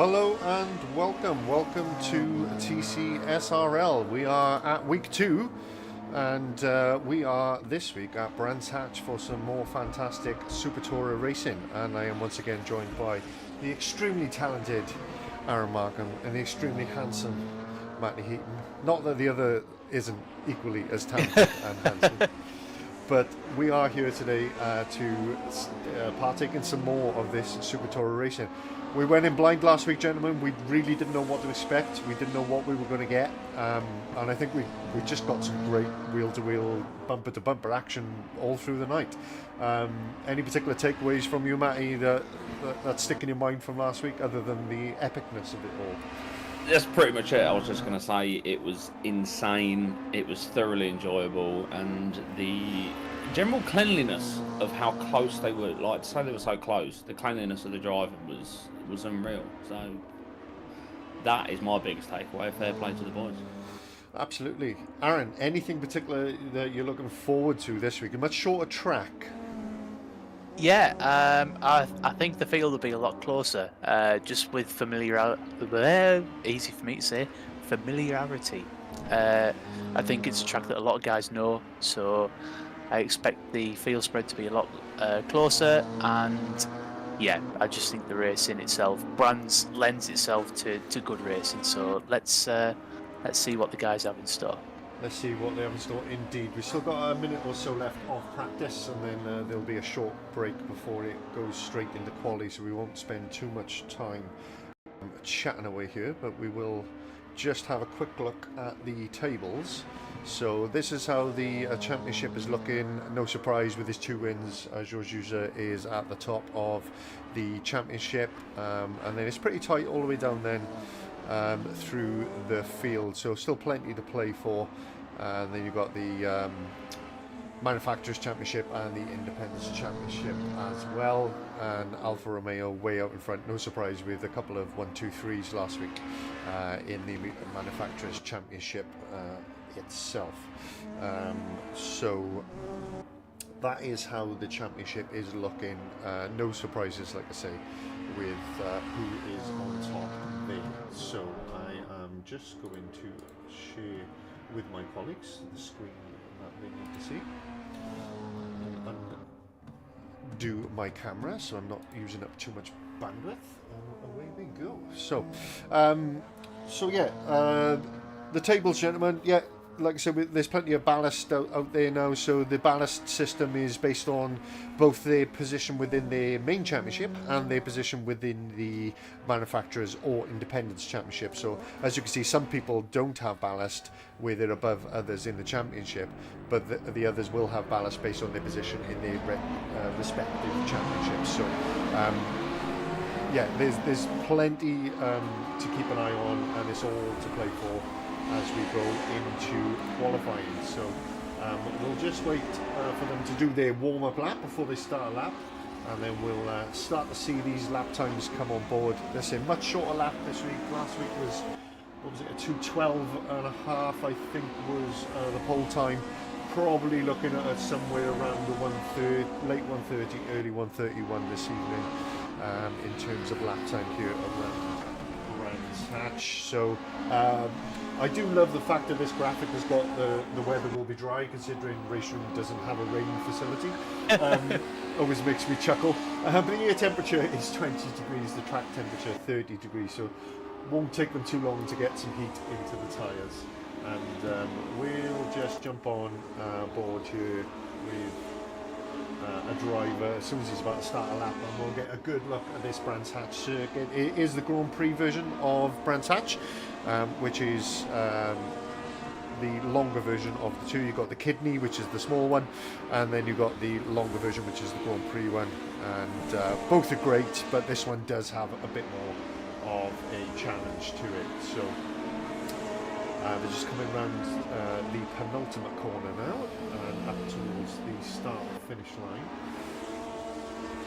Hello and welcome to TCSRL. We are at week 2 and we are this week at Brands Hatch for some more fantastic Super Tourer racing, and I am once again joined by the extremely talented Aaron Markham and the extremely handsome Matty Heaton. Not that the other isn't equally as talented and handsome. But we are here today to partake in some more of this Super Tourer racing. We went in blind last week, gentlemen. We really didn't know what to expect. We didn't know what we were going to get. And I think we just got some great wheel-to-wheel, bumper-to-bumper action all through the night. Any particular takeaways from you, Matty, that stick in your mind from last week, other than the epicness of it all? That's pretty much it. I was just going to say it was insane. It was thoroughly enjoyable, and the general cleanliness of how close they were. Like, to say they were so close, the cleanliness of the driving was unreal. So that is my biggest takeaway. Fair play to the boys. Absolutely. Aaron, anything particular that you're looking forward to this week? A much shorter track. Yeah, I think the field will be a lot closer, just with familiarity. Easy for me to say, familiarity. I think it's a track that a lot of guys know, so I expect the field spread to be a lot closer. And yeah, I just think the racing itself, Brands lends itself to good racing. So let's see what the guys have in store. Let's see what they have in store. Indeed, we've still got a minute or so left of practice, and then there'll be a short break before it goes straight into quali, so we won't spend too much time chatting away here, but we will just have a quick look at the tables. So this is how the championship is looking. No surprise with his 2 wins, Georges User is at the top of the championship, and then it's pretty tight all the way down then through the field, so still plenty to play for. And then you've got the Manufacturers Championship and the Independence Championship as well, and Alfa Romeo way out in front, no surprise, with a couple of 1-2-3s last week in the Manufacturers Championship itself. So that is how the championship is looking. No surprises, like I say, with who is on top there. So I am just going to share with my colleagues the screen that they need to see, and do my camera so I'm not using up too much bandwidth. Away we go. So yeah, the tables, gentlemen. Yeah, like I said, there's plenty of ballast out there now, so the ballast system is based on both their position within the main championship and their position within the manufacturers or independence championship. So as you can see, some people don't have ballast where they're above others in the championship, but the others will have ballast based on their position in their respective championships. So yeah, there's plenty to keep an eye on, and it's all to play for as we go into qualifying. So we'll just wait for them to do their warm-up lap before they start a lap, and then we'll start to see these lap times come on board. There's a much shorter lap this week. Last week was, what was it, a 2:12.5 I think was the pole time. Probably looking at somewhere around the 1:30, late 1:30, early 1:31 this evening in terms of lap time here around Brands Hatch. So I do love the fact that this graphic has got the weather will be dry, considering Racing doesn't have a rain facility. Always makes me chuckle. But the air temperature is 20 degrees, the track temperature 30 degrees, so won't take them too long to get some heat into the tyres. And we'll just jump on board here with a driver as soon as he's about to start a lap, and we'll get a good look at this Brands Hatch circuit. It is the Grand Prix version of Brands Hatch, which is the longer version of the two. You've got the Kidney, which is the small one, and then you've got the longer version, which is the Grand Prix one, and both are great, but this one does have a bit more of a challenge to it. So they're just coming around the penultimate corner now, and up towards the start finish line.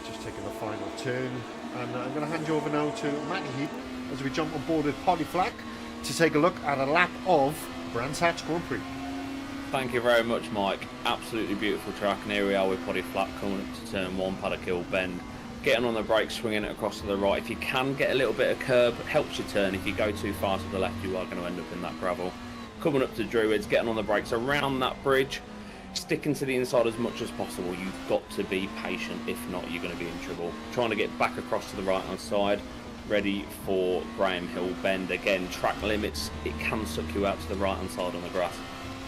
Just taking the final turn, and I'm going to hand you over now to Matty Heath as we jump on board with Polyflac to take a look at a lap of Brands Hatch Grand Prix. Thank you very much, Mike. Absolutely beautiful track, and here we are with Polyflac coming up to turn 1, Paddock Hill Bend. getting on the brakes, swinging it across to the right. If you can get a little bit of curb, helps you turn. If you go too far to the left, you are going to end up in that gravel. Coming up to Druids, getting on the brakes around that bridge, sticking to the inside as much as possible. You've got to be patient, if not you're going to be in trouble. Trying to get back across to the right hand side, ready for Graham Hill Bend. Again, track limits, it can suck you out to the right hand side on the grass.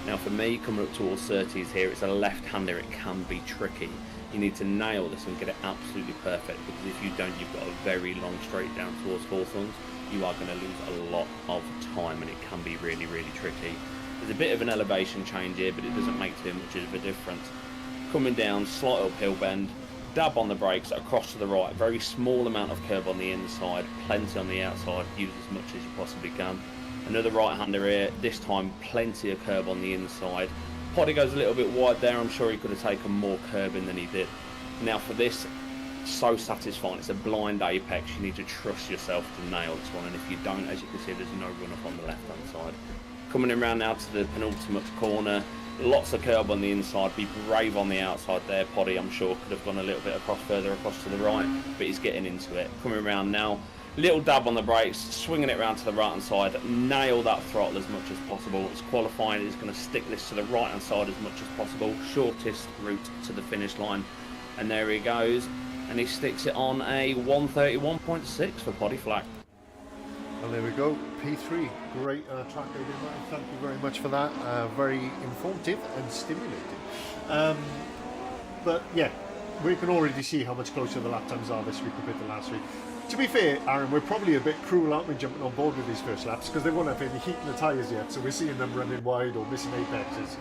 Now for me, coming up towards 30s here, it's a left-hander, it can be tricky. You need to nail this and get it absolutely perfect, because if you don't, you've got a very long straight down towards Hawthorns. You are going to lose a lot of time, and it can be really, really tricky. There's a bit of an elevation change here, but it doesn't make too much of a difference. Coming down, slight uphill bend, dab on the brakes, across to the right, very small amount of curb on the inside, plenty on the outside, use as much as you possibly can. Another right-hander here, this time plenty of curb on the inside. Poddy goes a little bit wide there, I'm sure he could have taken more curb in than he did. Now for this, so satisfying, it's a blind apex, you need to trust yourself to nail this one, and if you don't, as you can see, there's no run up on the left-hand side. Coming around now to the penultimate corner, lots of curb on the inside, be brave on the outside there. Poddy, I'm sure, could have gone a little bit further across to the right, but he's getting into it. Coming around now, little dab on the brakes, swinging it around to the right hand side, nail that throttle as much as possible. It's qualifying, he's going to stick this to the right hand side as much as possible, shortest route to the finish line, and there he goes, and he sticks it on a 131.6 for Poddy Flack. And there we go, P3, great track over there. Thank you very much for that, very informative and stimulating. But yeah, we can already see how much closer the lap times are this week compared to last week. To be fair, Aaron, we're probably a bit cruel, aren't we, jumping on board with these first laps, because they won't have any heat in the tyres yet, so we're seeing them running wide or missing apexes.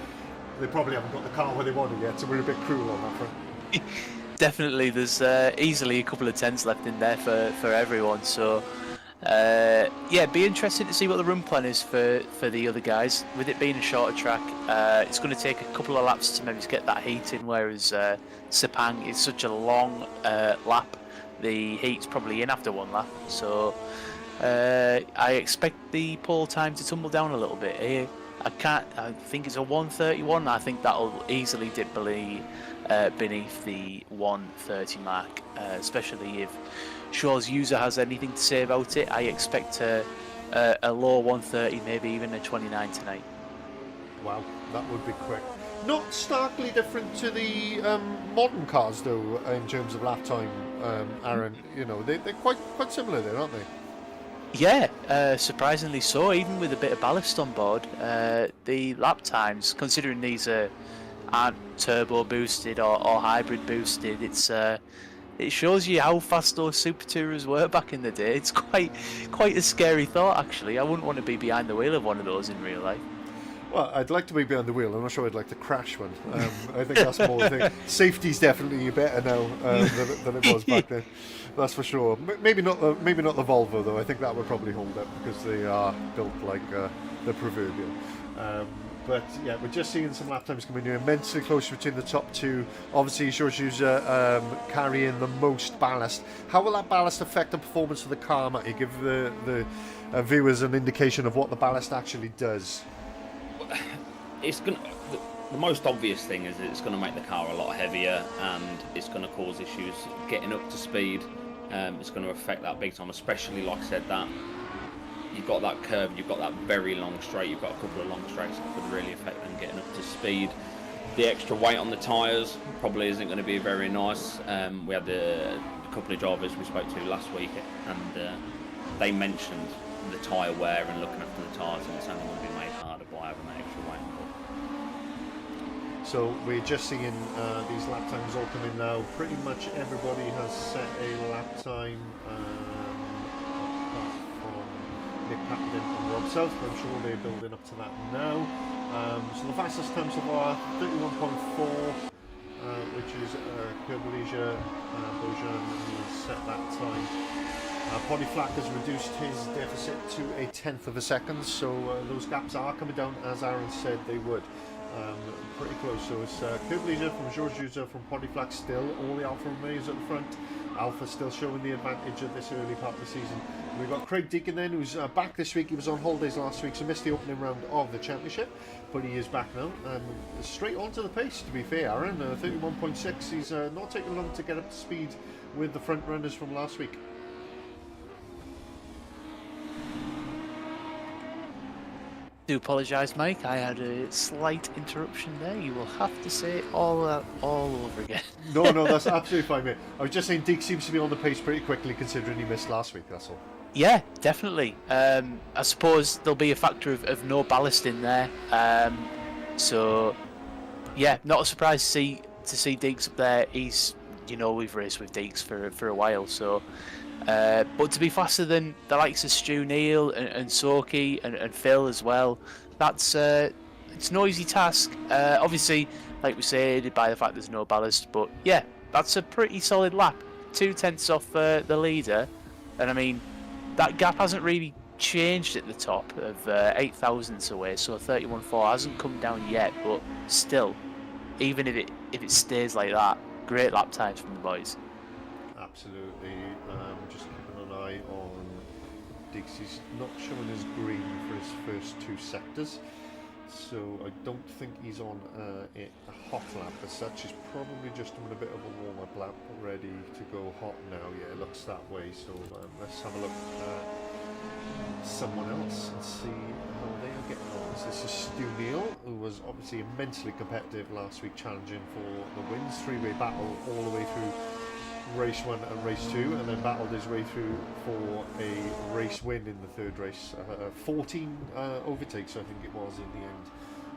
They probably haven't got the car where they want it yet, so we're a bit cruel on that front. Definitely, there's easily a couple of tenths left in there for everyone, so yeah, be interested to see what the run plan is for the other guys. With it being a shorter track, it's going to take a couple of laps to maybe get that heat in, whereas Sepang is such a long lap. The heat's probably in after one lap, so I expect the pole time to tumble down a little bit here. I think it's a 131. I think that'll easily dip beneath the 130 mark, especially if Shaw's user has anything to say about it. I expect a low 130, maybe even a 29 tonight. Wow, that would be quick. Not starkly different to the modern cars, though, in terms of lap time, Aaron. You know, they're quite similar there, aren't they? Yeah, surprisingly so. Even with a bit of ballast on board, the lap times, considering these aren't turbo boosted or hybrid boosted, it shows you how fast those Super Tourers were back in the day. It's quite a scary thought, actually. I wouldn't want to be behind the wheel of one of those in real life. Well, I'd like to be behind the wheel. I'm not sure I'd like to crash one. I think that's more the thing. Safety's definitely better now than it was back then. That's for sure. Maybe not the Volvo though. I think that would probably hold up because they are built like the proverbial. But yeah, we're just seeing some lap times coming in immensely close between the top two. Obviously, Georgiou's carrying the most ballast. How will that ballast affect the performance of the car, Matty? Give the viewers an indication of what the ballast actually does. It's gonna. The most obvious thing is that it's going to make the car a lot heavier, and it's going to cause issues getting up to speed. It's going to affect that big time, especially like I said, that you've got that curve, you've got that very long straight, you've got a couple of long straights that could really affect them getting up to speed. The extra weight on the tyres probably isn't going to be very nice. We had a couple of drivers we spoke to last week, and they mentioned the tyre wear and looking after the tyres, and it's only going to be made harder by having that extra weight on board. So we're just seeing these lap times all come in now. Pretty much everybody has set a lap time apart from Nick Packard and Rob South, but I'm sure they're building up to that now. So the fastest time so far, 31.4, which is Kerbalija Bojan, who's set that time. Poddy Flack has reduced his deficit to a tenth of a second, so those gaps are coming down as Aaron said they would. Pretty close, so it's Kerbalija from Georgiou's from Poddy Flack still, all the Alfa Romeos at the front. Alfa still showing the advantage at this early part of the season. We've got Craig Deacon then, who's back this week. He was on holidays last week, so missed the opening round of the championship, but he is back now, and straight onto the pace, to be fair, Aaron. 31.6, he's not taking long to get up to speed with the front runners from last week. Do apologise, Mike. I had a slight interruption there. You will have to say it all over again. No, that's absolutely fine, mate. I was just saying Deke seems to be on the pace pretty quickly considering he missed last week, that's all. Yeah, definitely. I suppose there'll be a factor of no ballast in there. So, yeah, not a surprise to see Deeks up there. He's, we've raced with Deeks for a while, so. But to be faster than the likes of Stu Neal and Soki and Phil as well, that's it's no easy task. Obviously, like we said, by the fact there's no ballast, but yeah, that's a pretty solid lap. 2/10 off the leader, and I mean that gap hasn't really changed at the top of 8 thousandths away, so 31.4 hasn't come down yet, but still, even if it stays like that, great lap times from the boys. Absolutely. Just keeping an eye on Diggs. He's not showing his green for his first 2 sectors, so I don't think he's on a hot lap as such. He's probably just doing a bit of a warm-up lap, ready to go hot now. Yeah, it looks that way. So let's have a look at someone else and see how they are getting on. So this is Stu Neal, who was obviously immensely competitive last week, challenging for the wins. 3-way battle all the way through race 1 and race 2, and then battled his way through for a race win in the 3rd race. 14 overtakes, I think it was, in the end,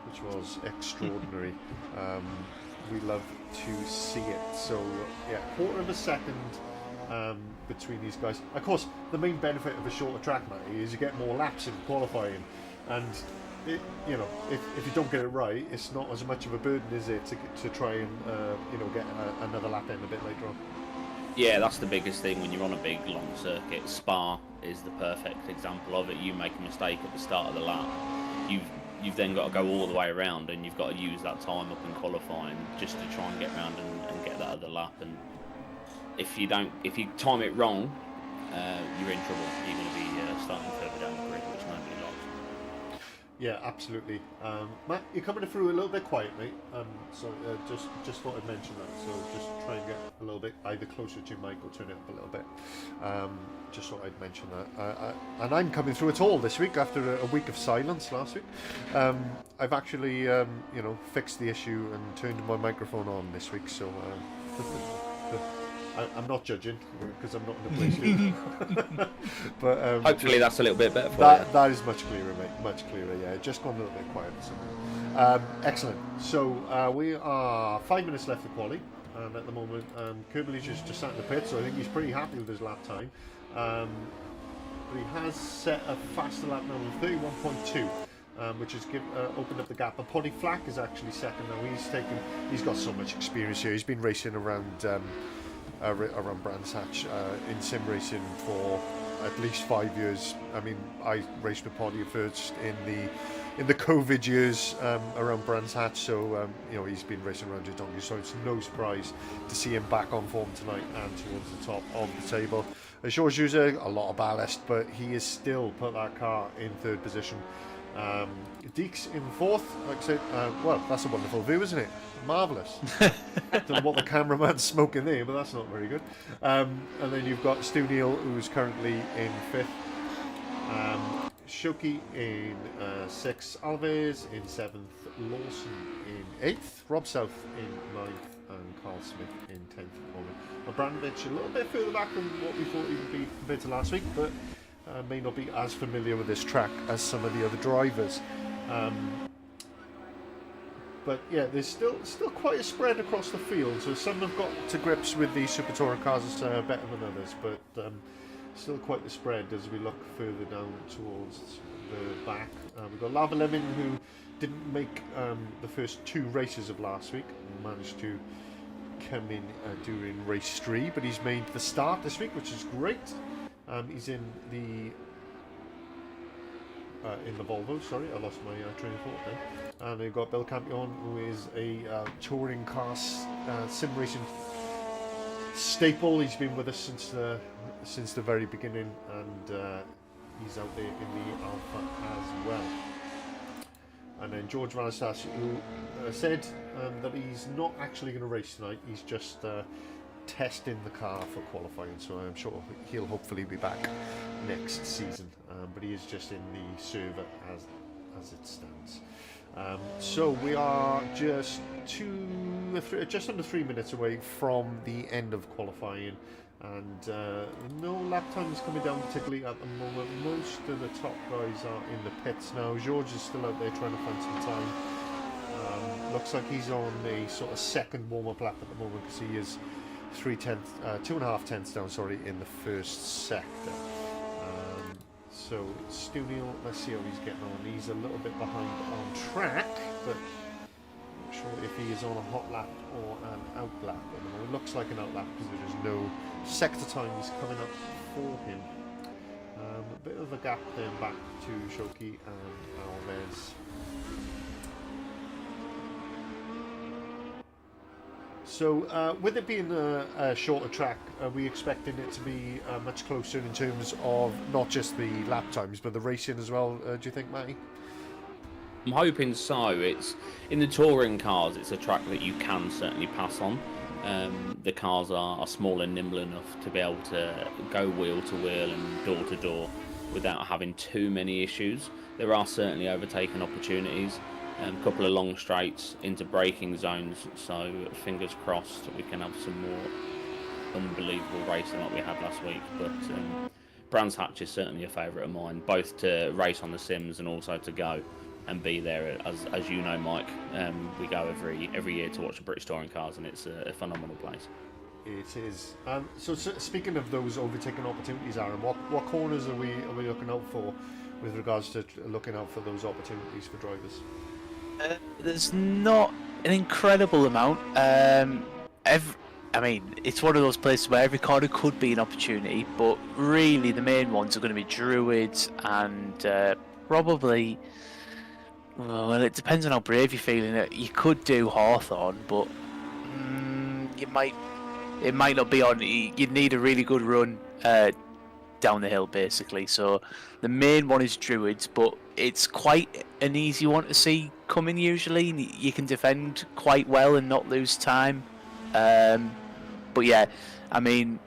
which was extraordinary. We love to see it. So yeah, quarter of a second between these guys. Of course, the main benefit of a shorter track, Matty, is you get more laps in qualifying, and if you don't get it right, it's not as much of a burden, is it, to try and get another lap in a bit later on. Yeah, that's the biggest thing when you're on a big long circuit. Spa is the perfect example of it. You make a mistake at the start of the lap, you've then got to go all the way around, and you've got to use that time up in qualifying just to try and get around and get that other lap. And if you time it wrong, you're in trouble. You're going to be starting further down the grid, which nobody likes. Yeah, absolutely. Matt, you're coming through a little bit quiet, mate. So just thought I'd mention that. So just try and get a little bit either closer to your mic or turn it up a little bit. Just thought I'd mention that. And I'm coming through it all this week after a week of silence last week. I've actually, fixed the issue and turned my microphone on this week. So I'm not judging because I'm not in the place yet. But hopefully that's a little bit better for you. That is much clearer, mate. Much clearer. Yeah, just gone a little bit quiet. So. Excellent. So we are 5 minutes left of quali, and at the moment, Kirby's just sat in the pit, so I think he's pretty happy with his lap time. But he has set a faster lap now of 31.2. Which has opened up the gap. And Poddy Flack is actually second now. He's got so much experience here. He's been racing around Brands Hatch in sim racing for at least 5 years. I mean, I raced with Poddy first in the COVID years around Brands Hatch, so he's been racing around your donkey, so it's no surprise to see him back on form tonight and towards the top of the table. George using a lot of ballast, but he has still put that car in 3rd position. Deeks in 4th, like I said. Well, that's a wonderful view, isn't it? Marvellous. Don't know what the cameraman's smoking there, but that's not very good. And then you've got Stu Neal, who's currently in 5th. Shoki in 6th. Alves in 7th. Lawson in 8th. Rob South in 9th. And Carl Smith in 10th at the moment. Abramovich a little bit further back than what we thought he would be compared to last week, but may not be as familiar with this track as some of the other drivers. But yeah, there's still quite a spread across the field. So some have got to grips with the Super Touring cars better than others, but still quite the spread as we look further down towards the back. We've got Lava Lemon, who didn't make the first 2 races of last week, managed to come in during race 3, but he's made the start this week, which is great. He's in the Volvo. Sorry, I lost my train of thought there. And we've got Bill Campion, who is a touring car sim racing staple. He's been with us since the very beginning, and he's out there in the Alpha as well. And then George Vanastas, who said that he's not actually going to race tonight. He's just testing the car for qualifying, so I'm sure he'll hopefully be back next season. But he is just in the server as it stands. So we are just under 3 minutes away from the end of qualifying, and no lap times coming down particularly at the moment. Most of the top guys are in the pits now. George is still out there trying to find some time. Looks like he's on a sort of second warm-up lap at the moment, because he is 2.5 tenths down, sorry, in the first sector. So Stu Neal, let's see how he's getting on. He's a little bit behind on track, but not sure if he is on a hot lap or an out lap at the moment. It looks like an out lap because there is no sector times coming up for him. A bit of a gap then back to Shoki and Alves. So with it being a shorter track, are we expecting it to be much closer in terms of not just the lap times but the racing as well, do you think, Matty? I'm hoping so. It's in the touring cars, it's a track that you can certainly pass on. The cars are small and nimble enough to be able to go wheel to wheel and door to door without having too many issues. There are certainly overtaking opportunities. A couple of long straights into braking zones, so fingers crossed we can have some more unbelievable racing like we had last week. But Brands Hatch is certainly a favourite of mine, both to race on the sims and also to go and be there. As you know, Mike, we go every year to watch the British touring cars, and it's a phenomenal place. It is. So speaking of those overtaking opportunities, Aaron, what corners are we looking out for with regards to looking out for those opportunities for drivers? There's not an incredible amount. I mean, it's one of those places where every corner could be an opportunity, but really the main ones are going to be Druids and probably. Well, it depends on how brave you're feeling. You could do Hawthorne, but it might not be on. You'd need a really good run down the hill, basically. So the main one is Druids, but it's quite an easy one to see coming usually. You can defend quite well and not lose time. But yeah, I mean,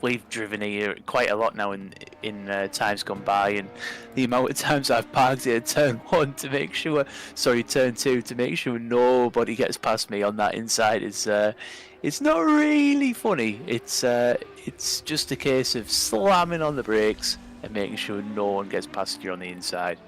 we've driven here quite a lot now in times gone by, and the amount of times I've parked at turn 1 to make sure, turn 2 to make sure nobody gets past me on that inside is it's not really funny. It's just a case of slamming on the brakes and making sure no one gets past you on the inside.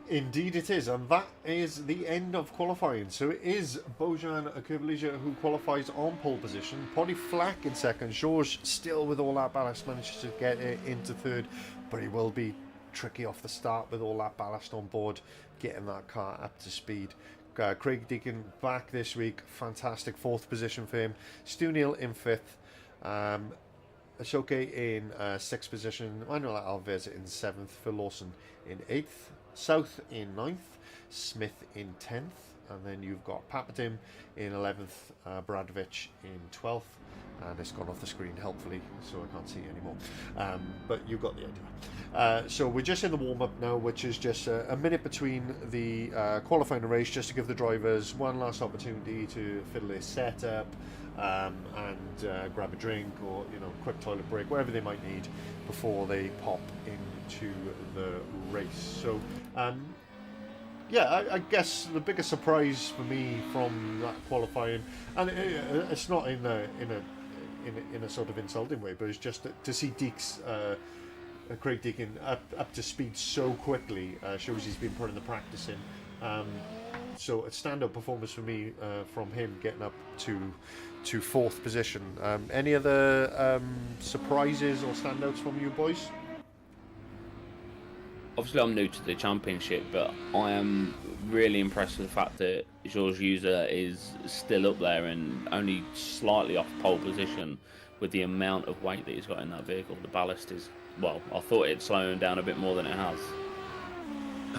Indeed it is, and that is the end of qualifying. So it is Bojan Kurbalija who qualifies on pole position, Poddy Flack in second, George still with all that ballast managed to get it into third, but he will be tricky off the start with all that ballast on board, getting that car up to speed. Craig Deacon back this week, fantastic fourth position for him, Stu Neal in fifth, Ashoke in sixth position, Manuel Alves in seventh, Phil Lawson in eighth, South in 9th, Smith in 10th, and then you've got Papadim in 11th, Bradovic in 12th, and it's gone off the screen helpfully, so I can't see it anymore, but you got the idea. So we're just in the warm-up now, which is just a minute between the qualifying race, just to give the drivers one last opportunity to fiddle their setup, and grab a drink or quick toilet break, whatever they might need before they pop into the race. So I guess the biggest surprise for me from that qualifying, and it's not in a sort of insulting way, but it's just to see Craig Deacon up to speed so quickly shows he's been putting the practice in. So a stand-up performance for me from him, getting up to fourth position. Any other surprises or standouts from you boys? Obviously, I'm new to the championship, but I am really impressed with the fact that Georges User is still up there and only slightly off pole position with the amount of weight that he's got in that vehicle. The ballast is, well, I thought it'd slow him down a bit more than it has.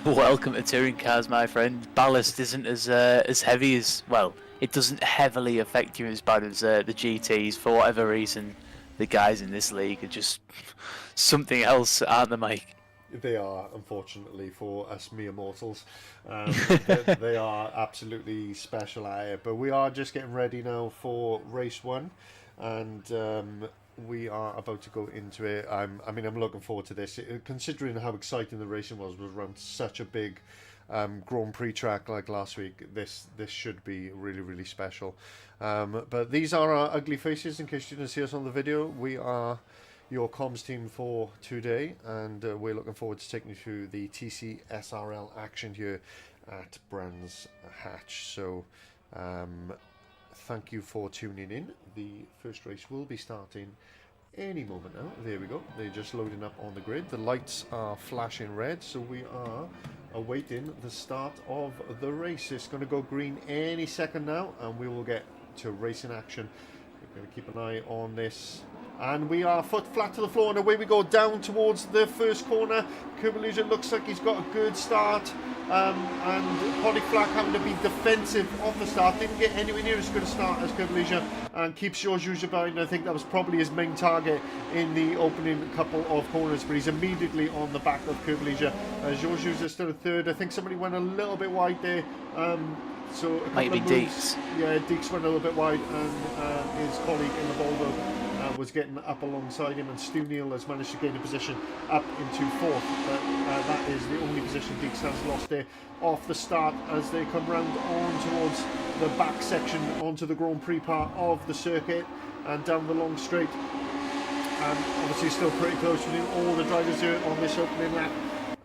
Welcome to touring cars, my friend. Ballast isn't as heavy as, well, it doesn't heavily affect you as bad as the GTs. For whatever reason, the guys in this league are just something else, aren't they, Mike? They are, unfortunately, for us mere mortals. They are absolutely special at it. But we are just getting ready now for race 1, and we are about to go into it. I'm looking forward to this. Considering how exciting the racing was around such a big Grand Prix track like last week, this should be really, really special. But these are our ugly faces, in case you didn't see us on the video. We are your comms team for today, and we're looking forward to taking you through the TCSRL action here at Brands Hatch. So thank you for tuning in. The first race will be starting any moment now. There we go. They're just loading up on the grid. The lights are flashing red, so we are awaiting the start of the race. It's going to go green any second now, and we will get to racing action. We're going to keep an eye on this. And we are foot flat to the floor, and away we go down towards the first corner. Curvalusion looks like he's got a good start, and Poddy Flack having to be defensive off the start. Didn't get anywhere near as good a start as Curvalusion, and keeps Georges behind. I think that was probably his main target in the opening couple of corners, but he's immediately on the back of Curvalusion. Georges is still in third. I think somebody went a little bit wide there. So a might be Deeks. Yeah, Deeks went a little bit wide, and his colleague in the Volvo was getting up alongside him, and Stu Neal has managed to gain a position up into fourth. But that is the only position Deeks has lost there off the start as they come round on towards the back section onto the Grand Prix part of the circuit and down the long straight. And obviously still pretty close between all the drivers here on this opening lap.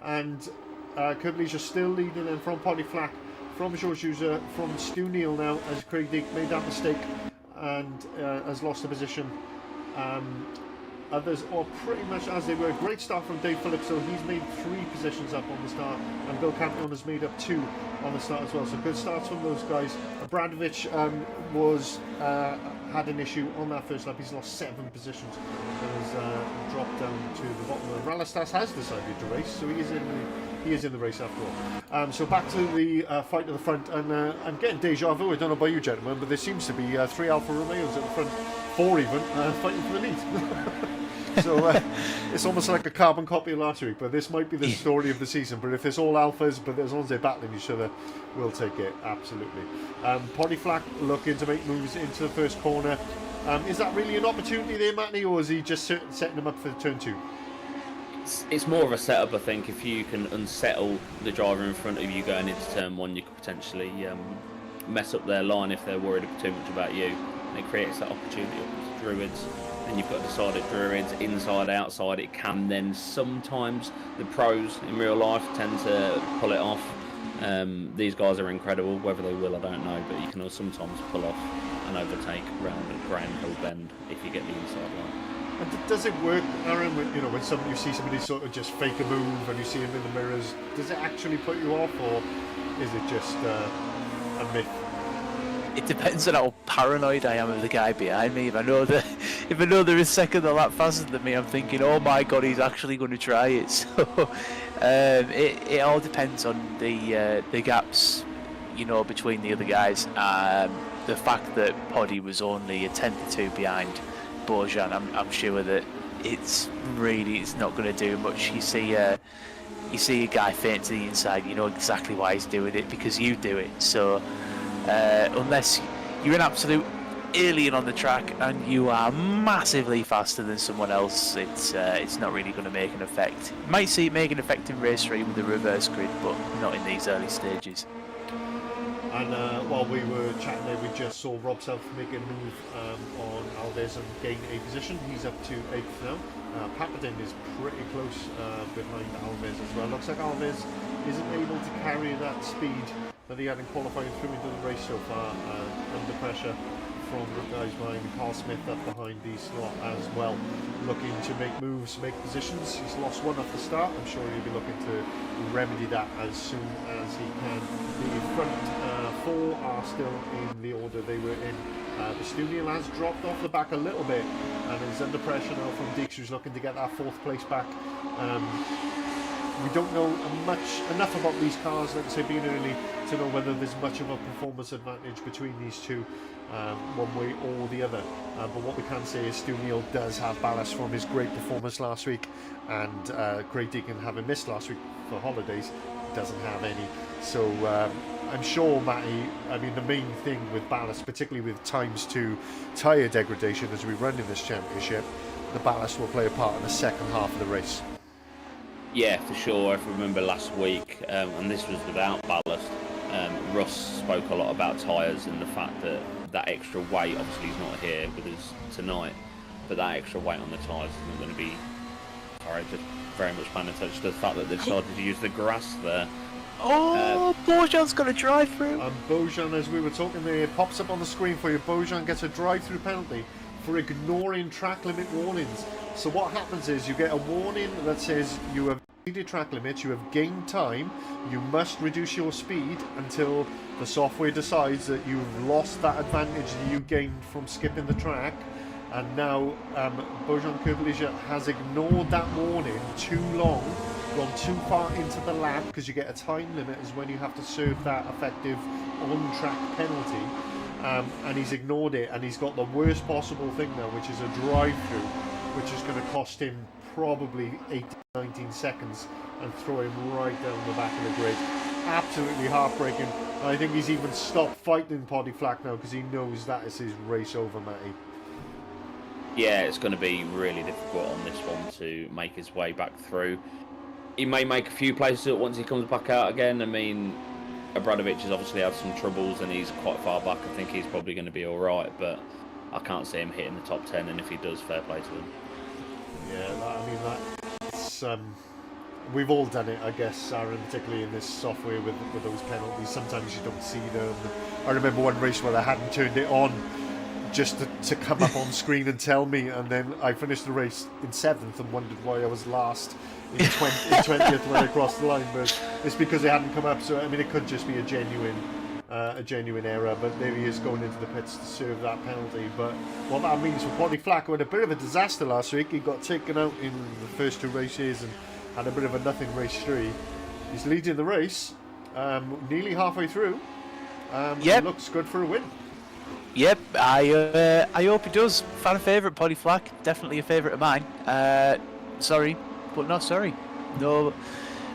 And Curvalusion still leading them from Poddy Flack, from Georges, from Stu Neal now, as Craig Deek made that mistake and has lost the position. Others are pretty much as they were. Great start from Dave Phillips, so he's made 3 positions up on the start, and Bill Campion has made up 2 on the start as well. So good starts from those guys. Bradovic had an issue on that first lap. He's lost 7 positions and has dropped down to the bottom. And Ralastas has decided to race, so he is in the race after all. So back to the fight at the front, and I'm getting deja vu. I don't know about you gentlemen, but there seems to be 3 Alfa Romeos at the front, 4 even, fighting for the lead. So it's almost like a carbon copy of last week, but this might be the story of the season. But if it's all Alphas, but as long as they're battling each other, we'll take it, absolutely. Poddy Flack looking to make moves into the first corner. Is that really an opportunity there, Matty, or is he just setting them up for turn 2? It's more of a setup, I think. If you can unsettle the driver in front of you going into turn 1, you could potentially mess up their line if they're worried too much about you. And it creates that opportunity with Druids. And you've got to decide if Druids inside, outside. It can then sometimes, the pros in real life tend to pull it off. These guys are incredible. Whether they will, I don't know. But you can sometimes pull off and overtake around a Graham Hill bend if you get the inside line. And does it work, Aaron, when you see somebody sort of just fake a move and you see him in the mirrors? Does it actually put you off, or is it just a myth? It depends on how paranoid I am of the guy behind me. If I know they're a second or that faster than me, I'm thinking, oh my god, he's actually going to try it. So it all depends on the gaps, between the other guys. The fact that Poddy was only a tenth or 2 behind Bojan, I'm sure that it's not going to do much. You see a guy faint to the inside, you know exactly why he's doing it, because you do it. So unless you're an absolute alien on the track and you are massively faster than someone else, it's not really going to make an effect. You might see it make an effect in race 3 with the reverse grid, but not in these early stages. And while we were chatting there, we just saw Rob South make a move on Alves and gain a position. He's up to 8th now. Papadin is pretty close behind Alves as well. Looks like Alves isn't able to carry that speed that he had in qualifying through into the race so far, under pressure from the guys behind. Carl Smith up behind the slot as well, looking to make moves, make positions. He's lost 1 off the start. I'm sure he'll be looking to remedy that as soon as he can. The front 4 are still in the order they were in. The Stu Neal has dropped off the back a little bit and is under pressure now from Deeks, who's looking to get that 4th place back. We don't know enough about these cars, like I say, being early, to know whether there's much of a performance advantage between these two, one way or the other. But what we can say is Stu Neal does have ballast from his great performance last week, and Craig Deacon, having missed last week for holidays, doesn't have any. So I'm sure, Matty, I mean, the main thing with ballast, particularly with times 2 tyre degradation as we run in this championship, the ballast will play a part in the second half of the race. Yeah, for sure. If you remember last week, and this was without ballast, Russ spoke a lot about tyres and the fact that that extra weight, obviously he's not here with us tonight, but that extra weight on the tyres isn't going to be, sorry, just very much paying attention to the fact that they decided to use the grass there. Oh, Bojan's got a drive-through. And Bojan, as we were talking there, it pops up on the screen for you. Bojan gets a drive-through penalty for ignoring track limit warnings. So what happens is you get a warning that says you have exceeded track limits, you have gained time, you must reduce your speed until the software decides that you've lost that advantage that you gained from skipping the track. And now Bojan Kurbalija has ignored that warning too long, gone too far into the lap, because you get a time limit is when you have to serve that effective on-track penalty. And he's ignored it, and he's got the worst possible thing now, which is a drive-through, which is going to cost him probably 18-19 seconds and throw him right down the back of the grid. Absolutely heartbreaking. And I think he's even stopped fighting Poddy Flack now because he knows that is his race over, Matty. Yeah, it's going to be really difficult on this one to make his way back through. He may make a few places once he comes back out again. I mean, Abradovic has obviously had some troubles and he's quite far back. I think he's probably going to be alright, but I can't see him hitting the top 10, and if he does, fair play to him. Yeah, that's we've all done it, I guess, Aaron, particularly in this software with those penalties. Sometimes you don't see them. I remember one race where I hadn't turned it on just to come up on screen and tell me, and then I finished the race in 7th and wondered why I was last in 20th when I crossed the line, but it's because it hadn't come up. So I mean, it could just be a genuine error, but there he is going into the pits to serve that penalty. But what that means for Poddy Flack, who had a bit of a disaster last week, he got taken out in the first 2 races and had a bit of a nothing race 3. He's leading the race, nearly halfway through. It looks good for a win. Yep, I hope he does. Fan favourite, Poddy Flack, definitely a favourite of mine. Sorry, but not sorry. No,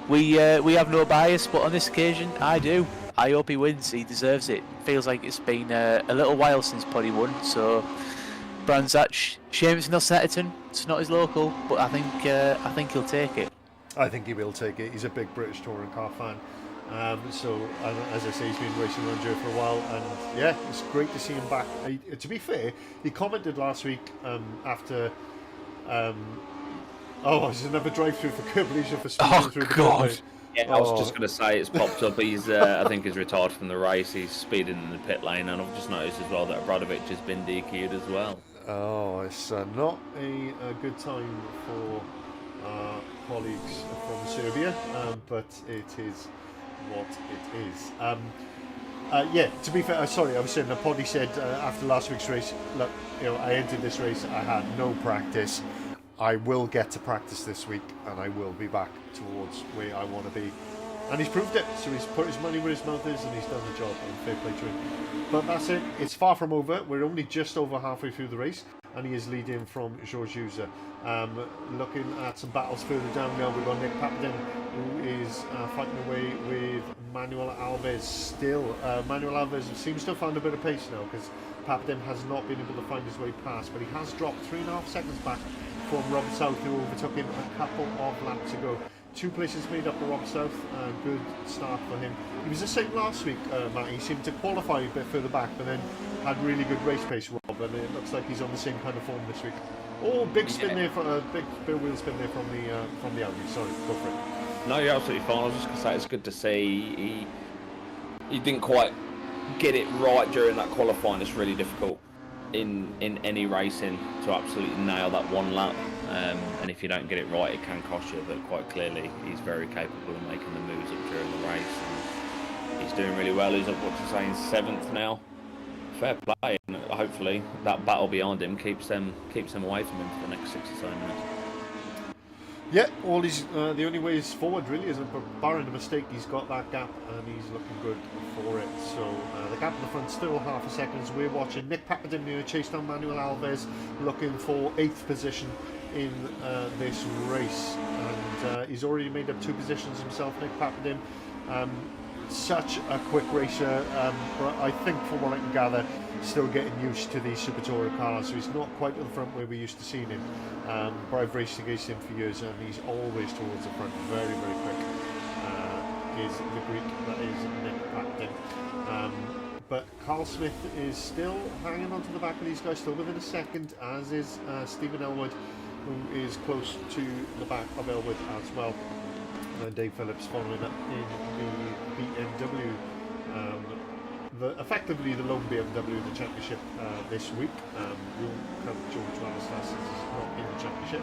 we have no bias, but on this occasion, I do. I hope he wins. He deserves it. Feels like it's been a little while since Poddy won. So, Branzach, shame it's not Snetterton. It's not his local, but I think he'll take it. I think he will take it. He's a big British touring car fan. So, as I say, he's been racing around here for a while, and yeah, it's great to see him back. To be fair, he commented last week after. There's another drive-through for Kurbalija for speeding through the pit. Yeah, I was just going to say it's popped up. He's, I think, he's retired from the race. He's speeding in the pit lane, and I've just noticed as well that Abradovic has been DQ'd as well. Oh, it's not a good time for colleagues from Serbia, but it is what it is. To be fair, sorry, I was saying that Poddy said after last week's race, look, I entered this race, I had no practice. I will get to practice this week, and I will be back towards where I want to be. And he's proved it, so he's put his money where his mouth is, and he's done the job, and fair play to him. But that's it, it's far from over. We're only just over halfway through the race, and he is leading from George User. Looking at some battles further down now, we've got Nick Papadin, who is fighting away with Manuel Alves still. Manuel Alves seems to have found a bit of pace now, because Papadin has not been able to find his way past, but he has dropped 3.5 seconds back from Robert South, who overtook him a couple of laps ago. 2 places made up for Robert South. Good start for him. He was the same last week, Matt. He seemed to qualify a bit further back, but then had really good race pace, Rob, and it looks like he's on the same kind of form this week. Oh, big spin there, for big wheel spin there from the Audi. Sorry, go for it. No, you're absolutely fine. I was just going to say it's good to see he didn't quite get it right during that qualifying. It's really difficult in any racing to absolutely nail that one lap, and if you don't get it right, it can cost you. But quite clearly, he's very capable of making the moves up during the race, and he's doing really well. He's up, what you're saying, 7th now. Fair play, and hopefully that battle behind him keeps them away from him for the next 6 or so minutes. Yeah, the only way is forward really, isn't it? But barring a mistake, he's got that gap, and he's looking good the gap in the front still half a second as we're watching Nick Papadin here chase down Manuel Alves, looking for 8th position in this race, and he's already made up 2 positions himself, Nick Papadin. Such a quick racer, but I think from what I can gather, still getting used to these Super Tourer cars, so he's not quite at the front where we're used to seeing him, but I've raced against him for years and he's always towards the front, very, very quick. Is the Greek, that is Nick Papadin. But Carl Smith is still hanging on to the back of these guys, still within a second, as is Stephen Elwood, who is close to the back of Elwood as well. And Dave Phillips following up in the BMW. Effectively the lone BMW in the championship this week. We'll count George Vallistas as not in the championship,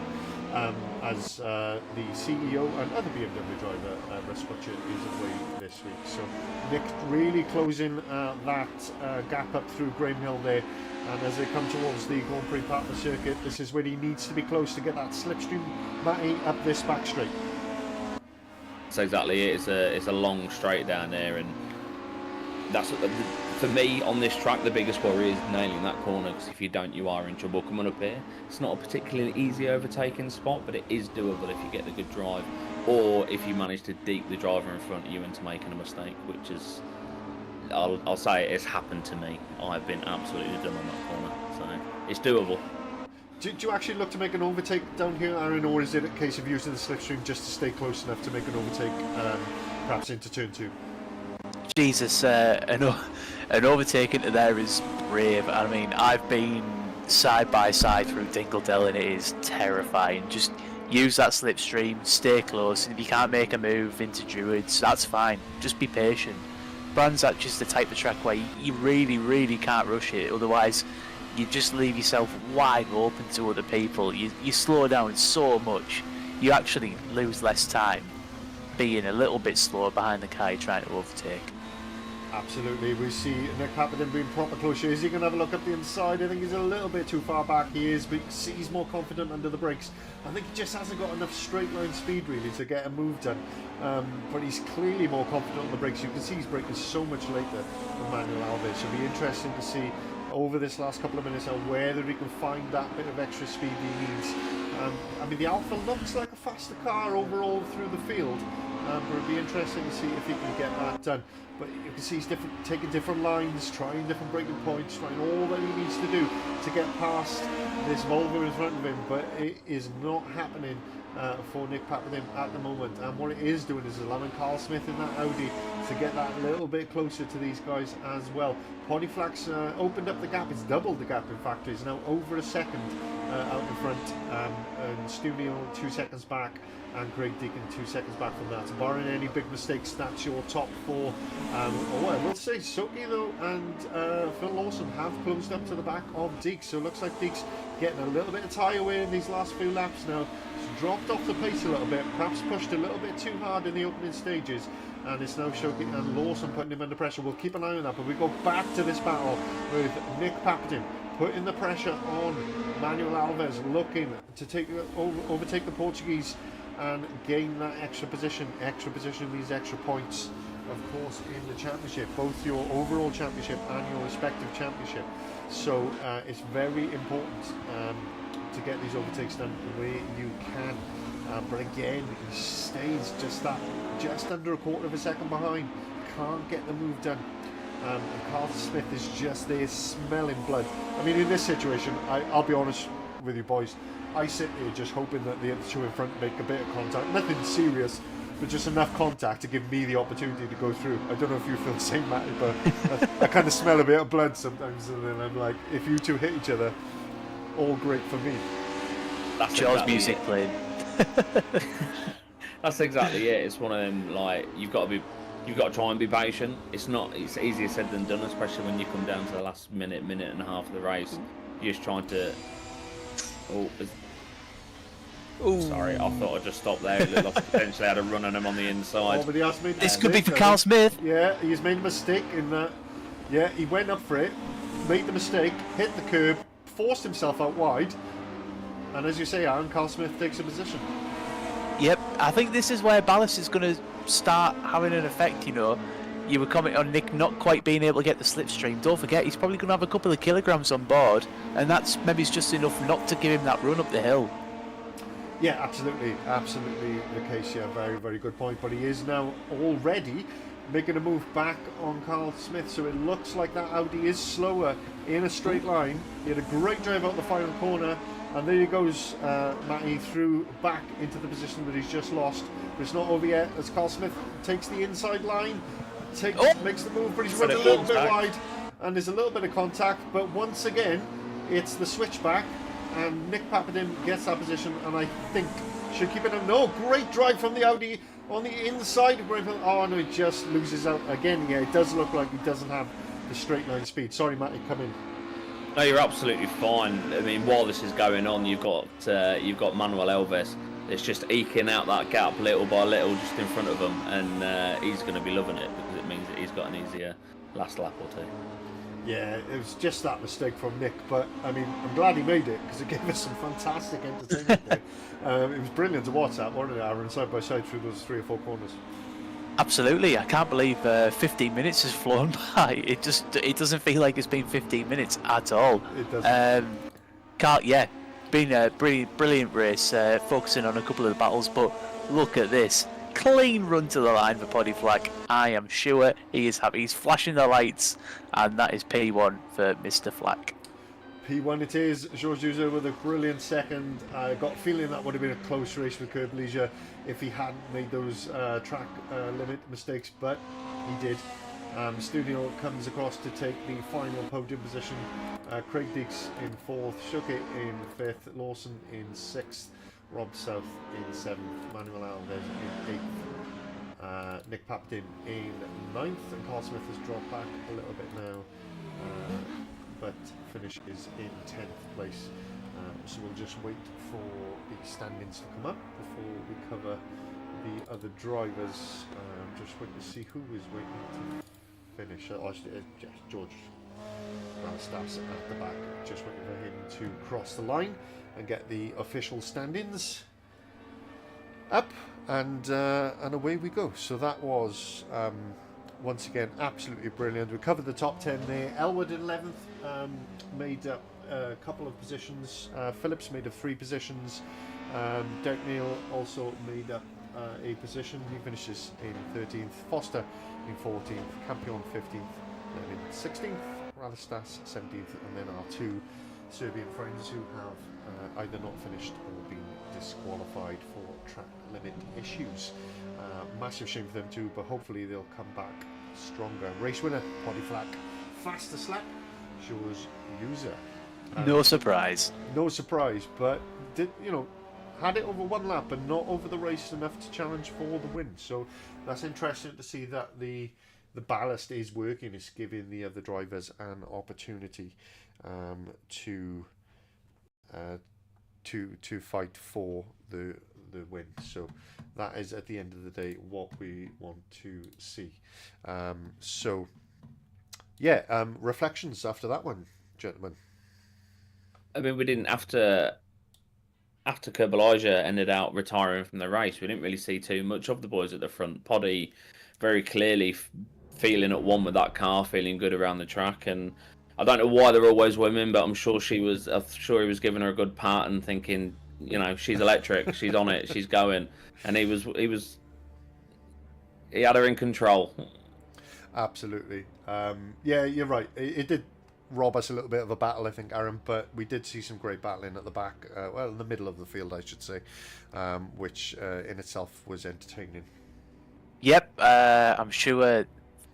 as the CEO and other BMW driver, Russ Butcher, is away this week. So Nick really closing that gap up through Graham Hill there, and as they come towards the Grand Prix part of the circuit, this is where he needs to be close to get that slipstream Matty up this back straight. That's exactly it. It's a long straight down there, and that's for me on this track. The biggest worry is nailing that corner, because if you don't, you are in trouble coming up here. It's not a particularly easy overtaking spot, but it is doable if you get the good drive, or if you manage to deep the driver in front of you into making a mistake, which is, I'll say it's happened to me. I've been absolutely done on that corner, so it's doable. Do you actually look to make an overtake down here, Aaron, or is it a case of using the slipstream just to stay close enough to make an overtake, perhaps into turn 2? Jesus, an overtake into there is brave. I mean, I've been side by side through Dingle and it is terrifying. Just use that slipstream, stay close, and if you can't make a move into Druids, that's fine. Just be patient. Bransac is the type of track where you really, really can't rush it, otherwise you just leave yourself wide open to other people. You slow down so much, you actually lose less time being a little bit slower behind the car you're trying to overtake. Absolutely, we see Nick Papadin being proper close here. Is he going to have a look up the inside? I think he's a little bit too far back. He is, but you can see he's more confident under the brakes. I think he just hasn't got enough straight line speed really to get a move done. But he's clearly more confident on the brakes. You can see he's braking so much later than Manuel Alves. So it'll be interesting to see over this last couple of minutes whether he can find that bit of extra speed he needs. I mean, the Alpha looks like a faster car overall through the field, but it'll be interesting to see if he can get that done. But you can see he's taking different lines, trying different braking points, trying all that he needs to do to get past this Volvo in front of him, but it is not happening for Nick Papadin at the moment. And what it is doing is allowing Carl Smith in that Audi to get that little bit closer to these guys as well. Pontiflac's opened up the gap, it's doubled the gap in fact, it's now over a second out in front, and Stu Neal 2 seconds back, and Craig Deacon 2 seconds back from that. So barring any big mistakes, that's your top 4. I will say Suki though and Phil Lawson have closed up to the back of Deeks, so it looks like Deeks getting a little bit of tyre wear in these last few laps now. He's dropped off the pace a little bit, perhaps pushed a little bit too hard in the opening stages, and it's now Shoki and Lawson putting him under pressure. We'll keep an eye on that, but we go back to this battle with Nick Papadin putting the pressure on Manuel Alves, looking to overtake the Portuguese and gain that extra position, these extra points, of course, in the championship, both your overall championship and your respective championship. So it's very important to get these overtakes done where you can. But again, he stays just under a quarter of a second behind, can't get the move done. And Carl Smith is just there smelling blood. I mean, in this situation, I'll be honest with you boys, I sit here just hoping that the other 2 in front make a bit of contact, nothing serious, but just enough contact to give me the opportunity to go through. I don't know if you feel the same, Matty, but I kind of smell a bit of blood sometimes, and then I'm like, if you 2 hit each other, all great for me. That's Charles' music playing. That's exactly it. It's one of them, like, you've got to try and be patient. It's easier said than done, especially when you come down to the last minute and a half of the race. You're just trying to. Sorry, I thought I'd just stop there. It looked like I potentially had a run on him on the inside. Oh, but he has made this could be for Carl Smith. Yeah, he's made a mistake in that. Yeah, he went up for it, made the mistake, hit the curb, forced himself out wide, and as you say, Aaron, Carl Smith takes a position. Yep, I think this is where ballast is going to start having an effect, you know. you were commenting on Nick not quite being able to get the slipstream. Don't forget, he's probably going to have a couple of kilograms on board, and that's maybe just enough not to give him that run up the hill. Yeah, absolutely the case. Yeah, very, very good point. But he is now already making a move back on Carl Smith, so it looks like that Audi is slower in a straight line. He had a great drive out the final corner, and there he goes, Matty, through back into the position that he's just lost. But it's not over yet as Carl Smith takes the inside line, makes the move, but he's running a little bit wide, and there's a little bit of contact. But once again, it's the switchback, and Nick Pappadin gets that position, and I think should keep it. No, great drive from the Audi on the inside. Oh no, he just loses out again. Yeah, it does look like he doesn't have the straight line speed. Sorry, Matty, come in. No, you're absolutely fine. I mean, while this is going on, you've got Manuel Alves. It's just eking out that gap little by little, just in front of him, and he's going to be loving it because it means that he's got an easier last lap or two. Yeah, it was just that mistake from Nick, but I mean, I'm glad he made it because it gave us some fantastic entertainment there. It was brilliant to watch that, wasn't it, Aaron, side by side through those 3 or 4 corners. Absolutely, I can't believe 15 minutes has flown by. It doesn't feel like it's been 15 minutes at all. It doesn't. Been a brilliant race, focusing on a couple of the battles, but look at this. Clean run to the line for Poddy Flack. I am sure he is happy. He's flashing the lights, and that is P1 for Mr. Flack. P1 it is. Georges User with a brilliant second. I got a feeling that would have been a close race for Curb Leisure if he hadn't made those track limit mistakes, but he did. Studio comes across to take the final podium position. Craig Deeks in 4th, Shuke in 5th, Lawson in 6th, Rob South in 7th, Manuel Alves in 8th, Nick Papton in 9th, and Carl Smith has dropped back a little bit now, but finishes in 10th place. So we'll just wait for the standings to come up before we cover the other drivers. Just waiting to see who is waiting to finish. George Stats at the back, just waiting for him to cross the line and get the official stand-ins up, and away we go. So that was once again absolutely brilliant. We covered the top 10 there. Elwood in 11th, made up a couple of positions. Phillips made up 3 positions. Derek Neal also made up a position. He finishes in 13th. Foster in 14th. Campion 15th. Then in 16th. Radistas 17th, and then our 2 Serbian friends who have either not finished or been disqualified for track limit issues. Massive shame for them too, but hopefully they'll come back stronger. Race winner, Poddy Flack. Fastest lap, shows User. No surprise. No surprise, but had it over 1 lap and not over the race enough to challenge for the win. So that's interesting to see that the ballast is working. It's giving the other drivers an opportunity to fight for the win. So that is at the end of the day what we want to see. Reflections after that one, gentlemen. I mean, we didn't after Kerbalaja ended out retiring from the race. We didn't really see too much of the boys at the front. Poddy very clearly feeling at one with that car, feeling good around the track, and I don't know why they're always women, but I'm sure he was giving her a good pat and thinking, she's electric, she's on it, she's going, and he had her in control. Absolutely. Yeah, you're right. It did rob us a little bit of a battle, I think, Aaron, but we did see some great battling at the back, in the middle of the field, I should say, which in itself was entertaining. Yep, I'm sure.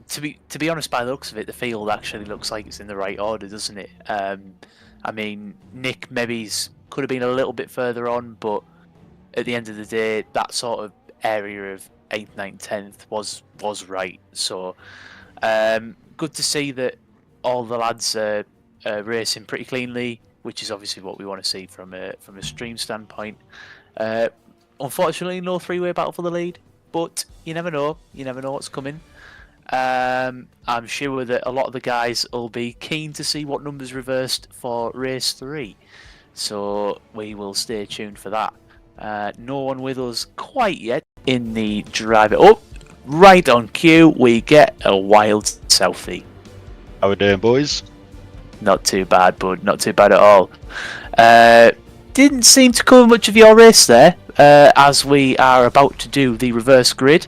To be honest, by the looks of it, the field actually looks like it's in the right order, doesn't it? I mean, Nick maybe could have been a little bit further on, but at the end of the day, that sort of area of 8th, 9th, 10th was right. So good to see that all the lads are racing pretty cleanly, which is obviously what we want to see from a stream standpoint. Unfortunately, no 3-way battle for the lead, but you never know. You never know what's coming. I'm sure that a lot of the guys will be keen to see what numbers reversed for race 3, so we will stay tuned for that. No one with us quite yet in the driver. Oh, right on cue, we get a wild selfie. How we doing, boys? Not too bad, bud. Not too bad at all. Didn't seem to cover much of your race there, as we are about to do the reverse grid.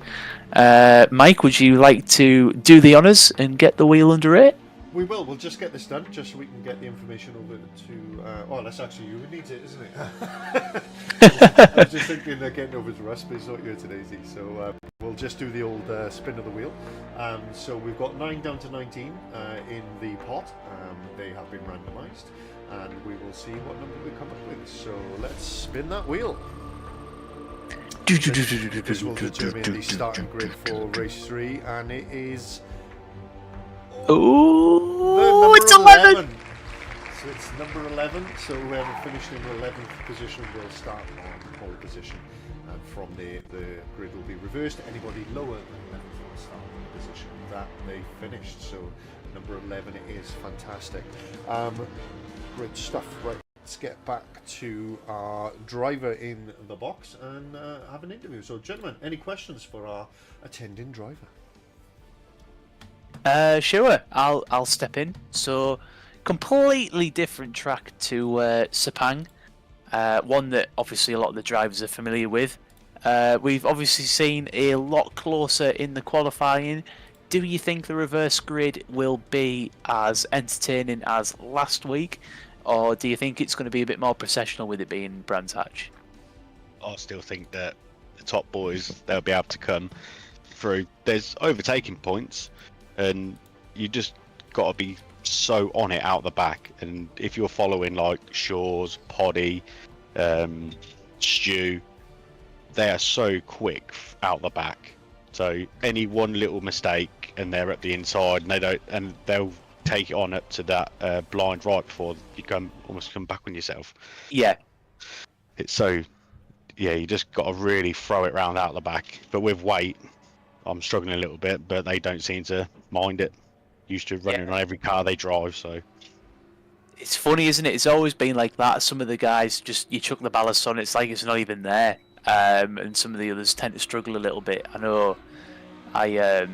Mike, would you like to do the honours and get the wheel under it? We will. We'll just get this done, just so we can get the information over to. Well, that's actually you who needs it, isn't it? I was just thinking getting over to us, but it's not here today, Z. So we'll just do the old spin of the wheel. So we've got 9 down to 19 in the pot. They have been randomised, and we will see what number we come up with. So let's spin that wheel. This will determine the starting grid for race 3, and it is. Ooh, it's 11! So it's number 11, so whoever finished in 11th position will start on pole position. And from there, the grid will be reversed. Anybody lower than 11th will start on the position that they finished. So number 11 is fantastic. Great stuff. Right, let's get back to our driver in the box and have an interview. So gentlemen, any questions for our attending driver? Sure, I'll step in. So, completely different track to Sepang. One that obviously a lot of the drivers are familiar with. We've obviously seen a lot closer in the qualifying. Do you think the reverse grid will be as entertaining as last week, or do you think it's going to be a bit more processional with it being Brands Hatch? I still think that the top boys, they'll be able to come through. There's overtaking points, and you just got to be so on it out the back. And if you're following like Shaw's, Poddy, Stu, they are so quick out the back. So any one little mistake, and they're at the inside, and they'll take it on up to that blind right before you almost come back on yourself. Yeah. It's so, yeah, you just got to really throw it round out the back. But with weight, I'm struggling a little bit, but they don't seem to mind it. Used to running on every car they drive, so. It's funny, isn't it? It's always been like that. Some of the guys you chuck the ballast on, it's like it's not even there. And some of the others tend to struggle a little bit. I know I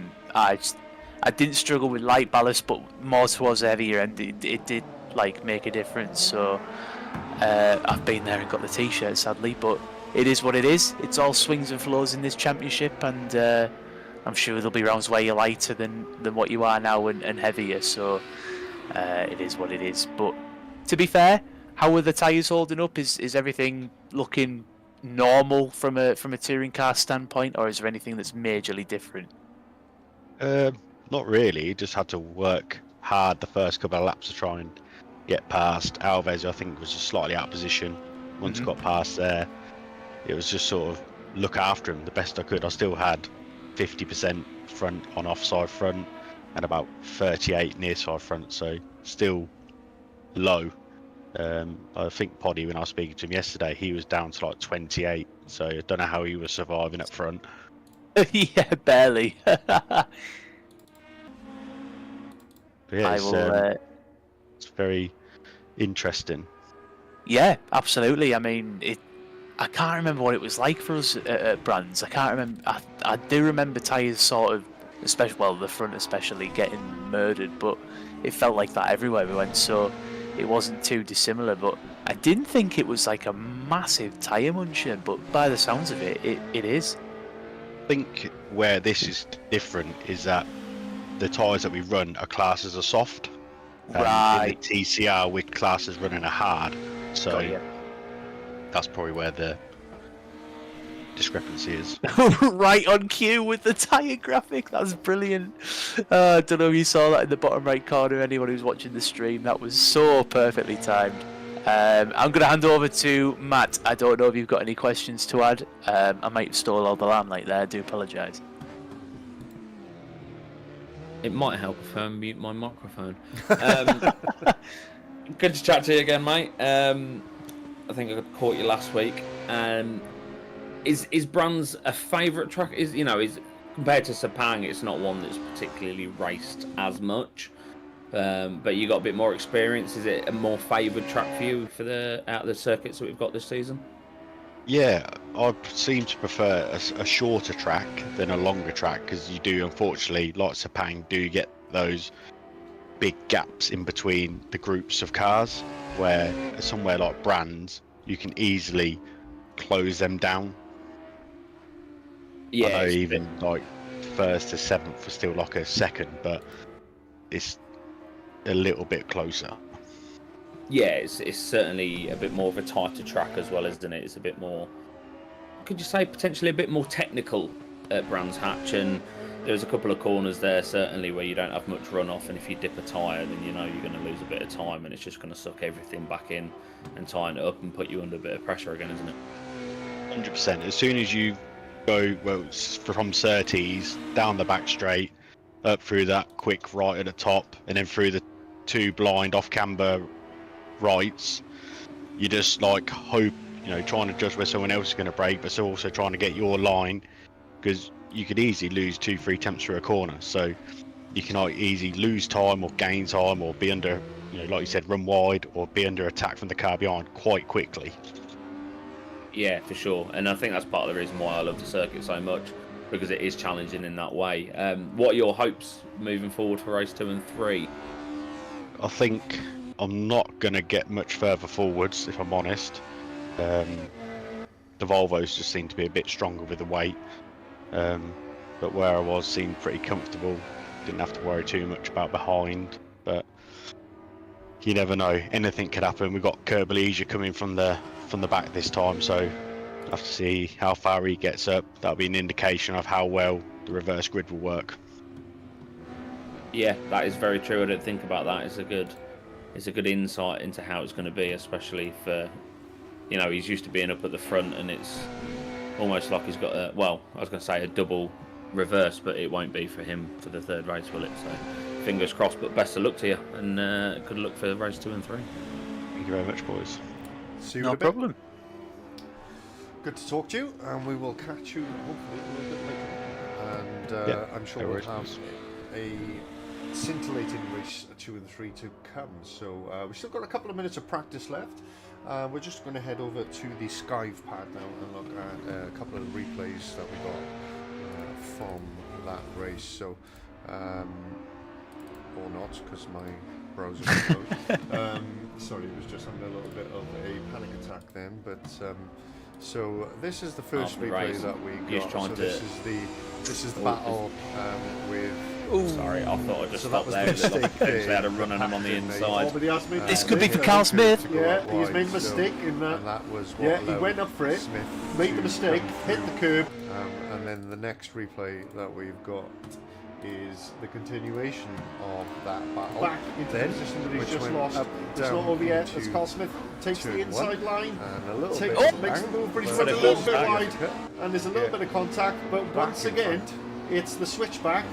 didn't struggle with light ballast, but more towards the heavier end, it did like make a difference. So I've been there and got the t-shirt, sadly, but it is what it is. It's all swings and flows in this championship, and I'm sure there'll be rounds where you're lighter than what you are now and heavier. So it is what it is. But to be fair, how are the tyres holding up? Is everything looking normal from a touring car standpoint, or is there anything that's majorly different? Not really. Just had to work hard the first couple of laps to try and get past Alves. I think was just slightly out of position. Once got past there, it was just sort of look after him the best I could. I still had 50% front on offside front and about 38 near side front, so still low. I think Poddy, when I was speaking to him yesterday, he was down to like 28, so I don't know how he was surviving up front. Yeah, barely. Yeah, it's very interesting. Yeah, absolutely. I mean, I can't remember what it was like for us at Brands. I can't remember. I do remember tyres sort of, especially the front especially, getting murdered, but it felt like that everywhere we went. So it wasn't too dissimilar. But I didn't think it was like a massive tyre muncher. But by the sounds of it, it is. I think where this is different is that the tyres that we run are classed as a soft. Right. In the TCR, with classes running a hard. So. Got you. That's probably where the discrepancy is. Right on cue with the tyre graphic. That's brilliant. I don't know if you saw that in the bottom right corner. Anyone who's watching the stream, that was so perfectly timed. I'm going to hand over to Matt. I don't know if you've got any questions to add. I might have stole all the limelight there. I do apologise. It might help if I mute my microphone. Good to chat to you again, mate. I think I caught you last week. Is Brands a favourite track? Is compared to Sepang, it's not one that's particularly raced as much. But you got a bit more experience. Is it a more favoured track for you for out of the circuits that we've got this season? Yeah, I seem to prefer a shorter track than a longer track, because you do, unfortunately, like Sepang, do get those big gaps in between the groups of cars, where somewhere like Brands, you can easily close them down. Yeah, I know it's a even like first to seventh was still like a second, but it's a little bit closer. Yeah, it's certainly a bit more of a tighter track as well, isn't it? It's a bit more, could you say, potentially a bit more technical at Brands Hatch, and there's a couple of corners there certainly where you don't have much runoff, and if you dip a tyre, then you know you're going to lose a bit of time, and it's just going to suck everything back in and tighten it up and put you under a bit of pressure again, isn't it? 100%. As soon as you go from Surtees down the back straight, up through that quick right at the top, and then through the two blind off camber rights, you just like hope, trying to judge where someone else is going to brake, but also trying to get your line, because you could easily lose 2-3 tenths through a corner. So you can either easily lose time or gain time, or be under, like you said, run wide, or be under attack from the car behind quite quickly. Yeah, for sure. And I think that's part of the reason why I love the circuit so much, because it is challenging in that way. What are your hopes moving forward for race 2 and 3? I think I'm not going to get much further forwards, if I'm honest. The Volvos just seem to be a bit stronger with the weight. But where I was seemed pretty comfortable. Didn't have to worry too much about behind. But you never know. Anything could happen. We've got Kerbalesia coming from the back this time, so we'll have to see how far he gets up. That'll be an indication of how well the reverse grid will work. Yeah, that is very true. I didn't think about that. It's a good insight into how it's going to be, especially for, he's used to being up at the front, and it's almost like he's got I was going to say a double reverse, but it won't be for him for the third race, will it? So fingers crossed, but best of luck to you, and good luck for race 2 and 3. Thank you very much, boys. See you No in a bit. problem. Good to talk to you, and we will catch you hopefully a little bit later. And Yeah, I'm sure no we'll worries, have boys. a scintillating race 2 and 3 to come. So we've still got a couple of minutes of practice left. We're just going to head over to the Skive pad now and look at a couple of replays that we got from that race. So, or not, because my browser was closed. Sorry, it was just having a little bit of a panic attack then. But so this is the first replay race. that we You're got. trying So to- this is the battle with. Sorry, I thought I'd just So that stop was there. the A little mistake because they had a there. run on him on the Didn't they? inside. But he has made This a could be mistake. for Carl Smith. To go Yeah, out he's wide, made a so- mistake in that. And that was what Yeah, he allowed went up for it, Smith made to the mistake, come hit the through. curb. And then the next replay that we've got is the continuation of that battle. Back into the Then, position that he's which just went lost. up, It's down not over yet as into Carl Smith takes the turn inside one. line. And a little Takes, bit makes the back, move, but he's but run a it little goes bit back. wide, and there's a little Yeah. bit of contact. But Back once in again, front. it's the switchback,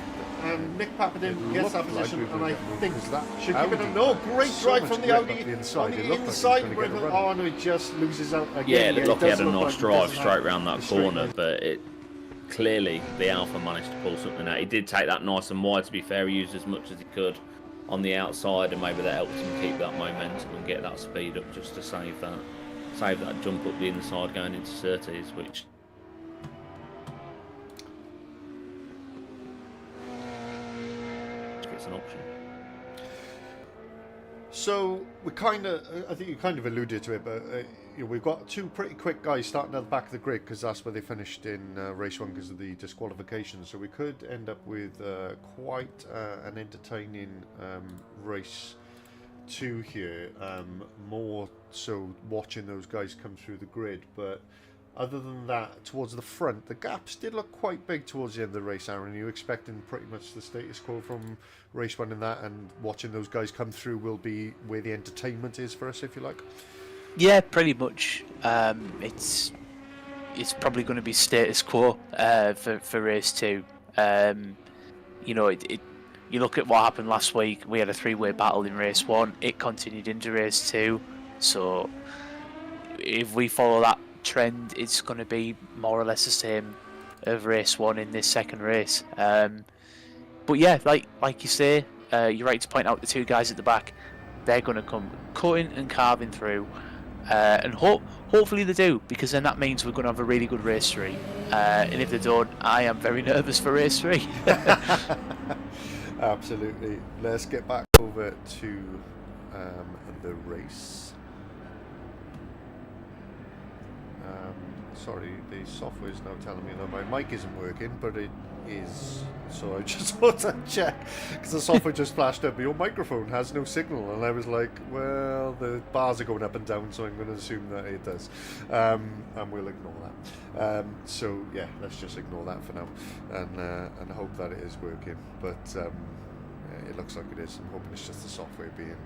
and Nick Papadin gets that looked like position, we were and I gonna move, think because that should give it a Audi no. had Great so drive much from the grip Audi up the inside, on it the looked like he was inside. gonna get a run. Oh no, he just loses out again. Yeah, it it looked like he does had a look nice he drive doesn't straight have round that the straight corner, line. but it clearly the Alpha managed to pull something out. He did take that nice and wide, to be fair. He used as much as he could on the outside, and maybe that helped him keep that momentum and get that speed up just to save that jump up the inside going into Surtees, which gets an option. So we I think you kind of alluded to it, but we've got two pretty quick guys starting at the back of the grid, because that's where they finished in race 1 because of the disqualification. So we could end up with quite an entertaining race 2 here. More so watching those guys come through the grid, but other than that, towards the front, the gaps did look quite big towards the end of the race, Aaron. Are you expecting pretty much the status quo from race 1 in that, and watching those guys come through will be where the entertainment is for us, if you like? Yeah, pretty much. It's probably going to be status quo for race 2. You look at what happened last week. We had a 3-way battle in race 1. It continued into race 2. So if we follow that trend, it's going to be more or less the same of race 1 in this second race. But yeah, like you say, you're right to point out the two guys at the back. They're going to come cutting and carving through. and hopefully they do, because then that means we're going to have a really good race 3. And if they don't, I am very nervous for race 3. Absolutely. Let's get back over to the race. Sorry, the software is now telling me that my mic isn't working, but it is. So I just want to check, because the software just flashed up. Your microphone has no signal, and I was like, well, the bars are going up and down, so I'm going to assume that it does, and we'll ignore that. So yeah, let's just ignore that for now, and hope that it is working. But it looks like it is. I'm hoping it's just the software being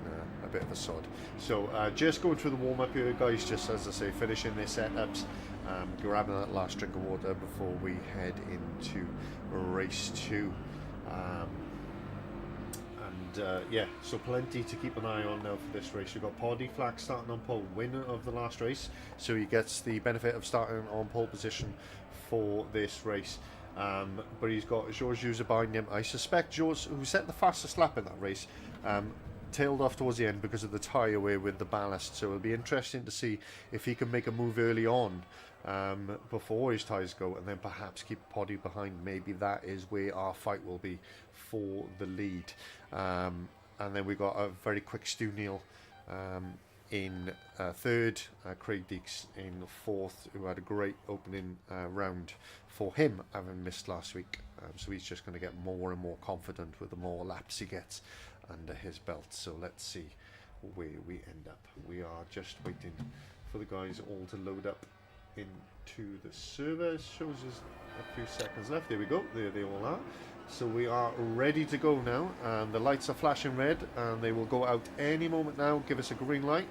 a bit of a sod. So just going through the warm-up here, guys, just as I say, finishing their setups, grabbing that last drink of water before we head into race 2. Yeah, so plenty to keep an eye on now for this race. We've got Poddy Flack starting on pole, winner of the last race, so he gets the benefit of starting on pole position for this race. But he's got George User behind him. I suspect George, who set the fastest lap in that race, tailed off towards the end because of the tyre wear with the ballast. So it'll be interesting to see if he can make a move early on before his tyres go, and then perhaps keep Poddy behind. Maybe that is where our fight will be for the lead. And then we've got a very quick Stu Neal in third, Craig Deeks in fourth, who had a great opening round for him, having missed last week. So he's just going to get more and more confident with the more laps he gets under his belt. So let's see where we end up. We are just waiting for the guys all to load up into the server. It shows us a few seconds left. There we go. There they all are. So we are ready to go now, and the lights are flashing red, and they will go out any moment now. Give us a green light,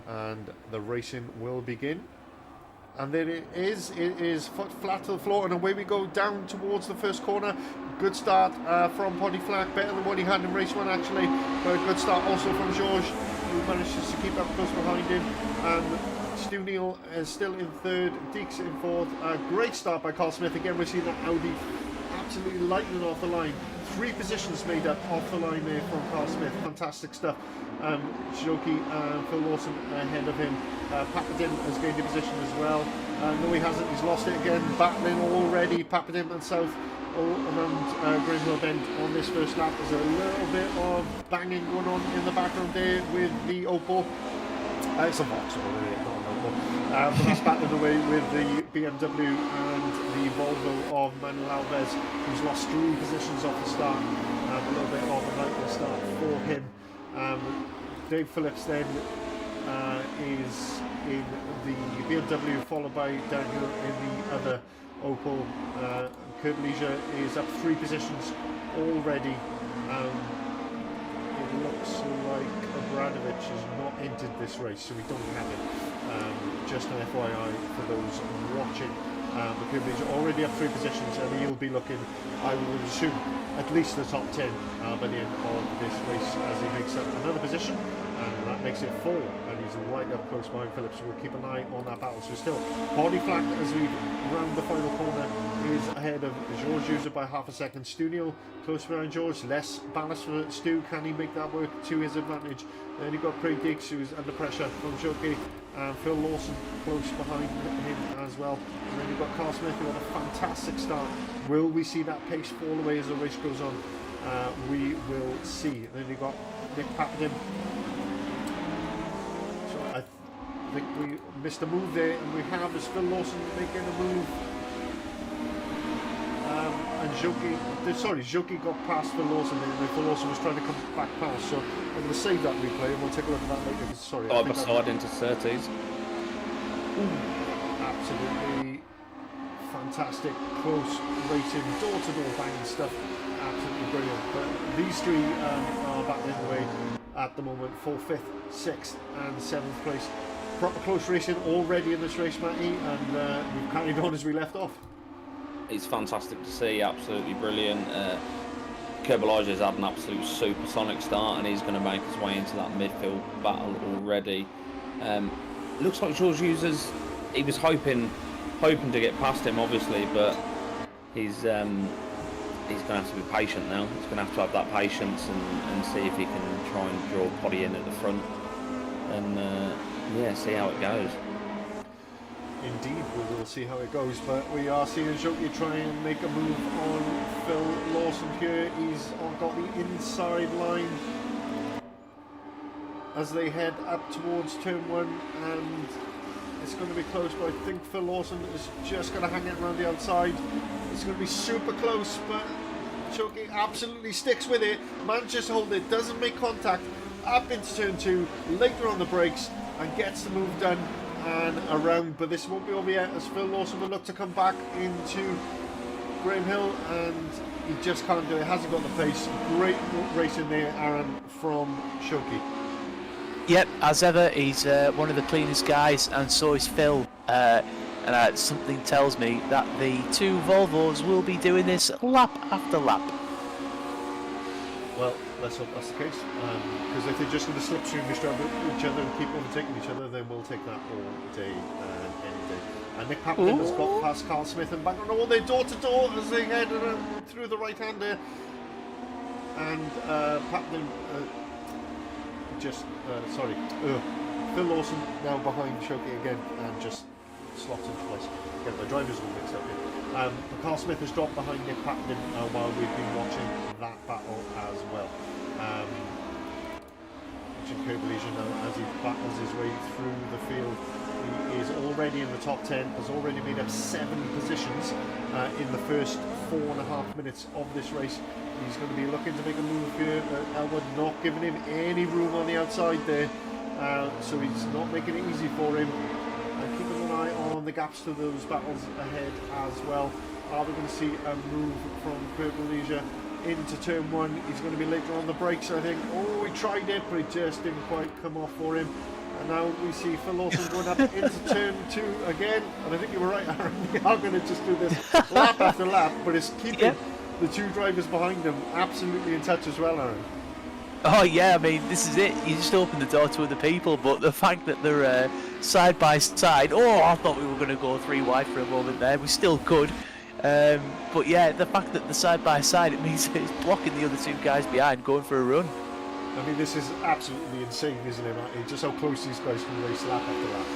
and the racing will begin. And there it is. It is foot flat to the floor, and away we go down towards the first corner. Good start from Poddy Flack, better than what he had in race 1 actually, but a good start also from George, who manages to keep up close behind him. Stu Neal is still in third, Deeks in fourth. Great start by Carl Smith. Again, we're seeing that Audi absolutely lightning off the line. 3 positions made up off the line there from Carl Smith. Fantastic stuff. Shoki and Phil Lawson ahead of him. Papadin has gained a position as well. No, he hasn't. He's lost it again. Battling already. Papadin and South all around Grimswell Bend on this first lap. There's a little bit of banging going on in the background there with the Opel. It's a Vauxhall, not an Opel. But that's battling away with the BMW and the Volvo of Manuel Alves, who's lost 3 positions off the start. A little bit of a nightmare start for him. Dave Phillips then is in the BMW, followed by Daniel in the other Opel. Kurt Leisure is up 3 positions already. It looks like Abramovich has not entered this race, so we don't have it. Just an FYI for those watching. But Kurt Leisure already up 3 positions, and he'll be looking, I would assume, at least the top 10 by the end of this race, as he makes up another position, and that makes it 4, and he's right up close behind Phillips. So we'll keep an eye on that battle. So still, Poddy Flack, as we round the final corner, is ahead of George User by half a second. Stu Neal close behind George, less ballast for Stu. Can he make that work to his advantage? Then you've got Craig Deeks, who's under pressure from Shoki, and Phil Lawson close behind him as well. And then you've got Carl Smith, who had a fantastic start. Will we see that pace fall away as the race goes on? We will see. And then you've got Nick Papadin. So I think we missed a move there, and we have as Phil Lawson making a move. And Joki got past Phil Lawson, and Phil Lawson was trying to come back past. So I'm going to save that replay, and we'll take a look at that later. Sorry, Side by side into 30s. Absolutely fantastic, close racing, door-to-door banging stuff. Absolutely brilliant. But these 3 are battling away at the moment for 5th, 6th, and 7th place. Proper close racing already in this race, Matty, and we've carried on as we left off. It's fantastic to see, absolutely brilliant. Kerbalage's had an absolute supersonic start, and he's going to make his way into that midfield battle already. Looks like George Users, he was hoping to get past him, obviously, but he's going to have to be patient now. He's going to have that patience and see if he can try and draw Poddy in at the front. And yeah, see how it goes. Indeed, we will see how it goes, but we are seeing Jockey try and make a move on Phil Lawson here. He's got the inside line as they head up towards turn 1, and it's going to be close, but I think Phil Lawson is just going to hang it around the outside. It's going to be super close, but Jockey absolutely sticks with it, manages to hold it, doesn't make contact, up into turn 2, later on the brakes, and gets the move done and around, but this won't be over yet as Phil Lawson will look to come back into Graham Hill, and he just can't do it, hasn't got the pace. Great racing there, Aaron, from Shoki. Yep, as ever, he's one of the cleanest guys, and so is Phil. And something tells me that the two Volvos will be doing this lap after lap. Well, let's hope that's the case, because if they're just going to slipstream each other and keep overtaking each other, then we'll take that all day and any day. And Nick Papton has got past Carl Smith and back on all their door-to-door as they head through the right-hander. And Papton Phil Lawson now behind Shoki again and just slots into place. Again, the drivers all mixed up here. Carl Smith has dropped behind Nick Papton while we've been watching that battle as well. Watching Kurt Legion now as he battles his way through the field. He is already in the top 10, has already made up 7 positions in the first 4.5 minutes of this race. He's going to be looking to make a move here. Elwood not giving him any room on the outside there, so he's not making it easy for him. And keeping an eye on the gaps to those battles ahead as well. Are we going to see a move from Purple Leisure into turn 1? He's going to be later on the brakes, I think. Oh, he tried it, but it just didn't quite come off for him. And now we see Phil Lawson going up into turn 2 again. And I think you were right, Aaron. We are going to just do this lap after lap, but it's keeping the two drivers behind them absolutely in touch as well, Aaron. Oh yeah, I mean, this is it. You just open the door to other people, but the fact that they're side by side, I thought we were going to go 3 wide for a moment there. We still could. But yeah, the fact that they're side by side, it means it's blocking the other 2 guys behind going for a run. I mean, this is absolutely insane, isn't it, Matty? Just how close these guys can race lap after lap.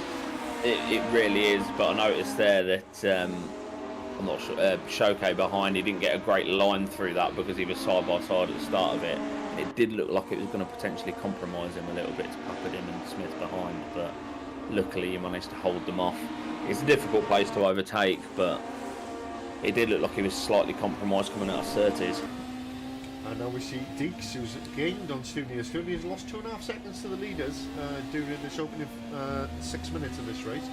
It really is, but I noticed there that I'm not sure, Shoke behind, he didn't get a great line through that because he was side by side at the start of it. It did look like it was going to potentially compromise him a little bit to puppet him and Smith behind, but luckily he managed to hold them off. It's a difficult place to overtake, but it did look like he was slightly compromised coming out of Surtees. And now we see Deeks, who's gained on Stunier. Stunier's lost 2.5 seconds to the leaders during this opening 6 minutes of this race.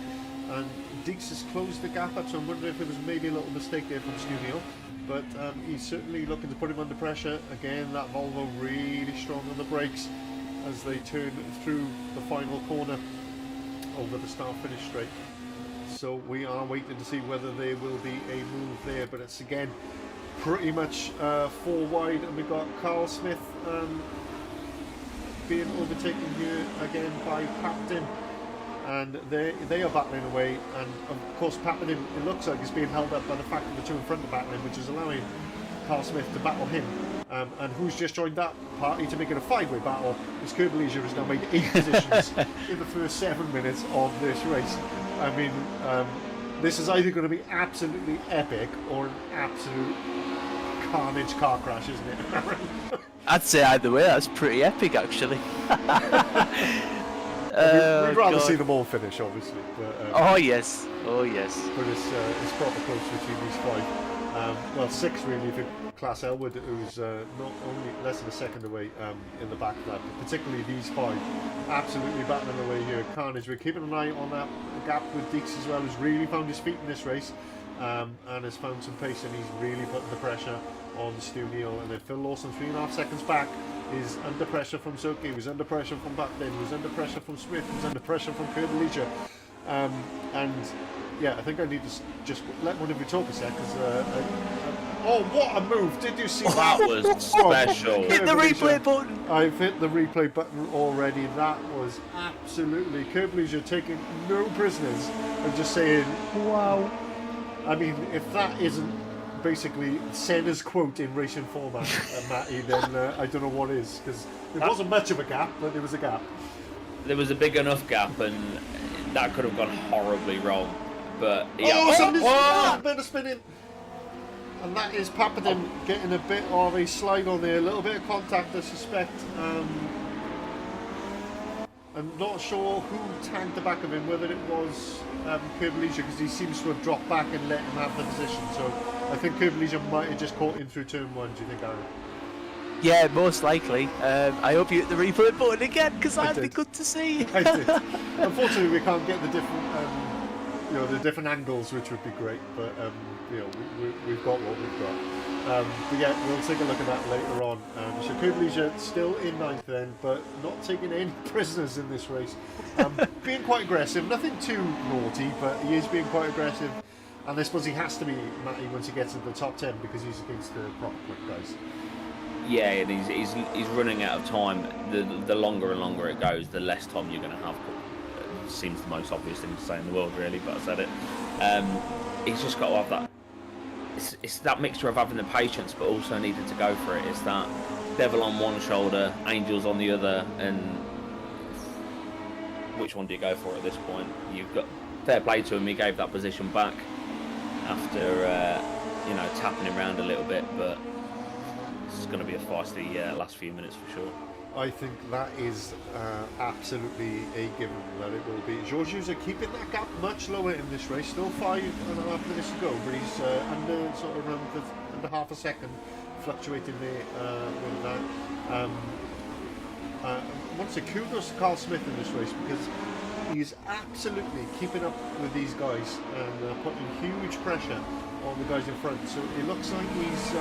And Deeks has closed the gap up, so I'm wondering if there was maybe a little mistake there from Stunio. But he's certainly looking to put him under pressure. Again, that Volvo really strong on the brakes as they turn through the final corner over the start-finish straight. So we are waiting to see whether there will be a move there, but it's again pretty much 4 wide, and we've got Carl Smith being overtaken here again by Papton, and they are battling away, and of course Papton, it looks like he's being held up by the fact that the 2 in front are battling, which is allowing Carl Smith to battle him. And who's just joined that party to make it a 5-way battle is Kurt Leisure, has now made 8 positions in the first 7 minutes of this race. I mean, this is either going to be absolutely epic or an absolute carnage car crash, isn't it? I'd say either way, that's pretty epic actually. We'd rather see them all finish, obviously. But, oh yes. But it's proper close between these 5. Well, 6 really for Class Elwood, who's not only less than a second away in the back of that, but particularly these 5 absolutely battling away here. Carnage, we're keeping an eye on that gap with Deeks as well, who's really found his feet in this race and has found some pace, and he's really putting the pressure on Stu Neal. And then Phil Lawson, 3.5 seconds back, is under pressure from Soki, was under pressure from Batlin, was under pressure from Smith, was under pressure from Kurt Leisure. And yeah, I think I need to just let one of you talk a sec, because oh, what a move! Did you see that? That was special. Hit the replay button. I've hit the replay button already. That was absolutely Kurt Leisure taking no prisoners and just saying, wow. I mean, if that isn't basically Senna's quote in racing format, Matty, then I don't know what is, because there wasn't much of a gap, but there was a gap. there was a big enough gap, and that could have gone horribly wrong. But yeah. Oh, somebody's Oh! a bit of spinning. And that is Papadin getting a bit of a slide on there, a little bit of contact, I suspect. I'm not sure who tagged the back of him, whether it was Curvilicia, because he seems to have dropped back and let him have the position. So I think Curvilicia might have just caught him through turn one. Do you think, Aaron? Yeah, most likely. I hope you hit the replay button again, because I that'd be did. good to see. I did. Unfortunately, we can't get the different, the different angles, which would be great. But we've got what we've got. But yeah, we'll take a look at that later on. So Curvilicia still in ninth then, but not taking any prisoners in this race. Being quite aggressive, nothing too naughty, but he is being quite aggressive. And I suppose he has to be, Matty, once he gets into the top 10, because he's against the proper quick guys. Yeah, and he's running out of time. The longer and longer it goes, the less time you're going to have. It seems the most obvious thing to say in the world, really, but I said it. He's just got to have that. It's that mixture of having the patience, but also needing to go for it. It's that devil on one shoulder, angels on the other, and which one do you go for at this point? You've got fair play to him. He gave that position back after tapping him around a little bit, but it's going to be a feisty last few minutes for sure. I think that is absolutely a given that it will be. Georgiou's are keeping that gap much lower in this race. Still 5.5 minutes to go, but he's under sort of under half a second, fluctuating there with that. I want to say kudos to Carl Smith in this race, because he's absolutely keeping up with these guys and putting huge pressure on the guys in front. So it looks like he's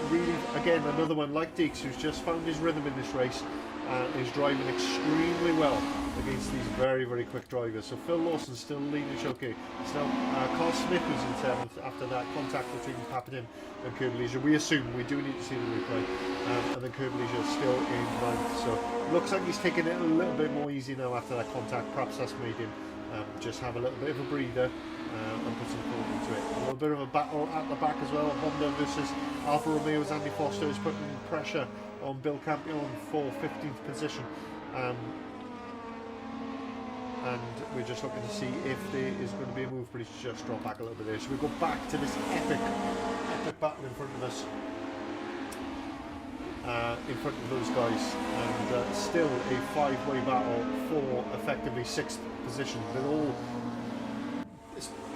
really, again, another one like Deeks, who's just found his rhythm in this race and is driving extremely well against these very, very quick drivers. So Phil Lawson's still leading Shoki. It's now Carl Smith who's in 7th after that contact between Papadin and Curvilicia. We assume, we do need to see the replay, and then Curvilicia still in 9th. So it looks like he's taking it a little bit more easy now after that contact. Perhaps that's made him just have a little bit of a breather and put some thought into it. A little bit of a battle at the back as well. Honda versus Alfa Romeo's Andy Foster is putting pressure on Bill Campion for 15th position. And we're just looking to see if there is going to be a move, but he's just dropped back a little bit there. So we go back to this epic battle in front of us. In front of those guys, and still a 5-way battle for effectively 6th position.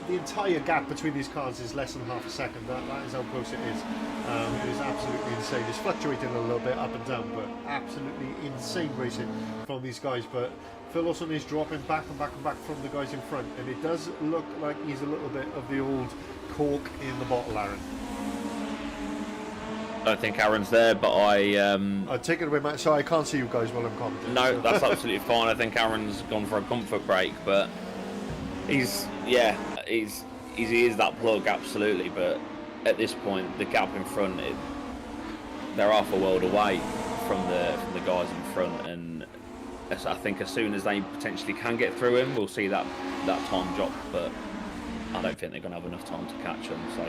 The entire gap between these cars is less than half a second. That is how close it is. It is absolutely insane. It's fluctuating a little bit up and down, but absolutely insane racing from these guys. But Phil Lawson is dropping back and back and back from the guys in front, and it does look like he's a little bit of the old cork in the bottle, Aaron. I don't think Aaron's there, but I'll take it away, Matt. Sorry, I can't see you guys while I'm commenting. No, so. that's absolutely fine. I think Aaron's gone for a comfort break, but he is that plug, absolutely. But at this point, the gap in front, they're half a world away from the guys in front, and I think as soon as they potentially can get through him, we'll see that time drop. But I don't think they're going to have enough time to catch him. So.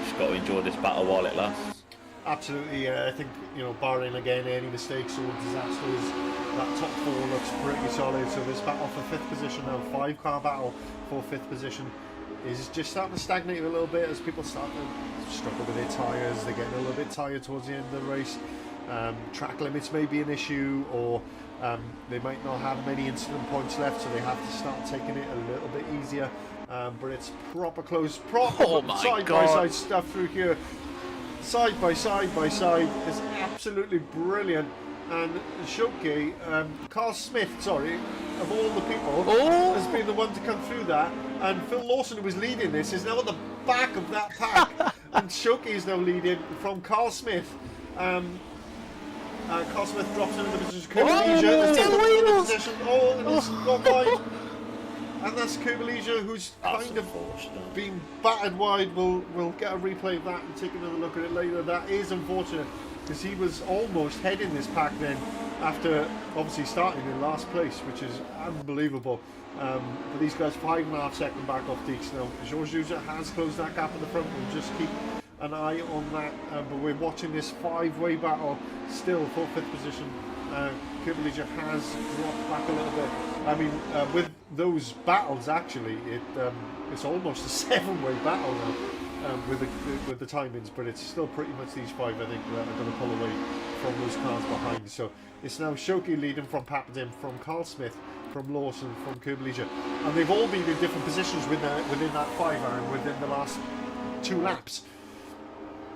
Just got to enjoy this battle while it lasts. Absolutely, I think, barring again any mistakes or disasters, that top 4 looks pretty solid. So this battle for 5th position now, 5-car battle for 5th position, is just starting to stagnate a little bit as people start to struggle with their tyres. They're getting a little bit tired towards the end of the race. Track limits may be an issue, or they might not have many incident points left, so they have to start taking it a little bit easier. But it's proper close, side by side stuff through here, side by side by side. It's absolutely brilliant. And Shoki, Carl Smith, of all the people, has been the one to come through that. And Phil Lawson, who was leading this, is now at the back of that pack. And Shoki is now leading from Carl Smith. Carl Smith drops into the position. Curvilicia has taken the position. And it's gone wide. And that's Curvilicia, who's kind of been battered wide. We'll get a replay of that and take another look at it later. That is unfortunate, because he was almost heading this pack then, after obviously starting in last place, which is unbelievable. But these guys 5.5 seconds back off Deeks now. Georgiou's has closed that gap in the front. We'll just keep an eye on that. But we're watching this five-way battle still for fifth position. Kubalija has dropped back a little bit. I mean, with those battles, actually, it's almost a seven-way battle now with the timings, but it's still pretty much these five, I think, that are going to pull away from those cars behind. So it's now Shoki leading from Papadim, from Carl Smith, from Lawson, from Kubalija, and they've all been in different positions within that 5 hour within the last 2 laps.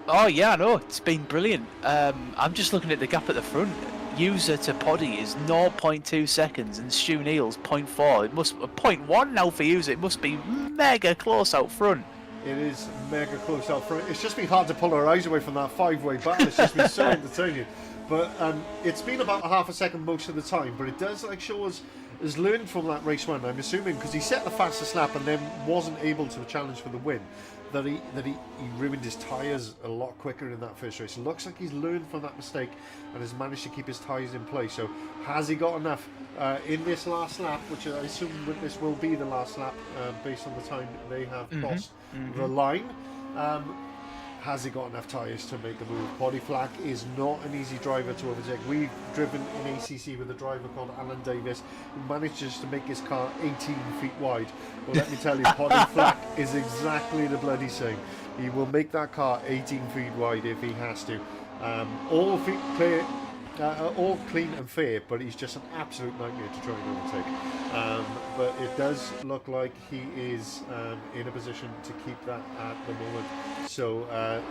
Oh yeah, I know. It's been brilliant. I'm just looking at the gap at the front. User to Poddy is 0.2 seconds and Stu Neal's 0.4. It must 0.1 now for User. It must be mega close out front. It is mega close out front. It's just been hard to pull our eyes away from that 5-way battle. It's just been so entertaining. But it's been about a half a second most of the time. But it does, like Shaw's has learned from that race 1, I'm assuming, because he set the fastest lap and then wasn't able to challenge for the win, that he ruined his tyres a lot quicker in that first race. It looks like he's learned from that mistake and has managed to keep his tyres in place. So has he got enough in this last lap, which I assume this will be the last lap based on the time they have crossed the line? Has he got enough tyres to make the move? Poddy Flack is not an easy driver to overtake. We've driven in ACC with a driver called Alan Davis, who manages to make his car 18 feet wide. Well, let me tell you, Poddy Flack is exactly the bloody same. He will make that car 18 feet wide if he has to. All clean and fair, but he's just an absolute nightmare to try and overtake. But it does look like he is in a position to keep that at the moment. So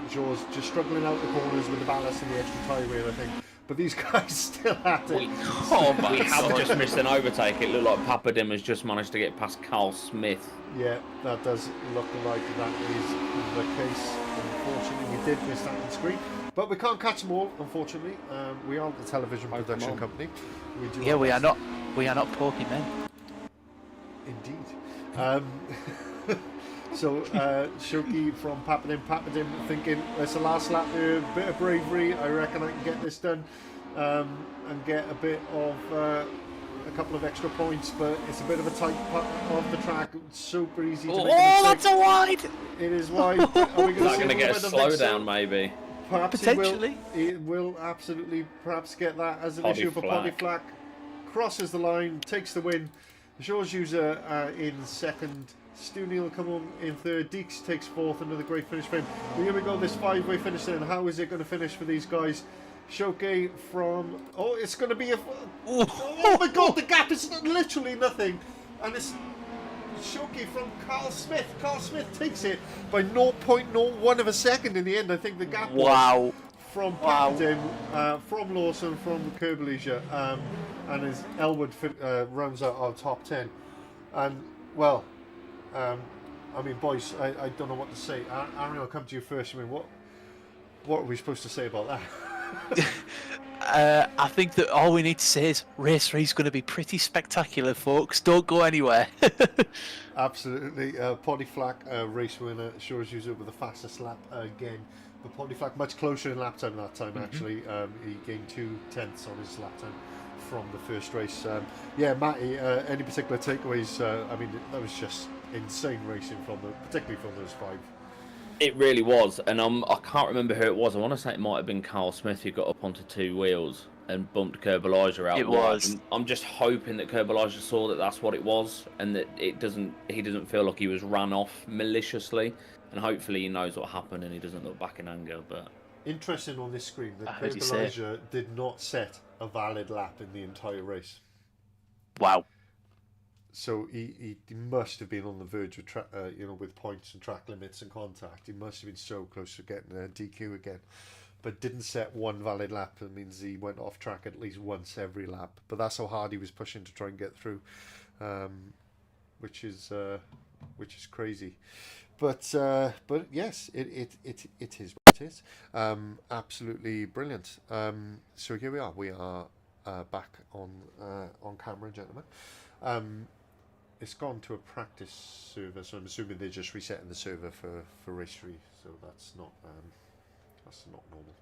Joe's just struggling out the corners with the ballast and the extra tyre wheel, I think. But these guys still at it. We have just missed an overtake. It looked like Papadim has just managed to get past Carl Smith. Yeah, that does look like that is the case. Unfortunately, we did miss that on screen. But we can't catch them all, unfortunately. We aren't a television production company. We are not Pokemon. Indeed. So Shoki from Papadim thinking, it's the last lap there, a bit of bravery, I reckon I can get this done and get a bit of a couple of extra points, but it's a bit of a tight part of the track. It's super easy to make a mistake. That's a wide! It is wide. Are we going to get a slowdown, maybe? Perhaps potentially. He will absolutely perhaps get that as an Poddy issue for Poddy Flack. Flack. Crosses the line, takes the win. Shaw's User in second. Stu Neal come on in third. Deeks takes fourth. Another great finish for him. But here we go, this 5-way finish then. How is it going to finish for these guys? Shoke from... Oh, it's going to be a... Oh my god, the gap is literally nothing. And it's Shoke from Carl Smith. Carl Smith takes it by 0.01 of a second in the end. I think the gap was from Papadim, from Lawson, from Kubalija, and as Elwood rounds out our top 10. And, well... I mean, boys, I don't know what to say. Aaron, I'll come to you first. I mean, what are we supposed to say about that? I think that all we need to say is race 3 is going to be pretty spectacular, folks. Don't go anywhere. Absolutely. Poddy Flack, race winner, Shaw's User with the fastest lap again. But Poddy Flack much closer in lap time that time, actually. He gained 2/10 on his lap time from the first race. Yeah, Matty, any particular takeaways? I mean, that was just insane racing particularly from those 5. It really was, and I can't remember who it was. I want to say it might have been Carl Smith who got up onto 2 wheels and bumped Kubalija out. It was. I'm just hoping that Kubalija saw that that's what it was, and that he doesn't feel like he was run off maliciously, and hopefully he knows what happened and he doesn't look back in anger. But interesting on this screen that Kubalija did not set a valid lap in the entire race. Wow. So he must have been on the verge of with points and track limits and contact. He must have been so close to getting a DQ again, but didn't set one valid lap. That means he went off track at least once every lap. But that's how hard he was pushing to try and get through, which is crazy. But yes, it is what it is. Absolutely brilliant. So here we are. We are back on camera, gentlemen. It's gone to a practice server, so I'm assuming they're just resetting the server for race 3. So that's not That's not normal.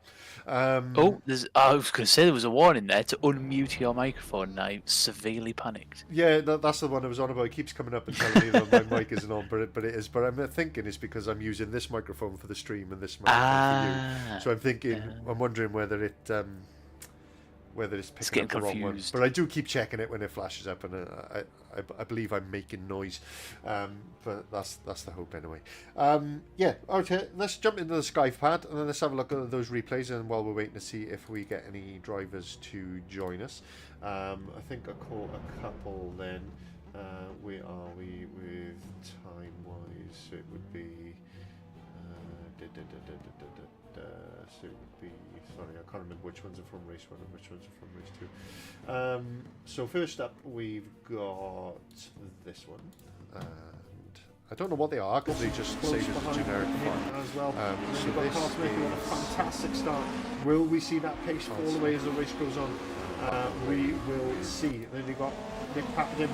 Oh, I was going to say there was a warning there to unmute your microphone, and I severely panicked. Yeah, that's the one I was on about. It keeps coming up and telling me that my mic isn't on, but it is. But I'm thinking it's because I'm using this microphone for the stream and this microphone for you. So I'm thinking, I'm wondering whether it's picking up the wrong one. But I do keep checking it when it flashes up, and I believe I'm making noise. But that's the hope anyway. Yeah, okay, let's jump into the Skypad and then let's have a look at those replays. And while we're waiting to see if we get any drivers to join us, I think I caught a couple then. Where are we with time wise? So it would be. So it would be, sorry, I can't remember which ones are from race 1 and which ones are from race 2. So first up we've got this one, and I don't know what they are because they just say there's a generic one as well. So this is a fantastic start. Will we see that pace fall away as the race goes on? We will see. Then you've got Nick Pappadin.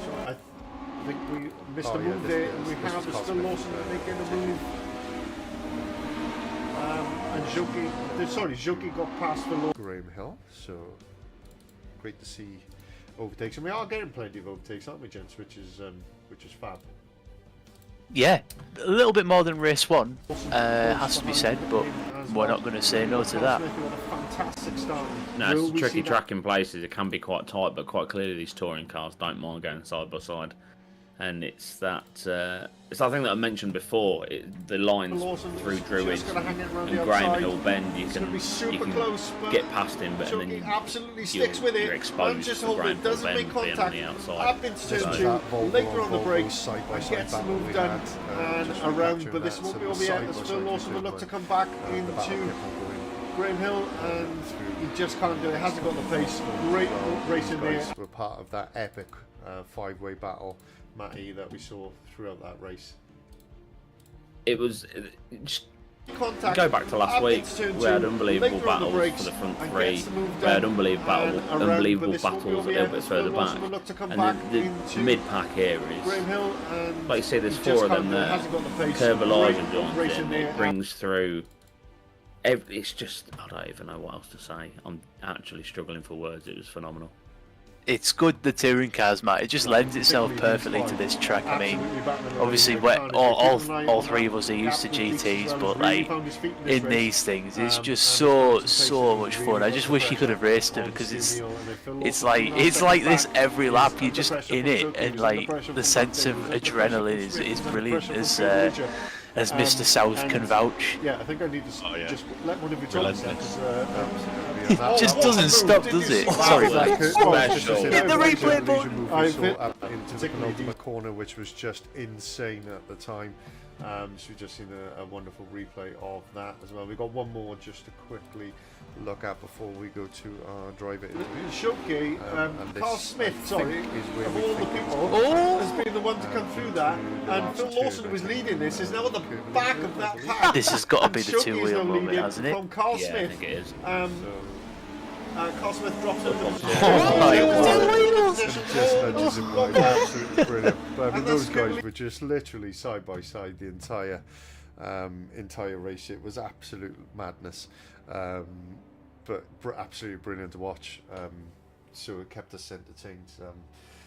So I think we missed a move there, and we have still Lawson making a move. And Joki got past the Graham Hill, so great to see overtakes, and we are getting plenty of overtakes, aren't we, gents? Which is fab. Yeah, a little bit more than race 1, has to be said, but we're not going to say no to that. No, it's a tricky track in places. It can be quite tight, but quite clearly these touring cars don't mind going side by side. And it's that thing that I mentioned before. The lines through Druids and Graham Hill Bend, you can get past him, but then you're exposed to Graham Hill Bend being on the outside. Later on the brakes, and gets the move done and around, but this won't be over yet as Phil Lawson will look to come back into Graham Hill, and he just can't do it. Hasn't got the pace. Great racing there. We're part of that epic 5-way battle, Matty, that we saw throughout that race. It was just go back to last week. We had unbelievable battles for the front three. We had unbelievable battles a little bit further back. And the mid-pack here is, like you say, there's 4 of them there. Curvilage and Johnson, it brings through. It's just, I don't even know what else to say. I'm actually struggling for words. It was phenomenal. It's good, the touring cars, Matt. It just lends itself perfectly to this track. I mean, obviously, all 3 of us are used to GTs, but like in these things, it's just so much fun. I just wish you could have raced it, because it's like this every lap. You're just in it, and like the sense of adrenaline is brilliant, as Mr. South can vouch. Yeah, I think I need to just let one of you talk. It just doesn't stop, does it? Sorry, mate. Hit the replay button. Into the penultimate corner, which was just insane at the time. So we've just seen a wonderful replay of that as well. We've got one more just to quickly look at before we go to our driver interview. Shoki, Carl Smith, sorry, of all the people, has been the one to come through that, and Phil Lawson, who was leading this, is now at the back of that pack. This has got to be the two-wheel moment, hasn't it? From Carl Yeah, Smith. I think it is. Carl Smith drops over the absolutely brilliant. But I mean, those guys were just literally side by side the entire race. It was absolute madness, but absolutely brilliant to watch. So it kept us entertained.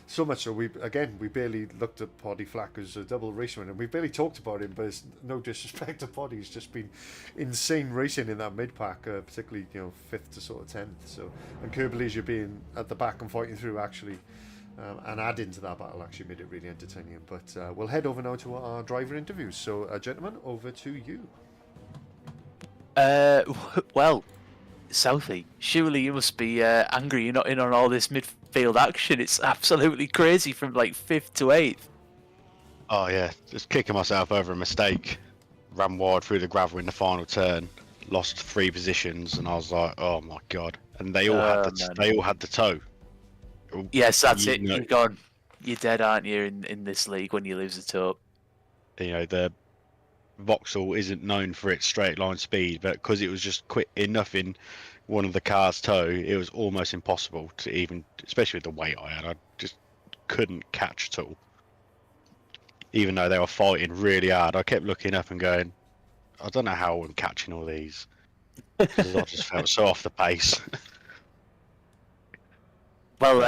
So much so we barely looked at Poddy Flack as a double race winner. We barely talked about him, but it's no disrespect to Poddy. He's just been insane racing in that mid pack, particularly 5th to sort of 10th. So, and Curvilege being at the back and fighting through actually, and adding to that battle actually made it really entertaining. But we'll head over now to our driver interviews. So, gentlemen, over to you. Well, Southie, surely you must be angry you're not in on all this midfield action. It's absolutely crazy from like 5th to 8th. Oh yeah, just kicking myself over a mistake. Ran wide through the gravel in the final turn, lost 3 positions, and I was like, oh my god. And they all had the toe. Yes, that's it. You're gone. You're dead, aren't you, in this league when you lose the toe? The Vauxhall isn't known for its straight line speed, but because it was just quick enough in one of the car's toe, it was almost impossible to even, especially with the weight I had, I just couldn't catch at all. Even though they were fighting really hard, I kept looking up and going, I don't know how I'm catching all these because I just felt so off the pace. Well,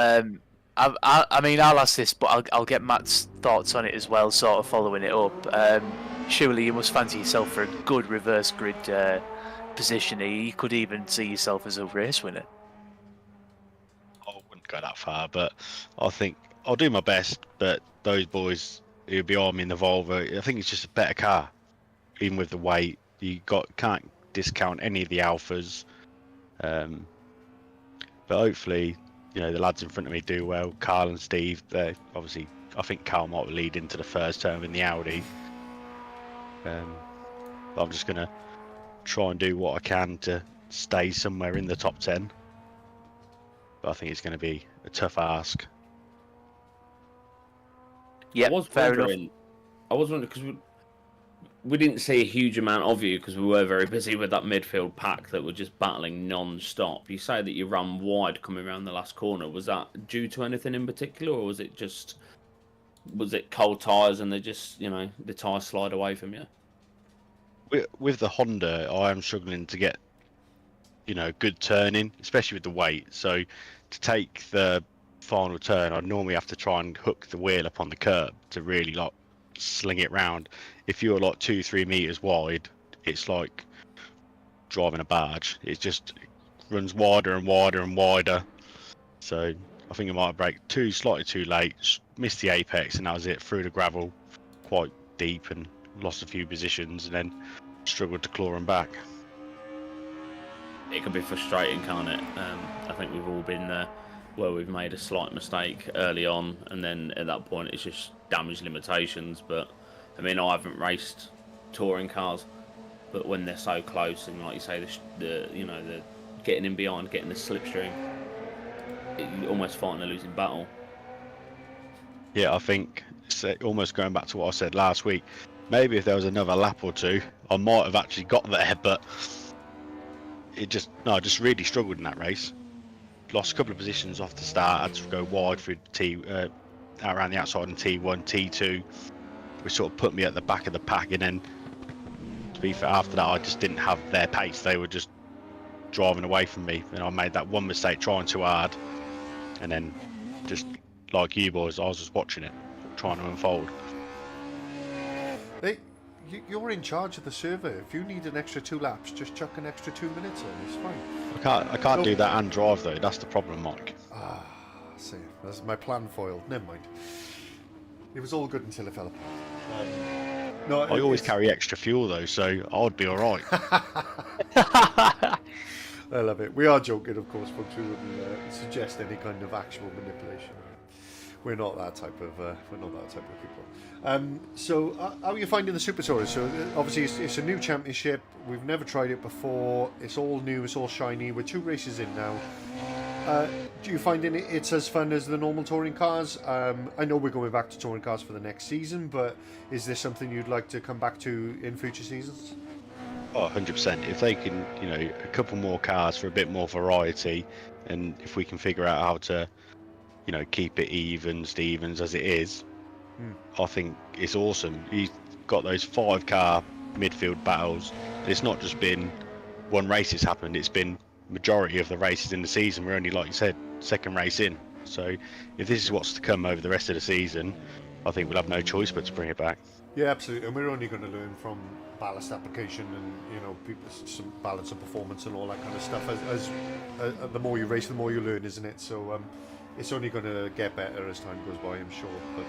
I mean, I'll ask this, but I'll get Matt's thoughts on it as well, sort of following it up. Surely you must fancy yourself for a good reverse grid position here. You could even see yourself as a race winner. I wouldn't go that far, but I think I'll do my best. But those boys who'll be on me in the Volvo, I think it's just a better car. Even with the weight, can't discount any of the alphas. But hopefully, the lads in front of me do well. Carl and Steve, they obviously, I think Carl might lead into the first turn in the Audi. But I'm just gonna try and do what I can to stay somewhere in the top 10. But I think it's going to be a tough ask. Yeah, fair enough. I was wondering because we didn't see a huge amount of you because we were very busy with that midfield pack that were just battling non-stop. You say that you ran wide coming around the last corner. Was that due to anything in particular, or was it cold tyres and they just, the tyres slide away from you? With the Honda, I am struggling to get, good turning, especially with the weight. So to take the final turn, I'd normally have to try and hook the wheel up on the curb to really sling it round. If you're 2-3 meters wide, it's like driving a barge. It just runs wider and wider and wider. So I think I might have braked slightly too late, missed the apex, and that was it. Through the gravel quite deep and lost a few positions, and then struggled to claw them back. It can be frustrating, can't it? I think we've all been there where we've made a slight mistake early on, and then at that point it's just damage limitations. But I mean, I haven't raced touring cars, but when they're so close and, like you say, the getting in behind, getting the slipstream, you're almost fighting a losing battle. Yeah, I think almost going back to what I said last week. Maybe if there was another lap or two, I might have actually got there, but I just really struggled in that race. Lost a couple of positions off the start. Had to go wide through around the outside in T1, T2, which sort of put me at the back of the pack. And then, to be fair, after that, I just didn't have their pace. They were just driving away from me, and I made that one mistake trying too hard. And then, just like you boys, I was just watching it, trying to unfold. Hey, you're in charge of the server. If you need an extra 2 laps, just chuck an extra 2 minutes on. It's fine. I can't do that and drive though. That's the problem, Mike. See, that's my plan foiled. Never mind. It was all good until it fell apart. No, I always carry extra fuel though, so I'd be all right. I love it. We are joking, of course, folks. We wouldn't suggest any kind of actual manipulation. We're not that type of people. So, how are you finding the Super Tourer? So, obviously, it's a new championship. We've never tried it before. It's all new. It's all shiny. We're 2 races in now. Do you find it's as fun as the normal touring cars? I know we're going back to touring cars for the next season, but is this something you'd like to come back to in future seasons? Oh, 100%. If they can, a couple more cars for a bit more variety, and if we can figure out how to, keep it Stevens as it is, I think it's awesome. You've got those 5-car midfield battles. It's not just been one race that's happened. It's been majority of the races in the season. We're only, like you said, 2nd race in. So if this is what's to come over the rest of the season, I think we'll have no choice but to bring it back. Yeah, absolutely. And we're only going to learn from ballast application and some balance of performance and all that kind of stuff. As the more you race, the more you learn, isn't it? So it's only going to get better as time goes by, I'm sure. But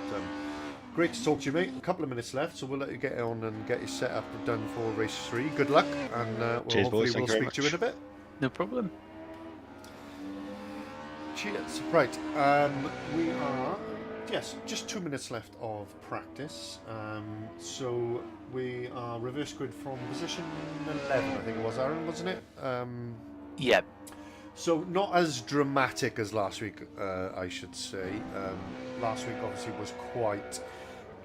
great to talk to you, mate. A couple of minutes left, so we'll let you get on and get your setup done for race 3. Good luck, and Cheers, hopefully boys. we'll speak to you in a bit. No problem. Cheers. Right, we are, just 2 minutes left of practice. So we are reverse grid from position 11, I think it was, Aaron, wasn't it? Yeah. So not as dramatic as last week, I should say. Last week obviously was quite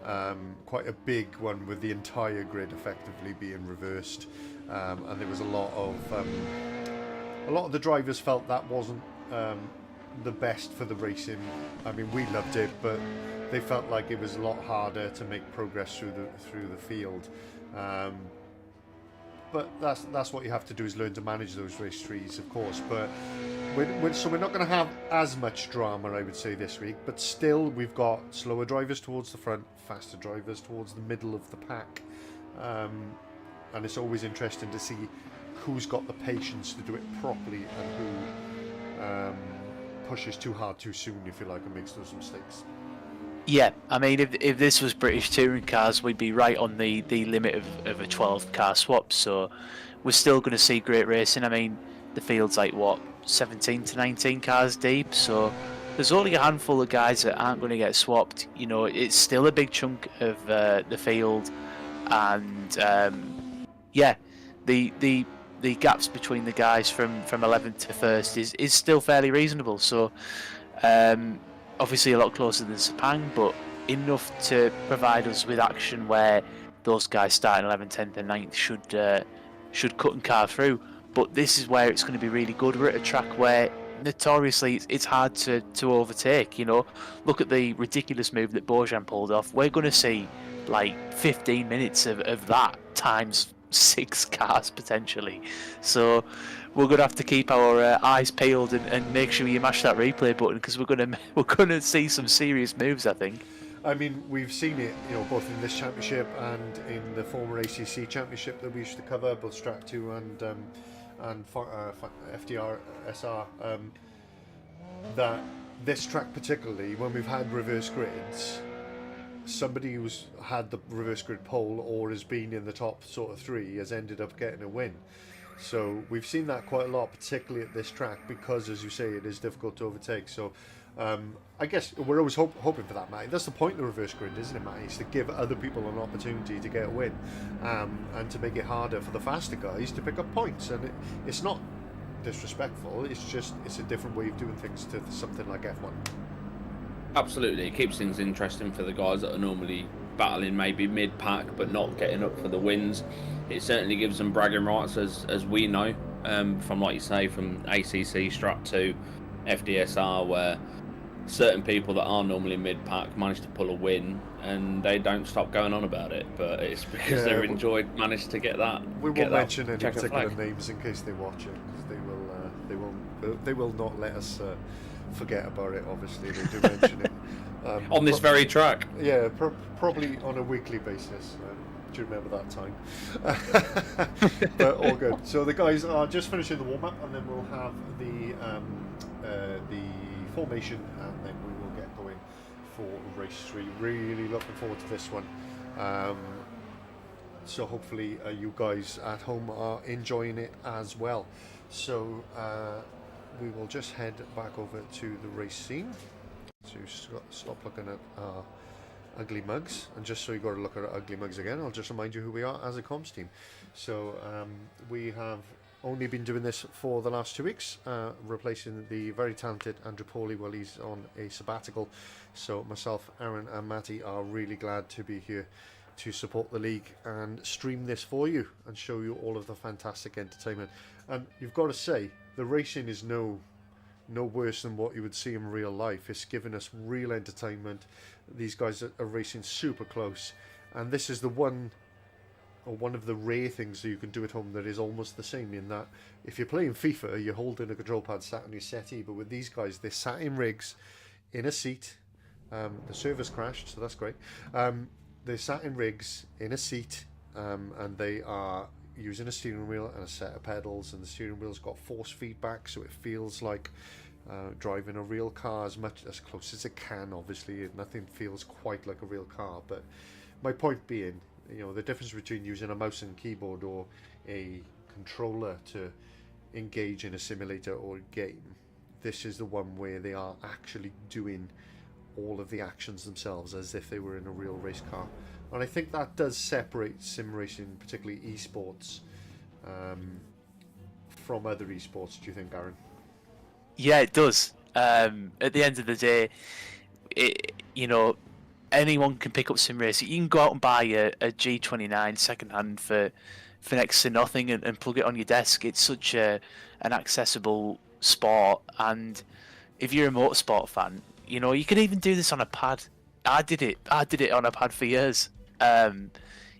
a big one, with the entire grid effectively being reversed, and there was a lot of the drivers felt that wasn't the best for the racing. I mean, we loved it, but they felt like it was a lot harder to make progress through the field. but that's what you have to do, is learn to manage those race trees, of course. But so we're not going to have as much drama, I would say, this week. But still, we've got slower drivers towards the front, faster drivers towards the middle of the pack, and it's always interesting to see who's got the patience to do it properly and who pushes too hard too soon, if you like, and makes those mistakes. Yeah, I mean, if this was British touring cars, we'd be right on the limit of a 12 car swap. So we're still going to see great racing. I mean, the field's like, what, 17 to 19 cars deep. So there's only a handful of guys that aren't going to get swapped. You know, it's still a big chunk of the field. And, yeah, the gaps between the guys from 11th to 1st is still fairly reasonable. So, obviously a lot closer than Sepang, but enough to provide us with action where those guys starting 11th, 10th and 9th should cut and carve through. But this is where it's going to be really good. We're at a track where notoriously it's hard to overtake. You know, look at the ridiculous move that Bojan pulled off. We're going to see like 15 minutes of that times 6 cars potentially. So we're gonna have to keep our eyes peeled and make sure you mash that replay button, because we're gonna see some serious moves, I think. I mean, we've seen it, you know, both in this championship and in the former ACC championship that we used to cover, both Strat 2 and FDR SR. That this track particularly, when we've had reverse grids, somebody who's had the reverse grid pole or has been in the top sort of 3 has ended up getting a win. So we've seen that quite a lot, particularly at this track, because, as you say, it is difficult to overtake. So I guess we're always hoping for that, Matty. That's the point of the reverse grid, isn't it, Matty? Is to give other people an opportunity to get a win, and to make it harder for the faster guys to pick up points. And it's not disrespectful, it's a different way of doing things to something like F1. Absolutely, it keeps things interesting for the guys that are normally battling maybe mid-pack but not getting up for the wins. It certainly gives them bragging rights, as we know, from, like you say, from ACC, Strat 2, FDSR, where certain people that are normally mid-pack manage to pull a win and they don't stop going on about it, but it's because they're managed to get that. We won't mention any particular names in case they watch it, because they will not let us forget about it. Obviously, they do mention it on this very track. Yeah, probably on a weekly basis. Do you remember that time? But all good. So the guys are just finishing the warm up, and then we'll have the formation, and then we will get going for race 3. Really looking forward to this one. So hopefully you guys at home are enjoying it as well. So we will just head back over to the race scene. So stop looking at our ugly mugs, and just so you got to look at our ugly mugs again, I'll just remind you who we are as a comms team. So we have only been doing this for the last 2 weeks, replacing the very talented Andrew Pawley while he's on a sabbatical. So myself, Aaron and Matty are really glad to be here to support the league and stream this for you and show you all of the fantastic entertainment. And you've got to say, the racing is no worse than what you would see in real life. It's giving us real entertainment. These guys are racing super close, and this is the one of the rare things that you can do at home that is almost the same, in that if you're playing FIFA, you're holding a control pad sat on your settee, but with these guys, they're sat in rigs in a seat. The server's crashed, so that's great. They're sat in rigs in a seat, and they are using a steering wheel and a set of pedals, and the steering wheel's got force feedback, so it feels like driving a real car as close as it can. Obviously, nothing feels quite like a real car, but my point being, you know, the difference between using a mouse and keyboard or a controller to engage in a simulator or a game, this is the one where they are actually doing all of the actions themselves as if they were in a real race car. And I think that does separate sim racing, particularly esports, from other esports. Do you think, Aaron? Yeah, it does. At the end of the day, anyone can pick up sim racing. You can go out and buy a G29 second hand for next to nothing and plug it on your desk. It's such an accessible sport, and if you're a motorsport fan, you know, you can even do this on a pad. I did it on a pad for years.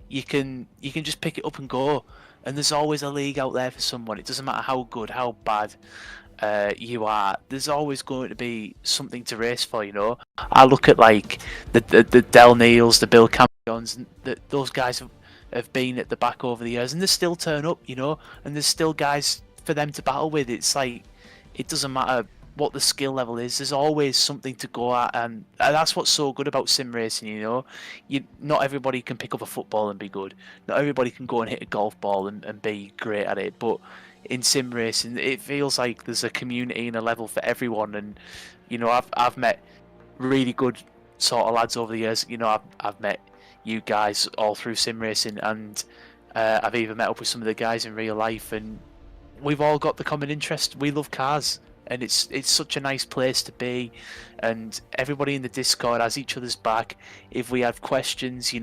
You can just pick it up and go. and there's always a league out there for someone. It doesn't matter how good, how bad you are. There's always going to be something to race for. I look at like the Del Neils, the Bill Campions, and those guys have been at the back over the years, and they still turn up. And there's still guys for them to battle with. It's like it doesn't matter what the skill level is. There's always something to go at, and that's what's so good about sim racing. Not everybody can pick up a football and be good. Not everybody can go and hit a golf ball and be great at it. But in sim racing, it feels like there's a community and a level for everyone. And I've met really good sort of lads over the years. I've met you guys all through sim racing, and I've even met up with some of the guys in real life, and we've all got the common interest. We love cars, and it's such a nice place to be, and everybody in the Discord has each other's back. If we have questions,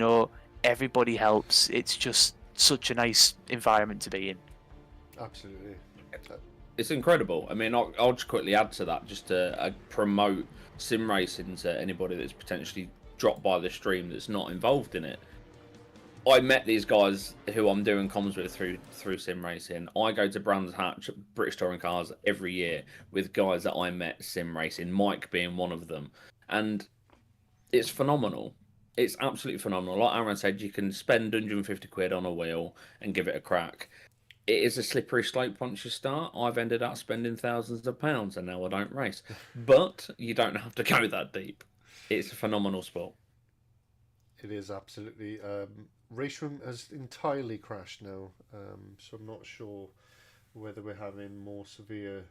everybody helps. It's just such a nice environment to be in. Absolutely. It's incredible. I mean, I'll just quickly add to that, just to promote sim racing to anybody that's potentially dropped by the stream that's not involved in it. I met these guys who I'm doing comms with through sim racing. I go to Brands Hatch, British Touring Cars, every year with guys that I met sim racing, Mike being one of them. And it's phenomenal. It's absolutely phenomenal. Like Aaron said, you can spend 150 quid on a wheel and give it a crack. It is a slippery slope once you start. I've ended up spending thousands of pounds and now I don't race. But you don't have to go that deep. It's a phenomenal sport. It is absolutely. Race Room has entirely crashed now, so I'm not sure whether we're having more severe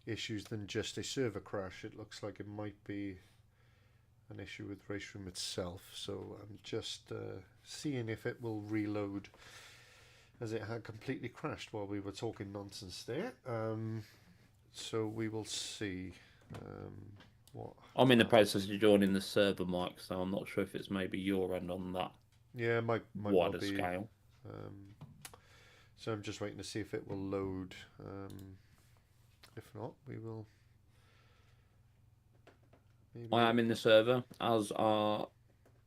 issues than just a server crash. It looks like it might be an issue with Race Room itself, so I'm just seeing if it will reload, as it had completely crashed while we were talking nonsense there. So we will see what. I'm in the process of joining the server, Mike, so I'm not sure if it's maybe your end on that. Yeah, might wider well be. scale. So I'm just waiting to see if it will load. If not, we will. Maybe. I am in the server, as are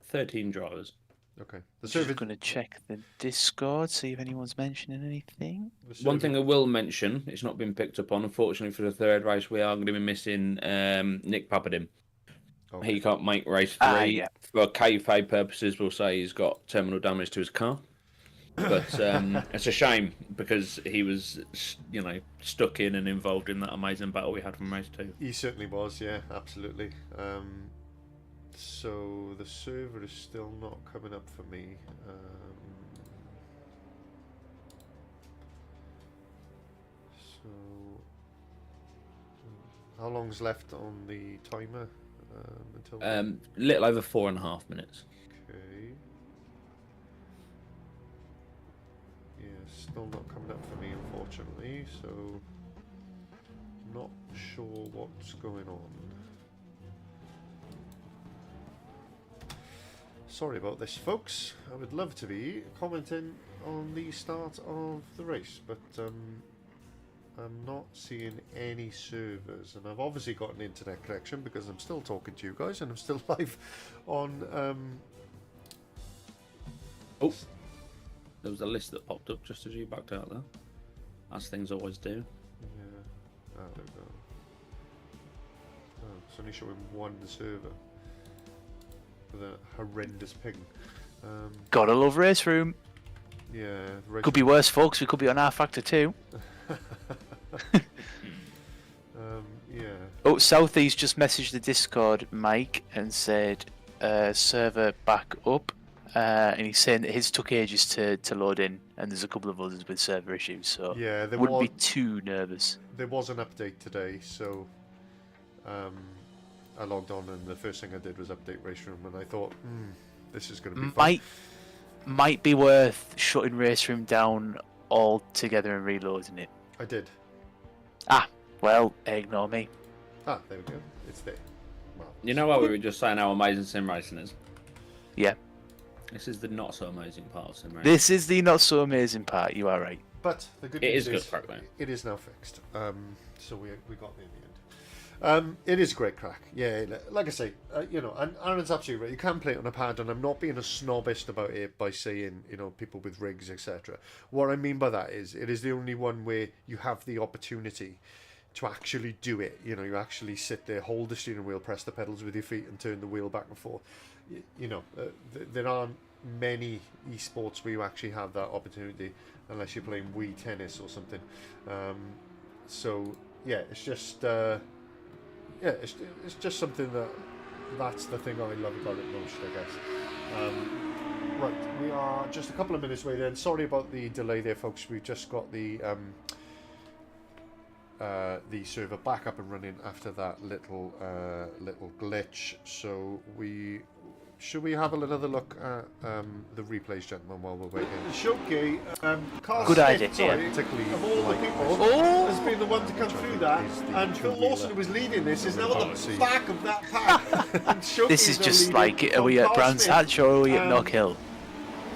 13 drivers. Okay. The I'm server. just going to check the Discord, see if anyone's mentioning anything. One thing I will mention, it's not been picked up on, unfortunately, for the third race, we are going to be missing Nick Papadin. Okay. He can't make race 3. Yeah. For kayfabe purposes, we'll say he's got terminal damage to his car. But it's a shame because he was, stuck in and involved in that amazing battle we had from race 2. He certainly was, yeah, absolutely. So the server is still not coming up for me. So how long's left on the timer until? Little over 4.5 minutes. Okay. Yeah, still not coming up for me, unfortunately. So not sure what's going on. Sorry about this, folks. I would love to be commenting on the start of the race, but I'm not seeing any servers, and I've obviously got an internet connection because I'm still talking to you guys and I'm still live on. Oh, there was a list that popped up just as you backed out there, as things always do. Yeah, I don't know. Oh, it's only showing one server with a horrendous ping. Gotta love Race Room. Yeah, race Could be worse, folks. We could be on R Factor 2. Yeah. Oh, Southeast just messaged the Discord, Mike, and said server back up. And he's saying that his took ages to load in, and there's a couple of others with server issues, so Yeah, there wouldn't was, be too nervous. there was an update today, so I logged on and the first thing I did was update Race Room, and I thought, this is going to be fun. Might be worth shutting Race Room down altogether and reloading it. I did. Well, ignore me. Ah, there we go. It's there. Well, You know what we were just saying how amazing sim racing is? Yeah. This is the not so amazing part of sim racing. This is the not so amazing part, you are right. but the good It news is good crack, though. it is now fixed. So we got there in the end. It is great crack. Yeah, like I say, and Aaron's absolutely right. You can play it on a pad, and I'm not being a snobbist about it by saying, people with rigs, etc. What I mean by that is, it is the only one where you have the opportunity to actually do it. You actually sit there, hold the steering wheel, press the pedals with your feet, and turn the wheel back and forth. There aren't many esports where you actually have that opportunity, unless you're playing Wii tennis or something. So yeah, it's just it's just something that's the thing I love about it most, I guess. Right, we are just a couple of minutes away then. Sorry about the delay there, folks. We've just got the server back up and running after that little glitch. So should we have another look at the replays, gentlemen, while we're waiting? Shoki, Carl Good Smith, idea. sorry, Particularly of all the like people, Oh! has been the one to come through that. And Phil Lawson, who was leading this, is now at the back of that pack. And Shoki This is now just leading like, are from we at Carl Brands Smith. Hatch or are we at Knock Hill?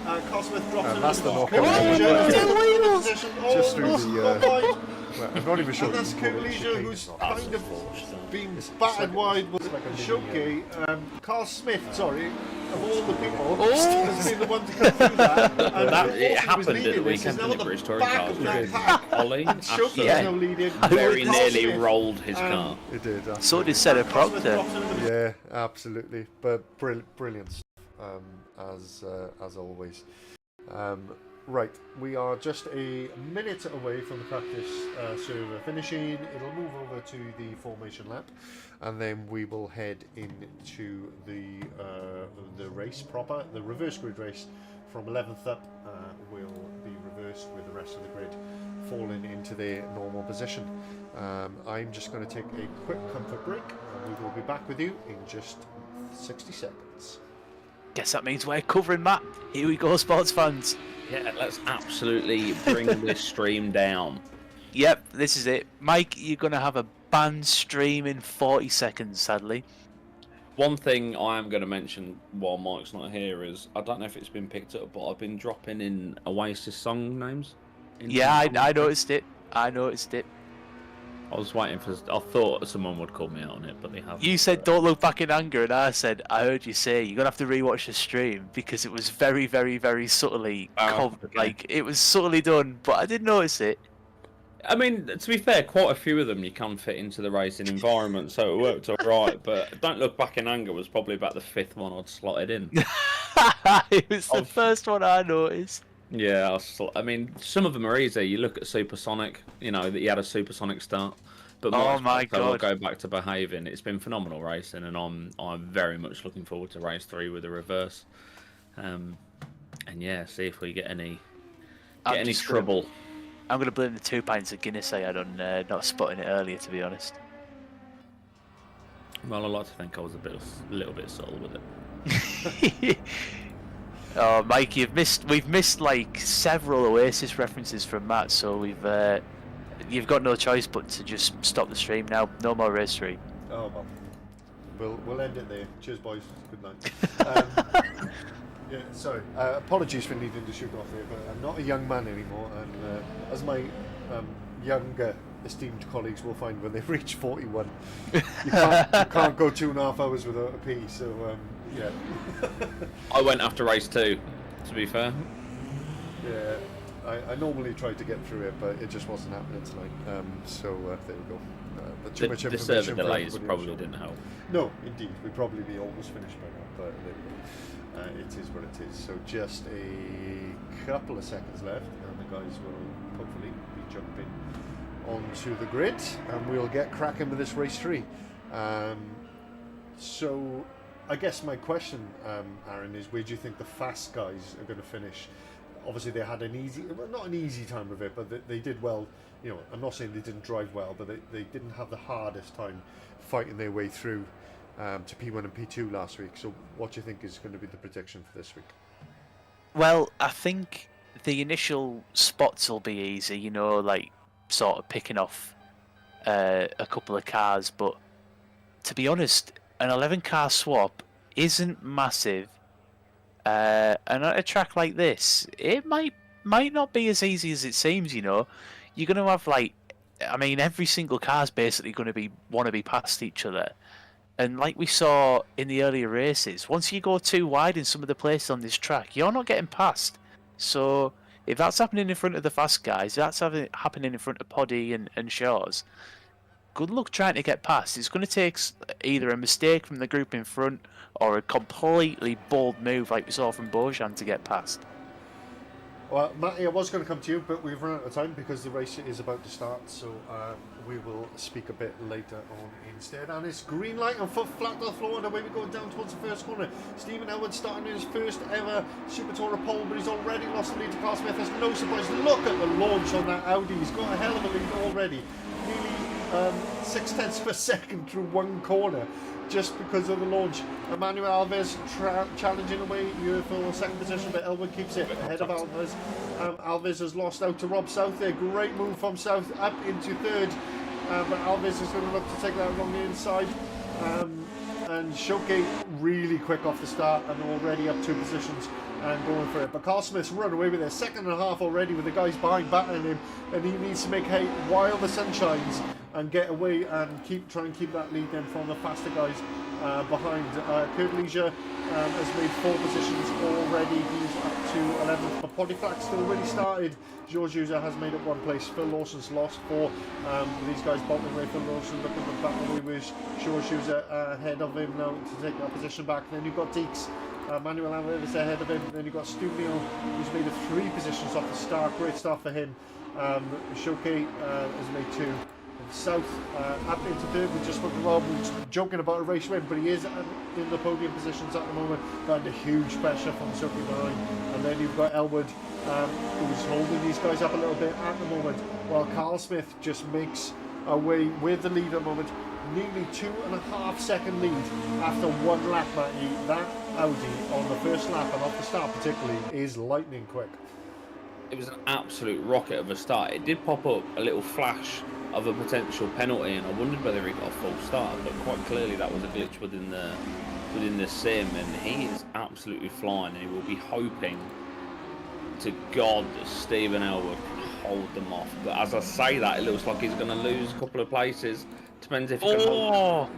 Carl Smith drops in that's the and knock Kurt hill. Leisure Oh, is in no, the no. position. Just Oh, through lost the, one wide. Well, I'm not even sure. And that's you can Kurt call it Leisure, chicane, who's it's not. kind of been battered wide with like a mini, Shoki. Carl Smith, sorry, of all the people, Oh! has been the one to come through that. And That, Phil it Lawson, who was happened at the leading this, is weekend now in at the British the Touring back Cars. of that Did pack. Ollie And Shoki is Yeah. now leading. very Carl nearly Smith. rolled his car. It did. So absolutely. did Sarah Carl Smith Proctor. drops in the Yeah, absolutely. But brilliant stuff, as always. Right, we are just a minute away from the practice server finishing. It'll move over to the formation lap, and then we will head into the race proper, the reverse grid race. From 11th up, will be reversed with the rest of the grid falling into their normal position. I'm just going to take a quick comfort break, and we will be back with you in just 60 seconds. Guess that means we're covering Matt. Here we go, sports fans. Yeah, let's absolutely bring this stream down. Yep, this is it. Mike, you're going to have a banned stream in 40 seconds, sadly. One thing I am going to mention while Mike's not here is, I don't know if it's been picked up, but I've been dropping in Oasis song names. Yeah, I noticed it. I noticed it. I was waiting for. I thought someone would call me out on it, but they haven't. You said don't look back in anger, and I said I heard you say you're gonna have to rewatch the stream because it was very, very, very subtly, okay. like it was subtly done, but I did notice it. I mean, to be fair, quite a few of them you can fit into the racing environment, so it worked alright. But Don't Look Back in Anger was probably about the 5th one I'd slotted in. It was the first one I noticed. Yeah, I mean, some of them are easy. You look at Supersonic, that he had a supersonic start. But Oh my I'll God. go back to behaving. It's been phenomenal racing, and I'm very much looking forward to race 3 with the reverse. And yeah, see if we get any trouble. I'm gonna blame the 2 pints of Guinness I had on not spotting it earlier, to be honest. Well, I like to think I was a little bit subtle with it. Oh, Mike, we've missed like several Oasis references from Matt, so you've got no choice but to just stop the stream now. No more race 3. Oh well, we'll end it there. Cheers, boys. Good night. Yeah, sorry. Apologies for needing to shoot off there, but I'm not a young man anymore, and as my younger esteemed colleagues will find when they reach 41, you can't go 2.5 hours without a pee. So yeah. I went after race 2, to be fair. Yeah, I normally try to get through it, but it just wasn't happening tonight. So there we go. But too much The information server for delays everybody probably else. didn't help. No, indeed. We'd probably be almost finished by now, but there we go. It is what it is. So just a couple of seconds left, and the guys will hopefully be jumping onto the grid, and we'll get cracking with this race 3. So I guess my question, Aaron, is where do you think the fast guys are going to finish? Obviously, they had not an easy time with it, but they did well. I'm not saying they didn't drive well, but they didn't have the hardest time fighting their way through to P1 and P2 last week. So what do you think is going to be the prediction for this week? Well, I think the initial spots will be easy, like sort of picking off a couple of cars, but to be honest, an 11-car swap isn't massive, and at a track like this, it might not be as easy as it seems. You're going to have like I mean, every single car's basically going to want to be past each other. And like we saw in the earlier races, once you go too wide in some of the places on this track, you're not getting past. So if that's happening in front of the fast guys, if that's happening in front of Poddy and Shaw's, good luck trying to get past. It's going to take either a mistake from the group in front or a completely bold move like we saw from Bojan to get past. Well, Matty, I was going to come to you, but we've run out of time because the race is about to start, so we will speak a bit later on instead. And it's green light and foot flat to the floor, and away we go down towards the first corner. Stephen Elwood starting his first ever Super Tourer pole, but he's already lost the lead to Carl Smith. There's no surprise. Look at the launch on that Audi. He's got a hell of a lead already. Nearly 0.6 of a second through one corner, just because of the launch. Emmanuel Alves challenging away for second position, but Elwood keeps it ahead of Alves. Alves has lost out to Rob South there. Great move from South up into third, but Alves is going to look to take that along the inside. And Shoke really quick off the start and already up 2 positions and going for it. But Carl Smith's run away with it. 2.5 already with the guys behind battling him, and he needs to make hay while the sun shines and get away and try and keep that lead then from the faster guys behind. Kurt Leisure has made 4 positions already. He's up to 11th. But Podiflax still really started. George User has made up 1 place. Phil Lawson's lost 4. These guys bolting away. Phil Lawson looking to back away with George User ahead of him now to take that position back. Then you've got Deeks. Manuel Alves ahead of him. Then you've got Stu Neal, who's made it 3 positions off the start. Great start for him. Shoke has made 2. South up into third. We just spoke to Rob, who's joking about a race win, but he is in the podium positions at the moment. Under huge pressure from Sophie behind. And then you've got Elwood, who's holding these guys up a little bit at the moment, while Carl Smith just makes away with the lead at the moment. Nearly 2.5 second lead after 1 lap, Matty. That Audi on the first lap and off the start particularly is lightning quick. It was an absolute rocket of a start. It did pop up a little flash of a potential penalty, and I wondered whether he got a false start, but quite clearly that was a glitch within the sim, and he is absolutely flying, and he will be hoping to God that Stephen Elwood can hold them off. But as I say that, it looks like he's going to lose a couple of places. Depends if he can hold.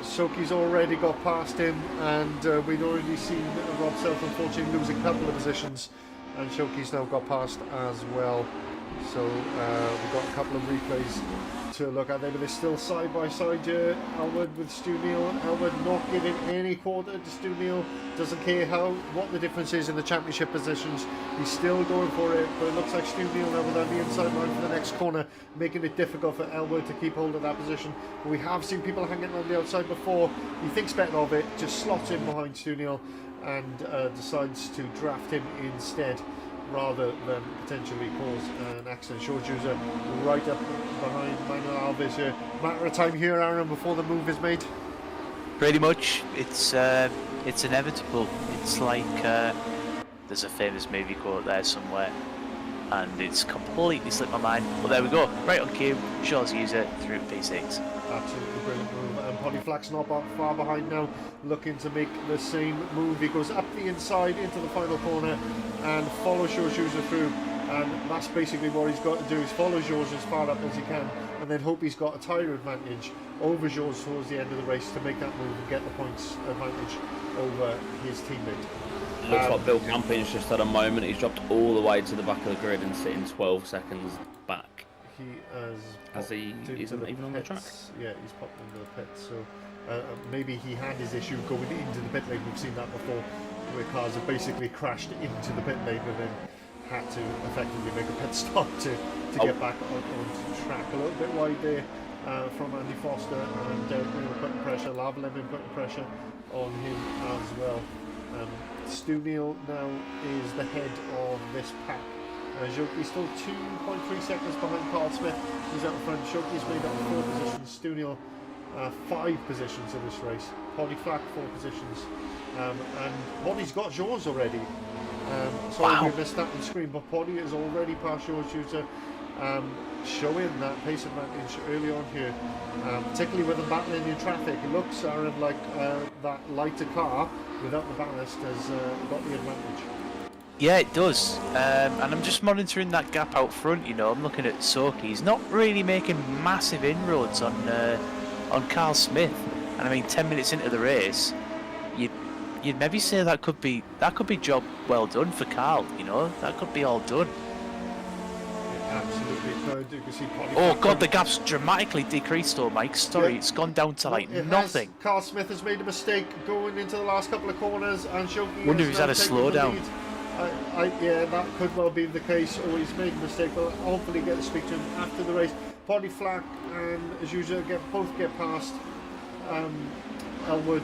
Soki's already got past him, and we'd already seen Rob South unfortunately lose a couple of positions, and Shoki's now got past as well. So we've got a couple of replays to look at there, but they're still side by side here. Elwood with Stu Neal. Elwood not giving any quarter to Stu Neal. Doesn't care what the difference is in the championship positions. He's still going for it, but it looks like Stu Neal now will on the inside line for the next corner, making it difficult for Elwood to keep hold of that position. But we have seen people hanging on the outside before. He thinks better of it, just slots in behind Stu Neal and decides to draft him instead, rather than potentially cause an accident. George User right up behind Manuel Alves here. Matter of time here, Aaron, before the move is made. Pretty much, it's inevitable. It's like there's a famous movie quote there somewhere, and it's completely slipped my mind. But there we go, right on cue. Shaw's User through P6. Absolutely brilliant move. And Podiflax not far behind now, looking to make the same move. He goes up the inside into the final corner and follows George User through. And that's basically what he's got to do, is follow George as far up as he can, and then hope he's got a tyre advantage over George towards the end of the race to make that move and get the points advantage over his teammate. Looks like Bill Campion's just had a moment. He's dropped all the way to the back of the grid and sitting 12 seconds back. He has... As he isn't even on the track. Yeah, he's popped into the pit, so maybe he had his issue going into the pit lane. We've seen that before, where cars have basically crashed into the pit lane and then had to effectively make a pit stop to get back onto track. A little bit wide there from Andy Foster, and Derek Neal putting pressure, Lava Lemon putting pressure on him as well. Stu Neal now is the head of this pack. Shoki's still 2.3 seconds behind Carl Smith, who's out in front. Shoki's made up 4 positions, Stu Neal 5 positions in this race, Podiflax 4 positions, and Poddy's got George already. Sorry we missed that on screen, but Poddy is already past George User, showing that pace advantage early on here, particularly with them battling in traffic. It looks, Aaron, like that lighter car without the ballast has got the advantage. Yeah, it does. And I'm just monitoring that gap out front. You know, I'm looking at Soki. He's not really making massive inroads on Carl Smith. And I mean, 10 minutes into the race, you'd maybe say that could be job well done for Carl. You know, that could be all done. Absolutely could. You can see Oh God, the gap's dramatically decreased though, Mike. Sorry, Yeah. it's gone down to like It nothing. has. Carl Smith has made a mistake going into the last couple of corners, and Shoki Wonder has if he's had now a taken the slowdown. lead. Yeah, that could well be the case, or he's made a mistake. But hopefully get to speak to him after the race. Poddy Flack and as usual both get past Elwood,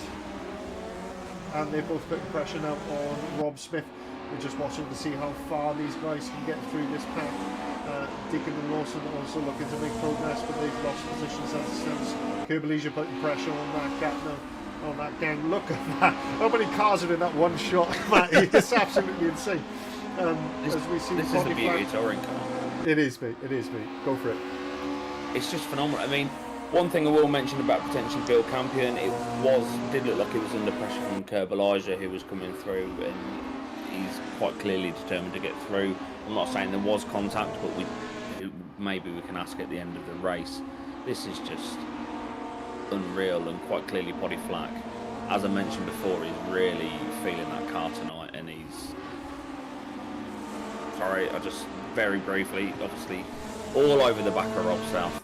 and they both put pressure now on Rob Smith. We're just watching to see how far these guys can get through this pack. Deacon and Lawson also looking to make progress, but they've lost positions as it stands. Kerbalisha putting pressure on that gap now. On that gang, look at that! How many cars are in that one shot, Matt? It's absolutely insane. As we see, This is the beauty of touring car. It is, mate. It is, mate. Go for it. It's just phenomenal. I mean, one thing I will mention about potentially Bill Campion, did look like it was under pressure from Kerbalisha, who was coming through, and he's quite clearly determined to get through. I'm not saying there was contact, but maybe we can ask at the end of the race. This is just unreal, and quite clearly Poddy Flack, as I mentioned before, he's really feeling that car tonight, and he's I just very briefly, obviously all over the back of Rob South,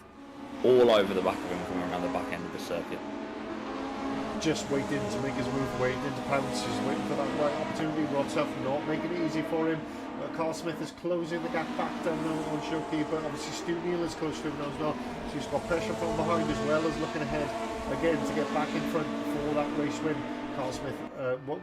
all over the back of him coming around the back end of the circuit. Just waiting to make his move, waiting to pounce, just waiting for that right opportunity. Rob South not making it easy for him. Carl Smith is closing the gap back down now on Shoki, but obviously Stu Neal is close to him now as well. So he's got pressure from behind as well as looking ahead again to get back in front for that race win. Carl Smith,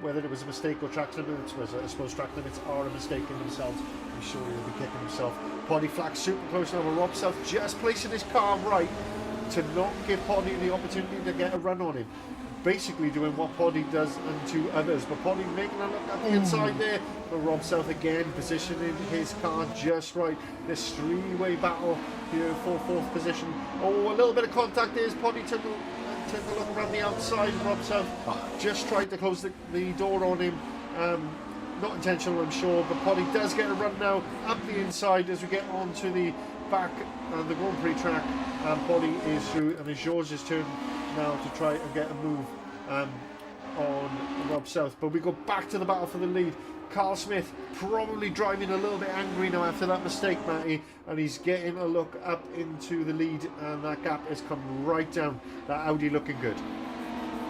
whether it was a mistake or track limits, I suppose track limits are a mistake in themselves. I'm sure he'll be kicking himself. Poddy Flack super close now, but Rob South just placing his car right to not give Poddy the opportunity to get a run on him. Basically doing what Poddy does unto others, but Poddy making a look at the inside there, but Rob South again positioning his car just right. This three-way battle here for fourth position. Oh, a little bit of contact there as Poddy took a look around the outside. Rob South just tried to close the door on him. Not intentional, I'm sure, but Poddy does get a run now up the inside as we get onto the back the Grand Prix track, and Poddy is through, and it's George's turn now to try and get a move on Rob South. But we go back to the battle for the lead. Carl Smith probably driving a little bit angry now after that mistake, Matty, and he's getting a look up into the lead, and that gap has come right down. That Audi looking good.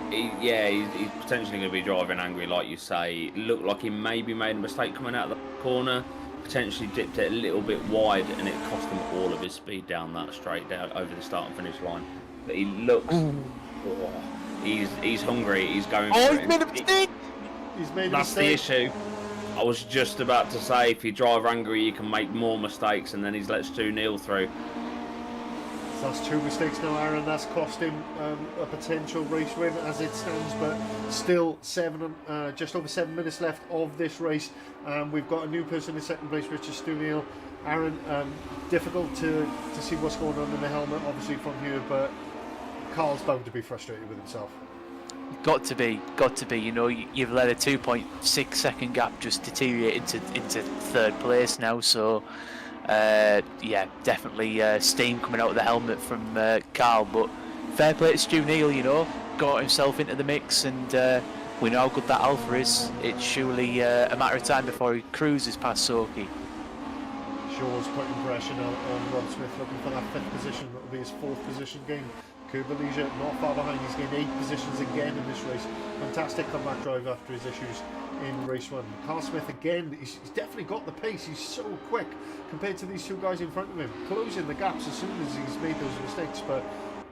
He's potentially going to be driving angry, like you say. Looked like he maybe made a mistake coming out of the corner, potentially dipped it a little bit wide, and it cost him all of his speed down that straight down over the start and finish line. But he looks, he's hungry. He's going. Oh, for he's it. made a mistake. He's made a That's the mistake. issue. I was just about to say, if you drive angry, you can make more mistakes, and then he's let Stu Neal through. So that's two mistakes now, Aaron. That's cost him a potential race win as it stands, but still just over 7 minutes left of this race. We've got a new person in second place, which is Stu Neal. Aaron, difficult to see what's going on in the helmet, obviously, from here, but Carl's bound to be frustrated with himself. Got to be. You know, you've let a 2.6 second gap just deteriorate into third place now. So, yeah, definitely steam coming out of the helmet from Carl. But fair play to Stu Neal. You know, got himself into the mix, and we know how good that Alpha is. It's surely a matter of time before he cruises past Soki. Shaw's putting pressure now on Rob Smith, looking for that fifth position. That will be his fourth position gain. Kerbalisha not far behind. He's gained 8 positions again in this race. Fantastic comeback drive after his issues in race 1. Carl Smith again, he's definitely got the pace. He's so quick compared to these two guys in front of him, closing the gaps as soon as he's made those mistakes. But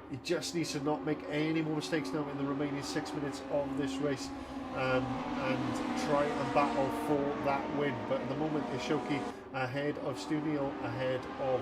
he just needs to not make any more mistakes now in the remaining 6 minutes of this race, and try and battle for that win. But at the moment, Shoki ahead of Stu Neal, ahead of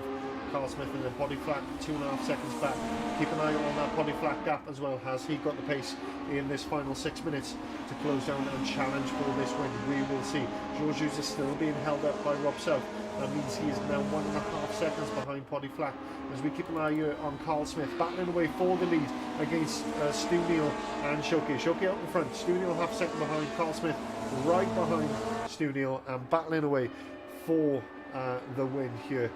Carl Smith, and then Poddy Flack 2.5 seconds back. Keep an eye on that Poddy Flack gap as well. Has he got the pace in this final 6 minutes to close down and challenge for this win? We will see. Georgiou is still being held up by Rob South. That means he is now 1.5 seconds behind Poddy Flack. As we keep an eye here on Carl Smith, battling away for the lead against Stu Neal and Shoki. Shoki out in front, Stu Neal half a second behind, Carl Smith right behind Stu Neal and battling away for the win here.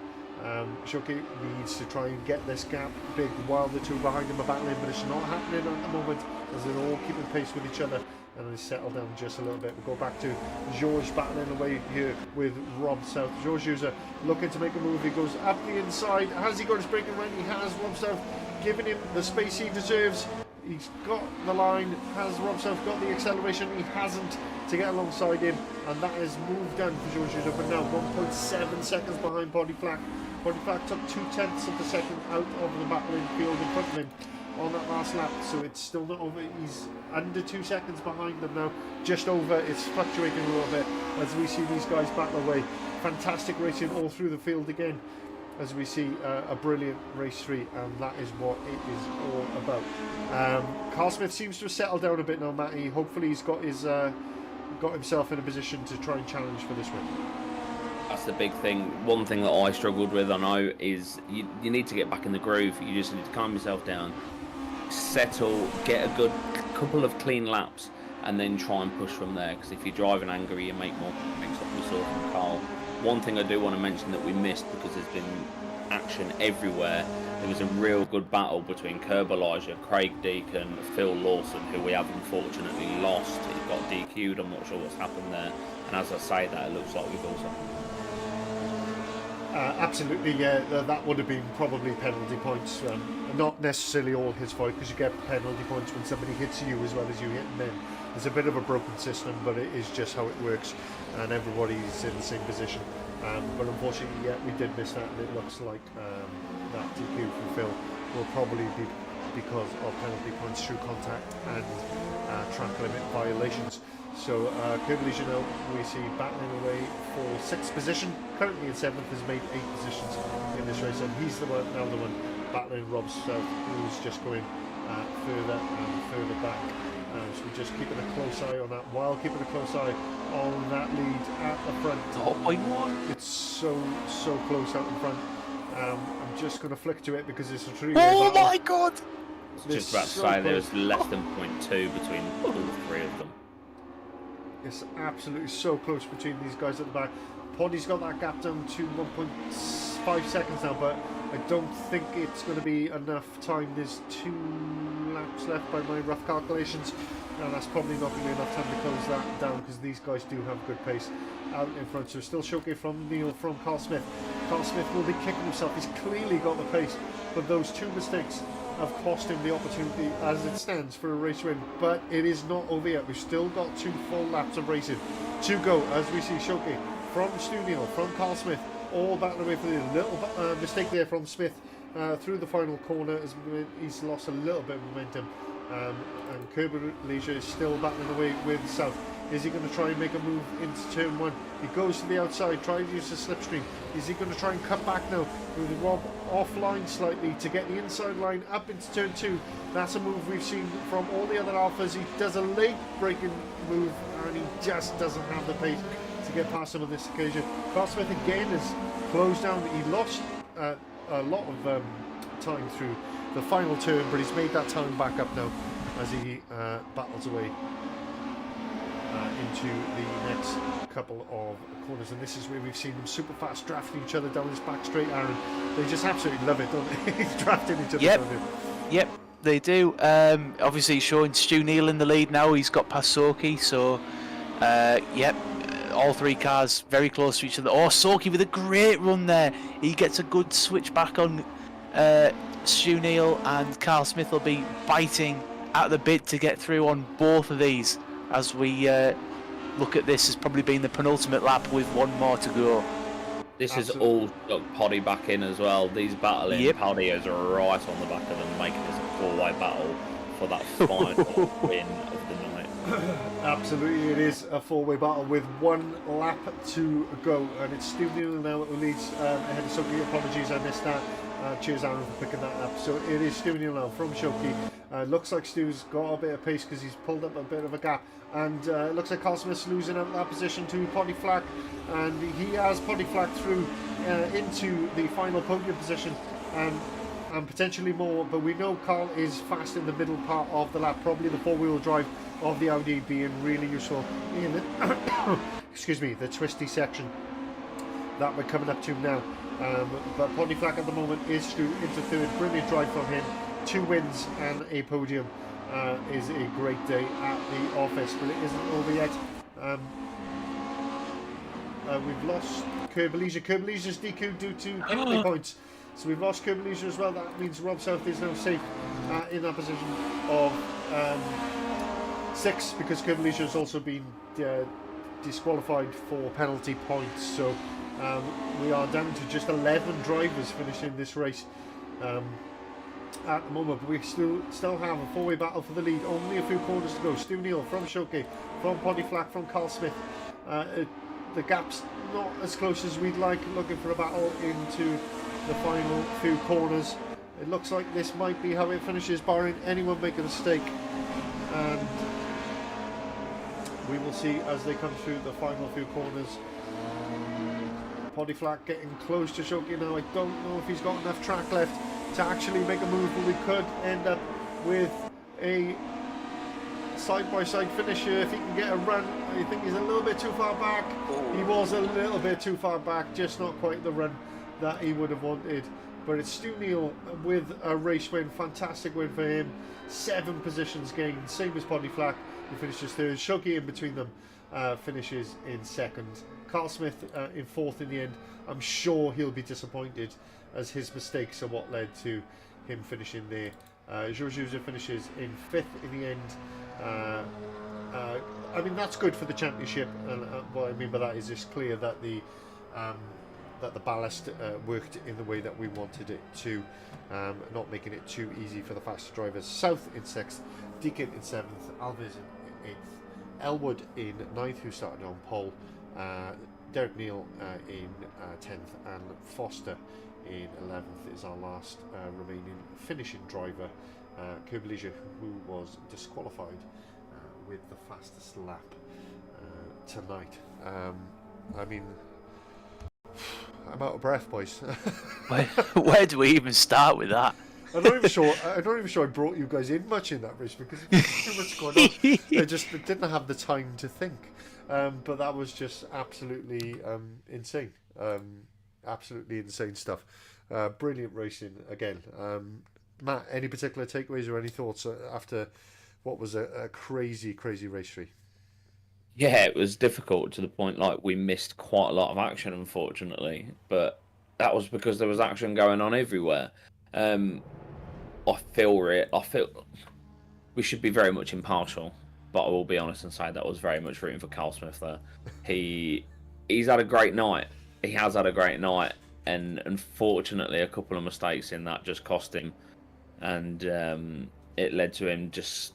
Shoki needs to try and get this gap big while the two behind him are battling, but it's not happening at the moment as they're all keeping pace with each other, and they settle down just a little bit. We'll go back to George battling away here with Rob South. George User looking to make a move. He goes up the inside. Has he got his braking right? He has. Rob South giving him the space he deserves. He's got the line. Has Rob South got the acceleration? He hasn't to get alongside him, and that is moved down for George User, but now 1.7 seconds behind Poddy Flack. Poddy Flack took 0.2 of a second out of the battling field in front of him on that last lap, so it's still not over. He's under 2 seconds behind them now, just over. It's fluctuating a little bit as we see these guys battle away. Fantastic racing all through the field again, as we see a brilliant race 3, and that is what it is all about. Carl Smith seems to have settled down a bit now, Matty. Hopefully he's got his got himself in a position to try and challenge for this win. That's the big thing. One thing that I struggled with, I know, is you need to get back in the groove. You just need to calm yourself down, settle, get a good couple of clean laps, and then try and push from there. Because if you're driving angry, you make more mistakes, like we saw from Carl. One thing I do want to mention that we missed, because there's been action everywhere, there was a real good battle between Curb Elijah, Craig Deacon, Phil Lawson, who we have unfortunately lost. He got DQ'd. I'm not sure what's happened there. And as I say that, it looks like we've also... Absolutely, yeah, that would have been probably penalty points. Not necessarily all his fault, because you get penalty points when somebody hits you as well as you hit them. It's a bit of a broken system, but it is just how it works, and everybody's in the same position. But unfortunately, yeah, we did miss that, and it looks like that DQ from Phil will probably be because of penalty points through contact and track limit violations. So Kirby Janelle, we see battling away for 6th position. Currently in 7th, has made 8 positions in this race, and he's the one battling Rob South, who's just going further and further back. So we're just keeping a close eye on that, while keeping a close eye on that lead at the front. It's so close out in front. I'm just going to flick to it because it's a three-way battle. My god! I was just about to say there's less than 0.2 between all 3 of them. It's absolutely so close between these guys at the back. Poddy's got that gap down to 1.5 seconds now, but I don't think it's going to be enough time. There's 2 laps left by my rough calculations, and that's probably not going to be enough time to close that down, because these guys do have good pace out in front. So still Shoki from Neil, from Carl Smith. Carl Smith will be kicking himself. He's clearly got the pace, but those 2 mistakes have cost him the opportunity as it stands for a race win. But it is not over yet. We've still got 2 full laps of racing to go, as we see Shoki from Stu Neal, from Carl Smith, all battling away for the little mistake there from Smith through the final corner, as he's lost a little bit of momentum. And Kirby Leisure is still battling away with South. Is he going to try and make a move into turn 1? He goes to the outside, trying to use the slipstream. Is he going to try and cut back now with Rob offline slightly to get the inside line up into turn 2? That's a move we've seen from all the other alphas. He does a late braking move, and he just doesn't have the pace to get past him on this occasion. Carl Smith again has closed down. He lost a lot of time through the final turn, but he's made that time back up now as he battles away into the next couple of corners. And this is where we've seen them super fast drafting each other down this back straight, Aaron. They just absolutely love it, don't they? He's drafting each other down here. Yep, they do. Obviously showing Stu Neal in the lead now. He's got past Soki, so yep, all 3 cars very close to each other. Oh, Soki with a great run there. He gets a good switch back on Stu Neal, and Carl Smith will be biting at the bit to get through on both of these, as we look at this as probably being the penultimate lap with 1 more to go. This is all got Poddy back in as well. These battling, Yep. Poddy is right on the back of them, making this a 4-way battle for that final win of the night. Absolutely, it is a 4-way battle with 1 lap to go, and it's Stu Neal now who leads ahead of Soki. Apologies, I missed that. Cheers Aaron for picking that up. So it is Stu Neal now from Shoki. Looks like Stu's got a bit of pace because he's pulled up a bit of a gap, and it looks like Carl Smith's losing out that position to Poddy Flack, and he has Poddy Flack through into the final podium position, and potentially more, but we know Carl is fast in the middle part of the lap, probably the four-wheel drive of the Audi being really useful in the excuse me, the twisty section that we're coming up to now. But Poddy Flack at the moment is through into third. Brilliant drive from him. 2 wins and a podium is a great day at the office, but it isn't over yet. We've lost Kerbalisha. Kerbalisha's DQ due to penalty points. So we've lost Kerbalisha as well. That means Rob South is now safe in that position of 6, because Kerbalisha has also been disqualified for penalty points. So we are down to just 11 drivers finishing this race at the moment, but we still have a 4-way battle for the lead. Only a few corners to go. Stu Neal from Shoki, from Poddy Flack, from Carl Smith. The gap's not as close as we'd like. Looking for a battle into the final few corners. It looks like this might be how it finishes, barring anyone make a mistake, and we will see as they come through the final few corners. Poddy Flack getting close to Shoki now. I don't know if he's got enough track left to actually make a move, but we could end up with a side-by-side finish here if he can get a run. I think he's a little bit too far back. He was a little bit too far back, just not quite the run that he would have wanted. But it's Stu Neal with a race win. Fantastic win for him. 7 positions gained, same as Poddy Flack, who finishes third. Shoki in between them finishes in second. Carl Smith in 4th in the end. I'm sure he'll be disappointed, as his mistakes are what led to him finishing there. George User finishes in 5th in the end. I mean, that's good for the championship, and what I mean by that is it's clear that the ballast worked in the way that we wanted it to, not making it too easy for the faster drivers. South in 6th, Deacon in 7th, Alves in 8th, Elwood in 9th, who started on pole, Derek Neal in 10th, and Foster in 11th is our last remaining finishing driver, Kerbalisha, who was disqualified with the fastest lap tonight. I mean, I'm out of breath, boys. Where do we even start with that? I'm not even sure I brought you guys in much in that race, because there was too much going on. I just didn't have the time to think. But that was just absolutely insane. Absolutely insane stuff. Brilliant racing again. Matt, any particular takeaways or any thoughts after what was a crazy race 3? Yeah, it was difficult to the point like we missed quite a lot of action, unfortunately. But that was because there was action going on everywhere. I feel we should be very much impartial, but I will be honest and say that I was very much rooting for Carl Smith there. He's had a great night. He has had a great night, and unfortunately, a couple of mistakes in that just cost him, and it led to him just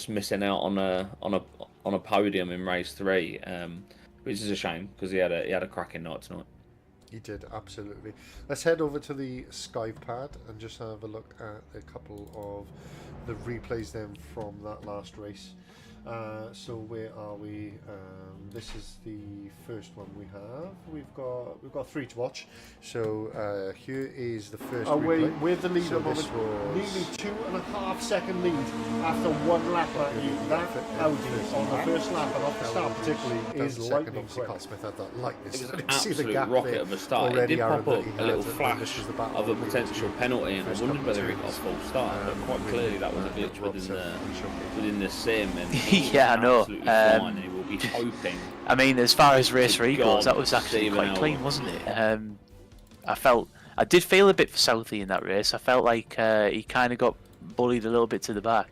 missing out on a podium in race 3, which is a shame because he had a cracking night tonight. He did, absolutely. Let's head over to the Sky pad and just have a look at a couple of the replays then from that last race. So where are we? This is the first one we have. We've got 3 to watch. So here is the first replay. We're the lead at the moment. Nearly 2.5 second lead after 1 lap. That Audi on the first lap and off the start particularly is lightning quick. Carl Smith had that lightness. It was an absolute rocket of a start. It did pop up a little flash of a potential penalty, and I wondered whether it got a full start. But quite clearly, that was a glitch within the sim. And yeah, I know. Fine, he will be hoping. I mean, as far as race 3 goes, that was actually quite clean, wasn't it? I did feel a bit for Southie in that race. I felt like he kind of got bullied a little bit to the back.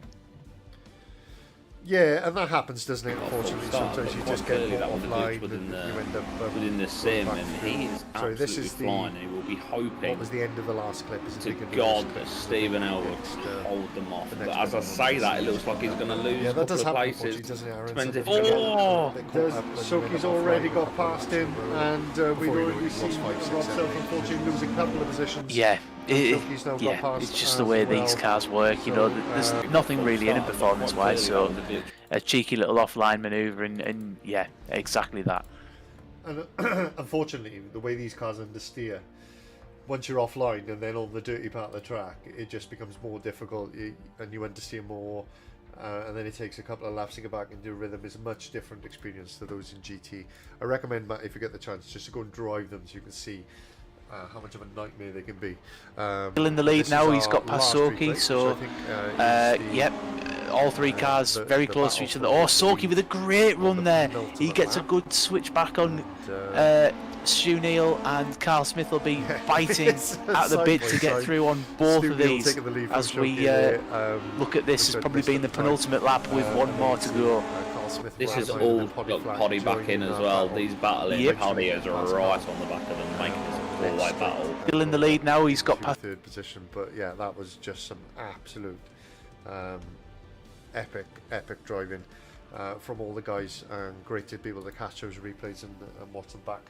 Yeah, and that happens, doesn't it? Unfortunately, Start, sometimes you quite just get clearly that was a offline glitch within and you end up within the sim, back and through. he is Sorry, this absolutely is the flying. He will be hoping what was the end of the last clip? Is it to the beginning God of that this clip? Stephen Elwood can hold them off. But as I say that, it looks like he's going to lose Yeah, a that does couple of happen, places. unfortunately, doesn't it, Aaron? Depends if Sometimes he you gets- get a bit caught up when you Soki's end up already offline got a past couple him, of and we've before he already lost seen 5, 6, Rob 7. Self unfortunately lose a couple of positions. Yeah, Shoki's now got Yeah, past it's just the as way well. these cars work. You So, know, there's nothing really in it performance-wise. So Quite clearly, a cheeky little offline manoeuvre, and yeah, exactly that. And unfortunately, the way these cars understeer, once you're offline and then on the dirty part of the track, it just becomes more difficult, and you understeer more, and then it takes a couple of laps to get back into rhythm. It's a much different experience to those in GT. I recommend, Matt, if you get the chance, just to go and drive them so you can see how much of a nightmare they can be. Still in the lead this now, is he's our got past last Soki, replay, so which I think, is the, yep, all three cars very the close to battle each other. for Oh, the Soki with a great on run the there. penultimate He gets a lap. good switch back on And, Stu Neal, and Carl Smith will be yeah, biting it's at the side bit by to get side. through on both Stu of Neal these. taking the lead from As we Shoki there, look at this as which I probably missed being at the the time. penultimate lap with one And more then to see, go. Carl Smith This is right all behind him, got Flat Poddy back joining in as that well. battle. These battling, Yep. Poddy is Pass right Carl. on the back of them, making this a Next four-way straight, battle. Still in the lead now, he's got to past. third position, but yeah, that was just some absolute epic driving from all the guys, and great to be able to catch those replays and watch them back.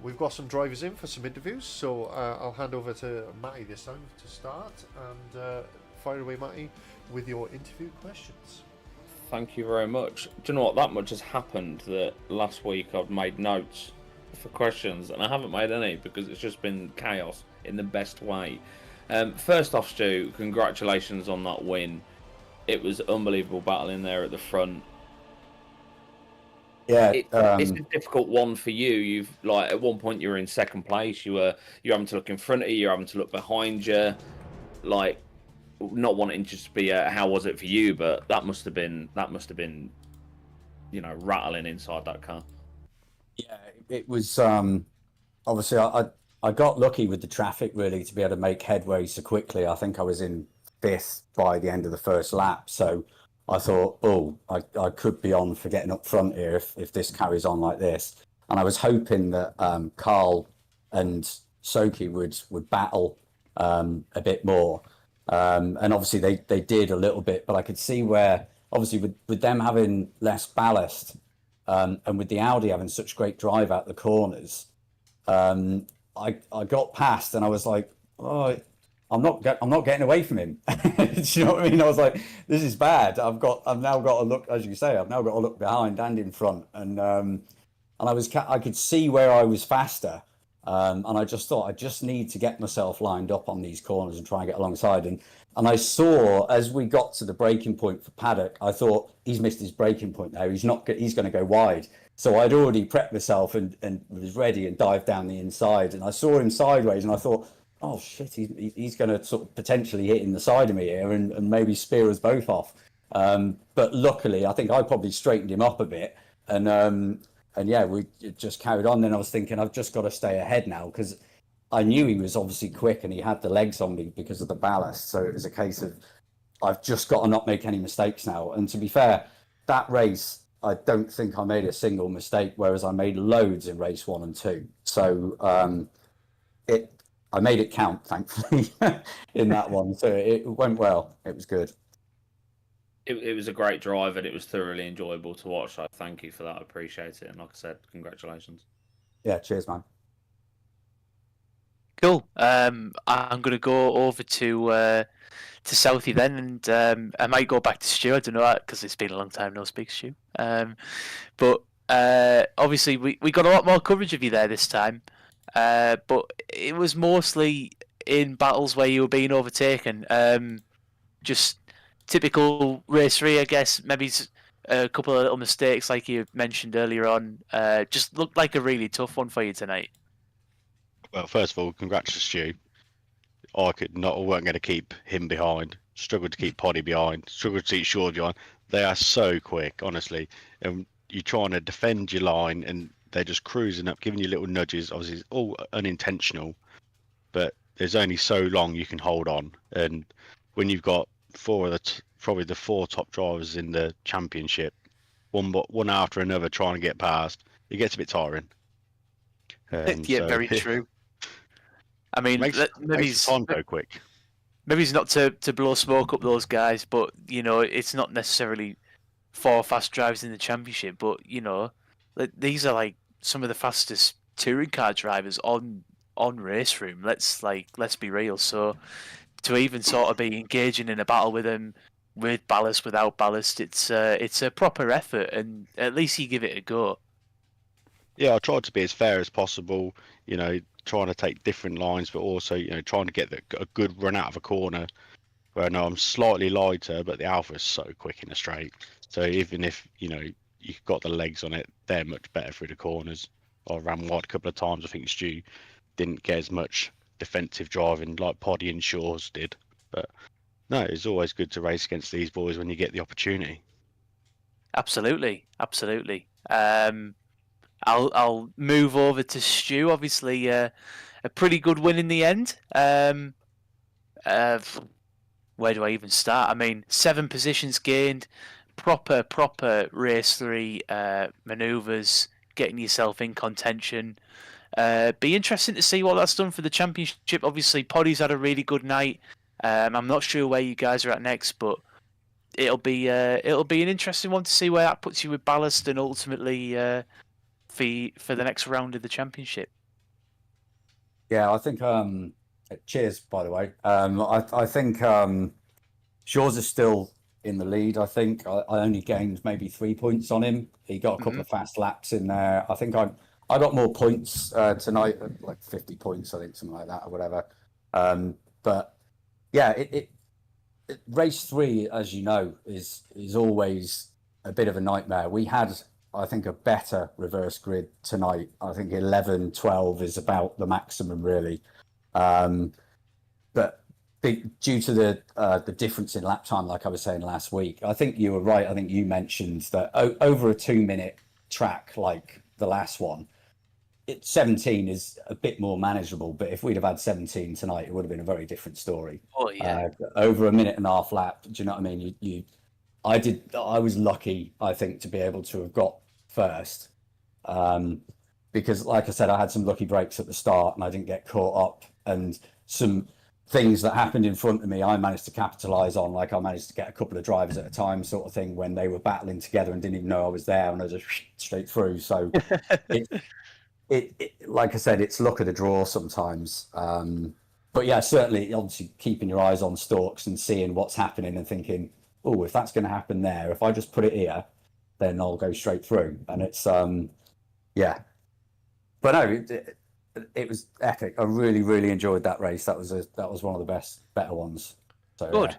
We've got some drivers in for some interviews, so I'll hand over to Matty this time to start, and fire away, Matty, with your interview questions. Thank you very much. Do you know what? That much has happened that last week I've made notes for questions, and I haven't made any because it's just been chaos in the best way. First off, Stu, congratulations on that win. It was unbelievable battle in there at the front. Yeah, It's a difficult one for you. You've like at one point you were in second place. You're having to look in front of you. You're having to look behind you. Like not wanting to just be a how was it for you, but that must have been you know rattling inside that car. yeah, it was obviously I got lucky with the traffic really to be able to make headway so quickly. I think I was in fifth by the end of the first lap, so I thought, oh, I could be on for getting up front here if this carries on like this. And I was hoping that Carl and Soki would battle a bit more. And obviously they did a little bit, but I could see where obviously with them having less ballast and with the Audi having such great drive out the corners, I got past and I was like, oh, I'm not getting away from him. Do you know what I mean? I was like, this is bad. I've now got to look, as you say, I've now got to look behind and in front. And I could see where I was faster. And I just thought I just need to get myself lined up on these corners and try and get alongside. And I saw as we got to the braking point for Paddock, I thought he's missed his braking point now. He's going to go wide. So I'd already prepped myself and was ready and dived down the inside. And I saw him sideways and I thought, oh shit, he's going to sort of potentially hit in the side of me here and maybe spear us both off. But luckily, I think I probably straightened him up a bit. And yeah, we just carried on. Then I was thinking, I've just got to stay ahead now because I knew he was obviously quick and he had the legs on me because of the ballast. So it was a case of, I've just got to not make any mistakes now. And to be fair, that race, I don't think I made a single mistake, whereas I made loads in race 1 and 2. So I made it count, thankfully, in that one. So it went well. It was good. It was a great drive and it was thoroughly enjoyable to watch. So thank you for that. I appreciate it. And like I said, congratulations. Yeah, cheers, man. Cool. I'm going to go over to Southie then, and I might go back to Stu. I don't know because it's been a long time no speak, Stu. But obviously we got a lot more coverage of you there this time. But it was mostly in battles where you were being overtaken. Just typical race 3, I guess. Maybe a couple of little mistakes like you mentioned earlier on. Just looked like a really tough one for you tonight. Well, first of all, congrats to Stu. I weren't going to keep him behind. Struggled to keep Poddy behind. Struggled to keep Shaw behind. They are so quick, honestly. And you're trying to defend your line, and they're just cruising up, giving you little nudges. Obviously, it's all unintentional, but there's only so long you can hold on. And when you've got probably the 4 top drivers in the championship, one after another trying to get past, it gets a bit tiring. Yeah, very true. I mean, makes time go quick. Maybe it's not to blow smoke up those guys, but you know, it's not necessarily 4 fast drivers in the championship. But you know, these are like some of the fastest touring car drivers on on race room. Let's be real. So to even sort of be engaging in a battle with them, with ballast, without ballast, it's a proper effort, and at least you give it a go. Yeah, I tried to be as fair as possible. Trying to take different lines, but also trying to get a good run out of a corner. Where I know I'm slightly lighter, but the Alpha is so quick in a straight. So even if you've got the legs on it, they're much better through the corners. I ran wide a couple of times. I think Stu didn't get as much defensive driving like Poddy and Shaw's did. But no, it's always good to race against these boys when you get the opportunity. Absolutely. I'll move over to Stu. Obviously, a pretty good win in the end. Where do I even start? I mean, 7 positions gained, proper race 3 manoeuvres, getting yourself in contention. Be interesting to see what that's done for the championship. Obviously, Poddy's had a really good night. I'm not sure where you guys are at next, but it'll be an interesting one to see where that puts you with ballast and ultimately for the next round of the championship. Yeah, I think. Cheers, by the way. I think Shaw's is still in the lead. I think I only gained maybe 3 points on him. He got a couple of fast laps in there. I think I got more points tonight, like 50 points, I think, something like that, or whatever. But yeah, race 3, as you know, is always a bit of a nightmare. We had, I think, a better reverse grid tonight. I think 11, 12 is about the maximum, really. But due to the difference in lap time, like I was saying last week, I think you were right. I think you mentioned that over a 2-minute track like the last one, 17 is a bit more manageable. But if we'd have had 17 tonight, it would have been a very different story. Oh yeah. Over a minute and a half lap. Do you know what I mean? I was lucky, I think, to be able to have got first. Because, like I said, I had some lucky breaks at the start and I didn't get caught up. And some things that happened in front of me, I managed to capitalize on. Like I managed to get a couple of drivers at a time, sort of thing, when they were battling together and didn't even know I was there, and I just straight through. So, it like I said, it's luck of the draw sometimes. But yeah, certainly, obviously, keeping your eyes on stalks and seeing what's happening and thinking, oh, if that's going to happen there, if I just put it here, then I'll go straight through. And it's yeah. But no, it was epic. I really enjoyed that race. That was one of the better ones. So good. Yeah.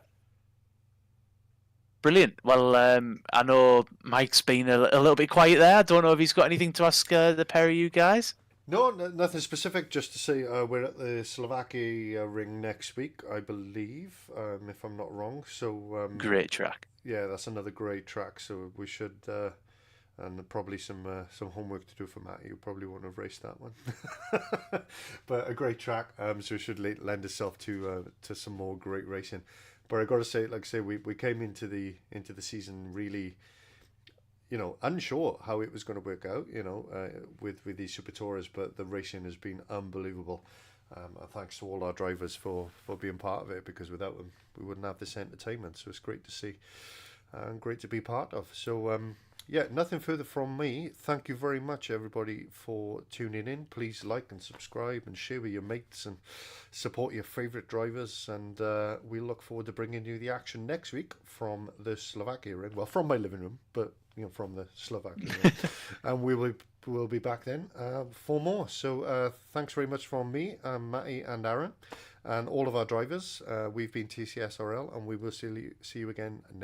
Brilliant. Well, I know Mike's been a little bit quiet there. I don't know if he's got anything to ask the pair of you guys. No, nothing specific. Just to say, we're at the Slovakia ring next week, I believe, if I'm not wrong. So Great track. Yeah, that's another great track. So we should, and probably some homework to do for Matt. You probably won't have raced that one, but a great track. So it should lend itself to some more great racing. But I got to say, like I say, we came into the season really, unsure how it was going to work out, with these Super Tours, but the racing has been unbelievable. And thanks to all our drivers for being part of it, because without them, we wouldn't have this entertainment. So it's great to see and great to be part of. So, yeah, nothing further from me. Thank you very much, everybody, for tuning in. Please like and subscribe and share with your mates and support your favourite drivers. And we look forward to bringing you the action next week from the Slovakia ring. Well, from my living room, but from the Slovakia ring. And we'll be back then for more. So thanks very much from me, Matty and Aaron, and all of our drivers. We've been TCSRL, and we will see you again next